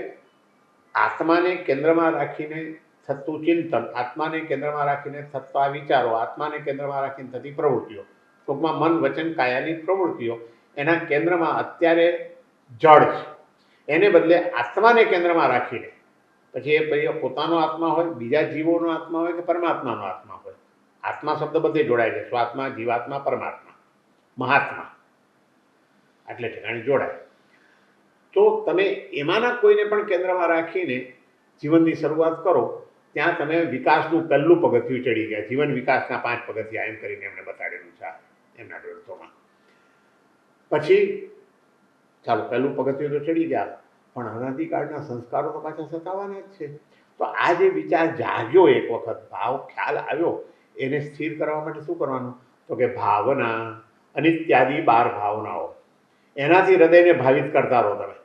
આત્માને કેન્દ્રમાં રાખીને થતું ચિંતન, આત્માને કેન્દ્રમાં રાખીને થતા વિચારો, આત્માને કેન્દ્રમાં રાખીને થતી પ્રવૃત્તિઓ. ટૂંકમાં મન, વચન, કાયાની પ્રવૃત્તિઓ એના કેન્દ્રમાં અત્યારે જડ છે. એને બદલે આત્માને કેન્દ્રમાં રાખીને, પછી એ પોતાનો આત્મા હોય, બીજા જીવોનો આત્મા હોય કે પરમાત્માનો આત્મા હોય, આત્મા શબ્દ બધે જોડાય છે. સ્વાત્મા, જીવાત્મા, પરમાત્મા, મહાત્મા, આટલે ઠેકાણે જોડાય. તો તમે એમાંના કોઈને પણ કેન્દ્રમાં રાખીને જીવનની શરૂઆત કરો, ત્યાં તમે વિકાસનું પહેલું પગથિયું ચડી ગયા. જીવન વિકાસના 5 પગથિયા એમ કરીને એમણે બતાડેલું છે એમના ગ્રંથોમાં. પછી ચાલો પહેલું પગથિયું તો ચડી ગયા, પણ અનાદિકાળના સંસ્કારો તો પાછા સતાવાના જ છે. તો આ જે વિચાર જાગ્યો એક વખત, ભાવ ખ્યાલ આવ્યો, એને સ્થિર કરવા માટે શું કરવાનું? તો કે ભાવના, અનિત્યાદિ 12 ભાવનાઓ, એનાથી હૃદયને ભાવિત કરતા રહો તમે.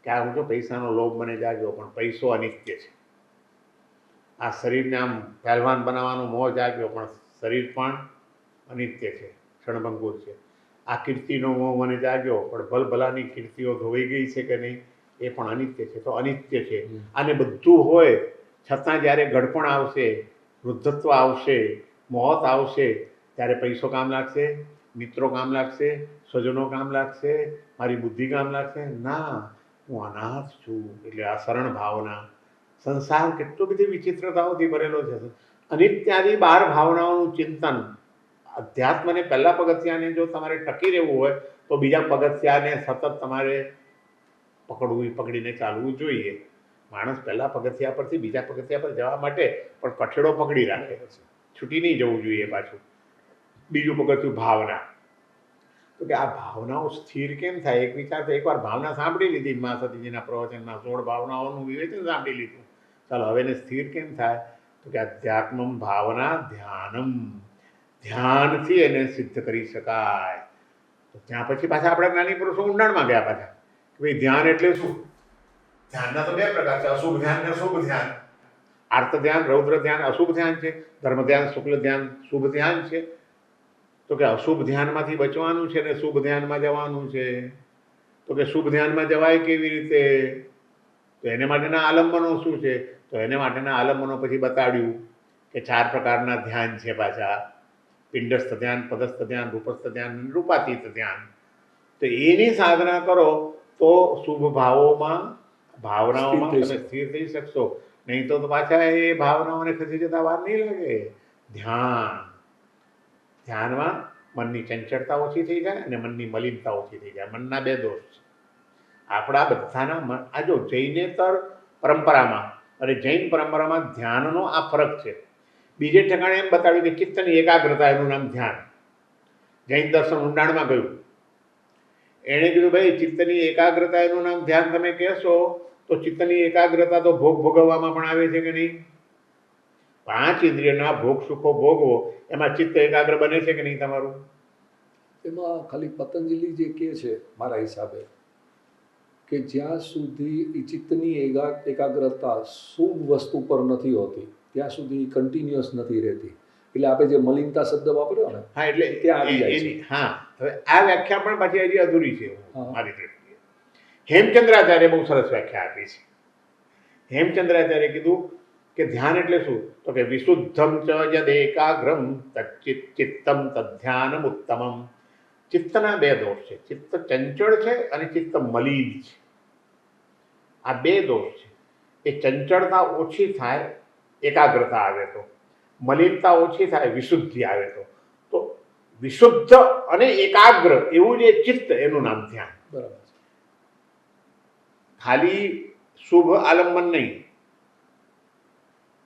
કે આ હું તો પૈસાનો લોભ મને જાગ્યો, પણ પૈસો અનિત્ય છે. આ શરીરને આમ પહેલવાન બનાવવાનો મોહ જાગ્યો, પણ શરીર પણ અનિત્ય છે, ક્ષણભંગુર છે. આ કીર્તિનો મોહ મને જાગ્યો, પણ ભલભલાની કીર્તિઓ ધોવાઈ ગઈ છે કે નહીં, એ પણ અનિત્ય છે. તો અનિત્ય છે. આને બધું હોય છતાં જ્યારે ગડપણ આવશે, વૃદ્ધત્વ આવશે, મોત આવશે, ત્યારે પૈસો કામ લાગશે, મિત્રો કામ લાગશે, સ્વજનો કામ લાગશે, મારી બુદ્ધિ કામ લાગશે? ના, હું અનાથ છું. એટલે આ શરણ ભાવના. સંસાર કેટલો બધી વિચિત્રતાઓથી ભરેલો છે. અનિત્યાદિ 12 ભાવનાઓનું ચિંતન. અધ્યાત્મને પહેલા પગથિયાને જો તમારે ટકી રહેવું હોય તો બીજા પગથિયાને સતત તમારે પકડીને ચાલવું જોઈએ. માણસ પહેલાં પગથિયા પરથી બીજા પગથિયા પર જવા માટે પણ કઠેડો પકડી રાખે, છૂટી નહીં જવું જોઈએ. પાછું બીજું પગથિયું ભાવના. તો કે આ ભાવનાઓ સ્થિર કેમ થાય? એક વિચાર તો એકવાર ભાવના સાંભળી લીધી, મા સતીજીના પ્રવચનમાં 16 ભાવનાઓનું વિવેચન સાંભળી લીધું. ચાલો હવે એને સ્થિર કેમ થાય? તો કે અધ્યાત્મમ ભાવના ધ્યાનમ, ધ્યાનથી એને સિદ્ધ કરી શકાય. તો ત્યાં પછી પાછા આપણા જ્ઞાની પુરુષો ઊંડાણમાં ગયા પાછા કે ભાઈ ધ્યાન એટલે શું? ધ્યાનના તો 2 પ્રકાર છે, અશુભ ધ્યાન ને શુભ ધ્યાન. આર્ત ધ્યાન, રૌદ્ર ધ્યાન અશુભ ધ્યાન છે, ધર્મ ધ્યાન, શુક્લ ધ્યાન શુભ ધ્યાન છે. તો કે અશુભ ધ્યાનમાંથી બચવાનું છે ને શુભ ધ્યાનમાં જવાનું છે. તો કે શુભ ધ્યાનમાં જવાય કેવી રીતે? તો એને માટેના આલંબનો શું છે? તો એને માટેના આલંબનો પછી બતાડ્યું કે 4 પ્રકારના ધ્યાન છે પાછા: પિંડસ્થ ધ્યાન, પદસ્થ ધ્યાન, રૂપસ્થ ધ્યાન, રૂપાતીત ધ્યાન. તો એની સાધના કરો તો શુભ ભાવનાઓમાં તમે સ્થિર થઈ શકશો. નહીં તો પાછા એ ભાવનાઓને ખસી જતા વાર નહીં લાગે. ધ્યાનમાં મનની ચંચળતા ઓછી થઈ જાય અને મનની મલિનતા ઓછી થઈ જાય. મનના 2 દોષ છે આપણા બધાના. આ જો જૈનેતર પરંપરામાં અને જૈન પરંપરામાં ધ્યાનનો આ ફરક છે. બીજે ઠેકાણે એમ બતાવ્યું કે ચિત્તની એકાગ્રતા એનું નામ ધ્યાન. જૈન દર્શન ઊંડાણમાં ગયું. એણે કીધું ભાઈ ચિત્તની એકાગ્રતા એનું નામ ધ્યાન તમે કહેશો તો ચિત્તની એકાગ્રતા તો ભોગ ભોગવવામાં પણ આવે છે કે નહીં? 5 ઇન્દ્રિયના ભોગ સુખો ભોગવો, એમાં ચિત્ત એકાગ્ર બને છે કે નહીં તમારું? એમાં ખાલી પતંજલિ જે કહે છે મારા હિસાબે કે જ્યાં સુધી એ ચિત્તની એકાગ્રતા શુભ વસ્તુ પર નથી હોતી ત્યાં સુધી કન્ટિન્યુઅસ નથી રહેતી. એટલે આપણે જે મલિનતા શબ્દ વાપર્યો ને, હા, એટલે ત્યાં આવી જાય છે. હા, હવે આ વ્યાખ્યા પણ પાછી હજી અધૂરી છે મારી દ્રષ્ટિએ. હેમચંદ્રાચાર્ય બહુ સરસ વ્યાખ્યા આપી છે. હેમચંદ્રાચાર્ય કીધું કે ધ્યાન એટલે શું? તો કે વિશુદ્ધમ ચ યદ એકાગ્રમ તચ્ચિત્તમ તદ્ધ્યાનમ ઉત્તમમ. ચિત્તના 2 દોષ છે, ચિત્ત ચંચળ છે અને ચિત્ત મલિન છે. આ 2 દોષ છે. એ ચંચળતા ઓછી થાય એકાગ્રતા આવે તો, મલિનતા ઓછી થાય વિશુદ્ધિ આવે તો વિશુદ્ધ અને એકાગ્ર એવું જે ચિત્ત એનું નામ ધ્યાન. બરાબર છે. ખાલી શુભ આલંબન નહીં.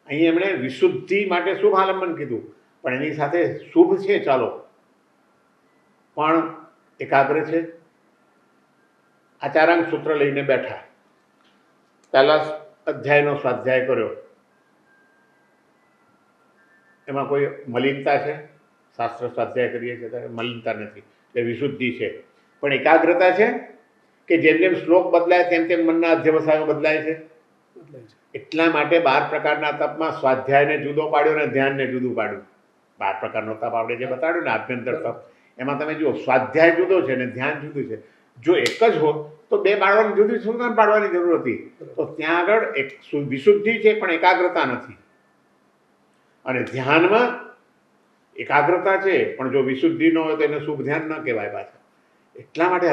અહીં એમણે વિશુદ્ધિ માટે શુભ આલંબન કીધું, પણ એની સાથે શુભ છે ચાલો, પણ એકાગ્ર છે. આચારાંગ સૂત્ર લઈને બેઠા, પહેલા અધ્યાયનો સ્વાધ્યાય કર્યો. એમાં કોઈ મલિનતા છે? શાસ્ત્ર સ્વાધ્યાય કરીએ છીએ ત્યારે મલિનતા નથી, એટલે વિશુદ્ધિ છે. પણ એકાગ્રતા છે કે જેમ જેમ શ્લોક બદલાય તેમ તેમ મનના અધ્યવસાયો બદલાય છે. એટલા માટે 12 પ્રકારના તપમાં સ્વાધ્યાયને જુદો પાડ્યો ને ધ્યાનને જુદું પાડ્યું. 12 પ્રકારનો તપ આપણે જે બતાડ્યું ને આભ્યંતર તપ, એમાં તમે જુઓ સ્વાધ્યાય જુદો છે ને ધ્યાન જુદું છે. જો એક જ હોત તો 2 પાડવાની જુદી શું પાડવાની જરૂર હતી? તો ત્યાં આગળ એક વિશુદ્ધિ છે પણ એકાગ્રતા નથી, અને ધ્યાનમાં એકાગ્રતા છે પણ જો વિશુદ્ધિ ન હોય તો એને શુભ ધ્યાન ન કહેવાય પાછા. એટલા માટે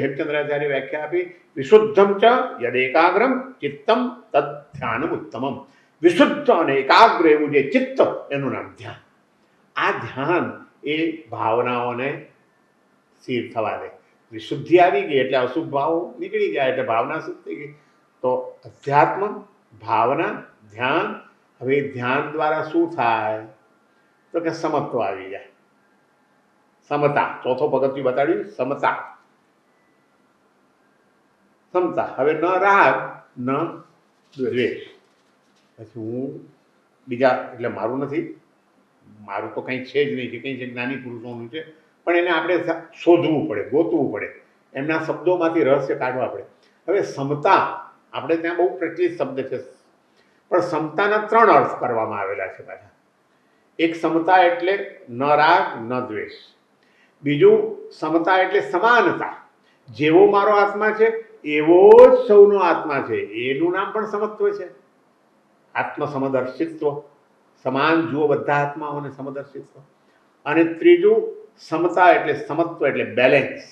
હેમચંદ્રાચાર્ય વ્યાખ્યા આપી, વિશુદ્ધમ ચ યદ એકાગ્રમ ચિત્તમ તદ ધ્યાનમ ઉત્તમમ. વિશુદ્ધ અને એકાગ્ર એવું જે ચિત્ત એનું નામ ધ્યાન. આ ધ્યાન એ ભાવનાઓને સ્થિર થવા દે. વિશુદ્ધિ આવી ગઈ એટલે અશુભ ભાવો નીકળી ગયા, એટલે ભાવના શુદ્ધ થઈ ગઈ. તો અધ્યાત્મ, ભાવના, ધ્યાન. હવે ધ્યાન દ્વારા શું થાય? તો કે સમત્વ આવી જાય, સમતા. ચોથો પગથિયું બતાડ્યું, સમતા, સમતા. હવે ન રાગ ન દ્વેષ. પછી હું બીજા, એટલે મારું નથી, મારું તો કંઈ છે જ નહીં, જે કંઈ છે જ્ઞાની પુરુષોનું છે, પણ એને આપણે શોધવું પડે, ગોતવું પડે, એમના શબ્દોમાંથી રહસ્ય કાઢવા પડે. હવે સમતા આપણે ત્યાં બહુ પ્રચલિત શબ્દ છે, પણ સમતાના 3 અર્થ કરવામાં આવેલા છે પાછા. એક સમતા એટલે ન રાગ ન દ્વેષ. બીજું સમતા એટલે સમાનતા, જેવો મારો આત્મા છે એવો જ સૌનો આત્મા છે, એનું નામ પણ સમત્વ છે. આત્મ સમદર્શિત્વ, સમાન જુઓ બધા આત્માઓને, સમદર્શિત્વ. અને ત્રીજું સમતા એટલે સમત્વ એટલે બેલેન્સ.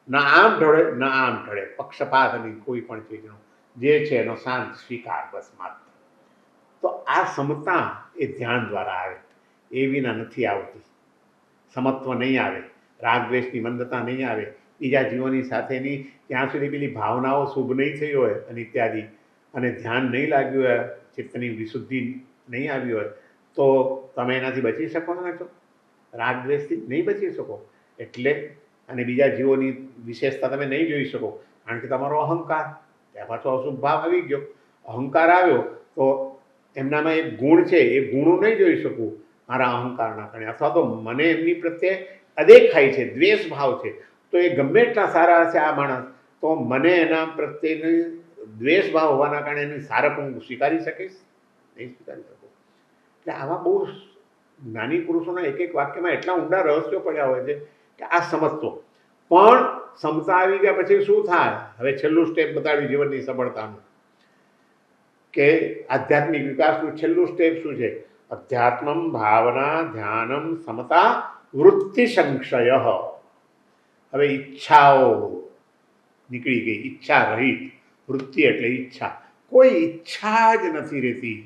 ના આમ ઢળે ના આમ ઢળે, પક્ષપાત નહીં કોઈ પણ ચીજનો, જે છે એનો શાંત સ્વીકાર, બસ માત્ર. તો આ સમતા એ ધ્યાન દ્વારા આવે, એ વિના નથી આવતી. સમત્વ નહીં આવે, રાગદ્વેષની મંદતા નહીં આવે, બીજા જીવોની સાથેની ત્યાં સુધી પેલી ભાવનાઓ શુભ નહીં થઈ હોય અને ઇત્યાદિ, અને ધ્યાન નહીં લાગ્યું હોય, ચિત્તની વિશુદ્ધિ નહીં આવી હોય, તો તમે એનાથી બચી શકો છો? રાગ દ્વેષથી નહીં બચી શકો. એટલે અને બીજા જીવોની વિશેષતા તમે નહીં જોઈ શકો, કારણ કે તમારો અહંકાર, ત્યાં પાછો અશુભ ભાવ આવી ગયો. અહંકાર આવ્યો તો એમનામાં એક ગુણ છે, એ ગુણો નહીં જોઈ શકું મારા અહંકારના કારણે, અથવા તો મને એમની પ્રત્યે અદેખાઈ છે, દ્વેષ ભાવ છે. તો એ ગમે એટલા સારા હશે આ માણસ, તો મને એના પ્રત્યેની દ્વેષ ભાવ હોવાના કારણે એની સારપ હું સ્વીકારી શકીશ નહીં? સ્વીકારી શકું. એટલે આવા બહુ જ્ઞાની પુરુષોના એક એક વાક્યમાં એટલા ઊંડા રહસ્યો પડ્યા હોય છે કે આ સમજતો. પણ ક્ષમતા આવી ગયા પછી શું થાય? હવે છેલ્લું સ્ટેપ બતાવ્યું જીવનની સફળતાનું, કે આધ્યાત્મિક વિકાસનું છેલ્લું સ્ટેપ શું છે? અધ્યાત્મમ ભાવના ધ્યાનમ સમતા વૃત્તિ સંક્ષય. હવે ઈચ્છાઓ નીકળી ગઈ, ઈચ્છા રહિત. વૃત્તિ એટલે ઈચ્છા, કોઈ ઈચ્છા જ નથી રહેતી.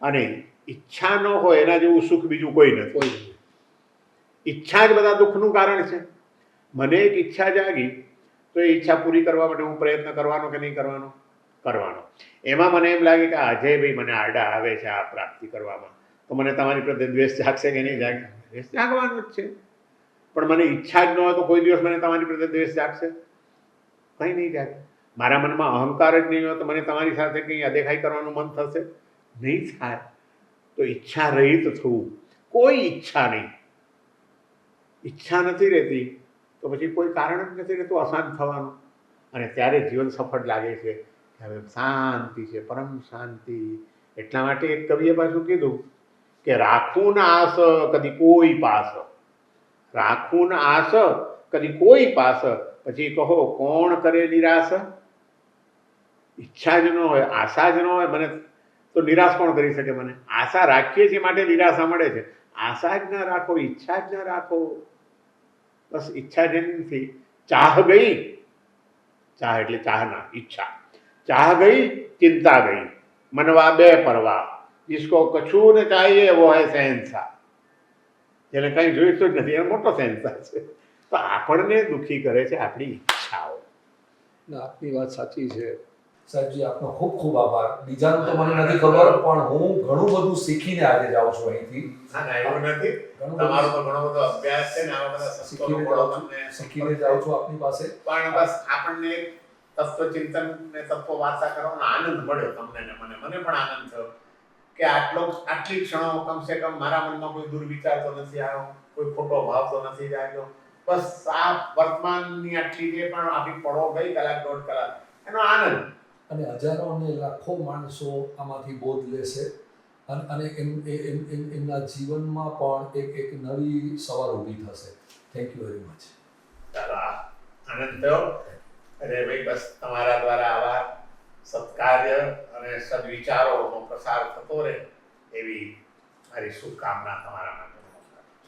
અને ઈચ્છા ન હોય એના જેવું સુખ બીજું કોઈ નથી. ઈચ્છા જ બધા દુઃખનું કારણ છે. મને એક ઈચ્છા જાગી, તો એ ઈચ્છા પૂરી કરવા માટે હું પ્રયત્ન કરવાનો કે નહીં કરવાનો? કરવાનો. એમાં મને એમ લાગે કે અજયભાઈ મને આડા આવે છે આ પ્રાપ્તિ કરવામાં, તો મને તમારી પ્રત્યે દ્વેષ જાગશે કે નહીં જાગે? દ્વેષ જાગવાનો જ છે. પણ મને ઈચ્છા જ ન હોય તો કોઈ દિવસ મને તમારી પ્રત્યે દ્વેષ જાગશે? કંઈ નહીં જાગે. મારા મનમાં અહંકાર જ નહીં હોય તો મને તમારી સાથે કંઈ અદેખાઈ કરવાનું મન થશે? નહીં થાય. તો ઈચ્છા રહિત થવું, કોઈ ઈચ્છા નહીં. ઈચ્છા નથી રહેતી તો પછી કોઈ કારણ જ નથી રહેતું અશાંત થવાનું. અને ત્યારે જીવન સફળ લાગે છે કે હવે શાંતિ છે, પરમ શાંતિ. એટલા માટે એક કવિએ પાછું કીધું કે રાખું ના આસ કદી કોઈ પાસ, રાખું ના આસ કદી કોઈ પાસ, પછી કહો કોણ કરે નિરાશ? ઈચ્છા જ ન હોય, આશા જ ન હોય, મને તો નિરાશ કોણ કરી શકે? મને આશા રાખીએ છીએ માટે નિરાશા મળે છે. આશા જ ના રાખો, ઈચ્છા જ ના રાખો. બસ ઈચ્છા જ નથી. ચાહ ગઈ, ચાહ એટલે ચાહના, ઈચ્છા. ચાહ ગઈ ચિંતા ગઈ, મનવા બે પરવા, जिसको कछू न चाहिए वो है શહેનશાહ. જેને કંઈ જોઈતું જ નથી એ મોટો શહેનશાહ છે. તો આપણને દુઃખી કરે છે આપણી ઈચ્છાઓ. આપની વાત સાચી છે સાહેબજી. આપનો ખૂબ ખૂબ આભાર. બીજાનું તો મને નથી ખબર, પણ હું ઘણું બધું શીખીને આજે જાઉં છું અહીંથી. ના ના, એવું નથી. તમારો તો ઘણો બધો અભ્યાસ છે ને, આવા બધા શીખીને જાઉં છું આપની પાસે. પણ બસ આપણને તત્વચિંતન ને તત્વ વાર્તા કરવાનો આનંદ મળ્યો તમને ને મને પણ આનંદ થયો કે આટલી ક્ષણો કમસે કમ મારા મનમાં કોઈ દુર્વિચાર તો નથી આવ્યો, કોઈ ખોટો ભાવ તો નથી જાગ્યો. બસ આ વર્તમાનની આટલી જે પણ આપણી પળો ગઈ, કલાક દોઢ કલાક, એનો આનંદ. અને હજારો અને લાખો માણસો આમાંથી બોધ લેશે અને એમના જીવનમાં પણ એક નવી સવાર ઊભી થશે. Thank you very much. ચાલો, આનંદ થયો. અરે ભાઈ, બસ તમારા દ્વારા આવા સત્કાર્ય અને સદવિચારોનો પ્રસાર થતો રહે એવી મારી શુભકામના તમારા માટે.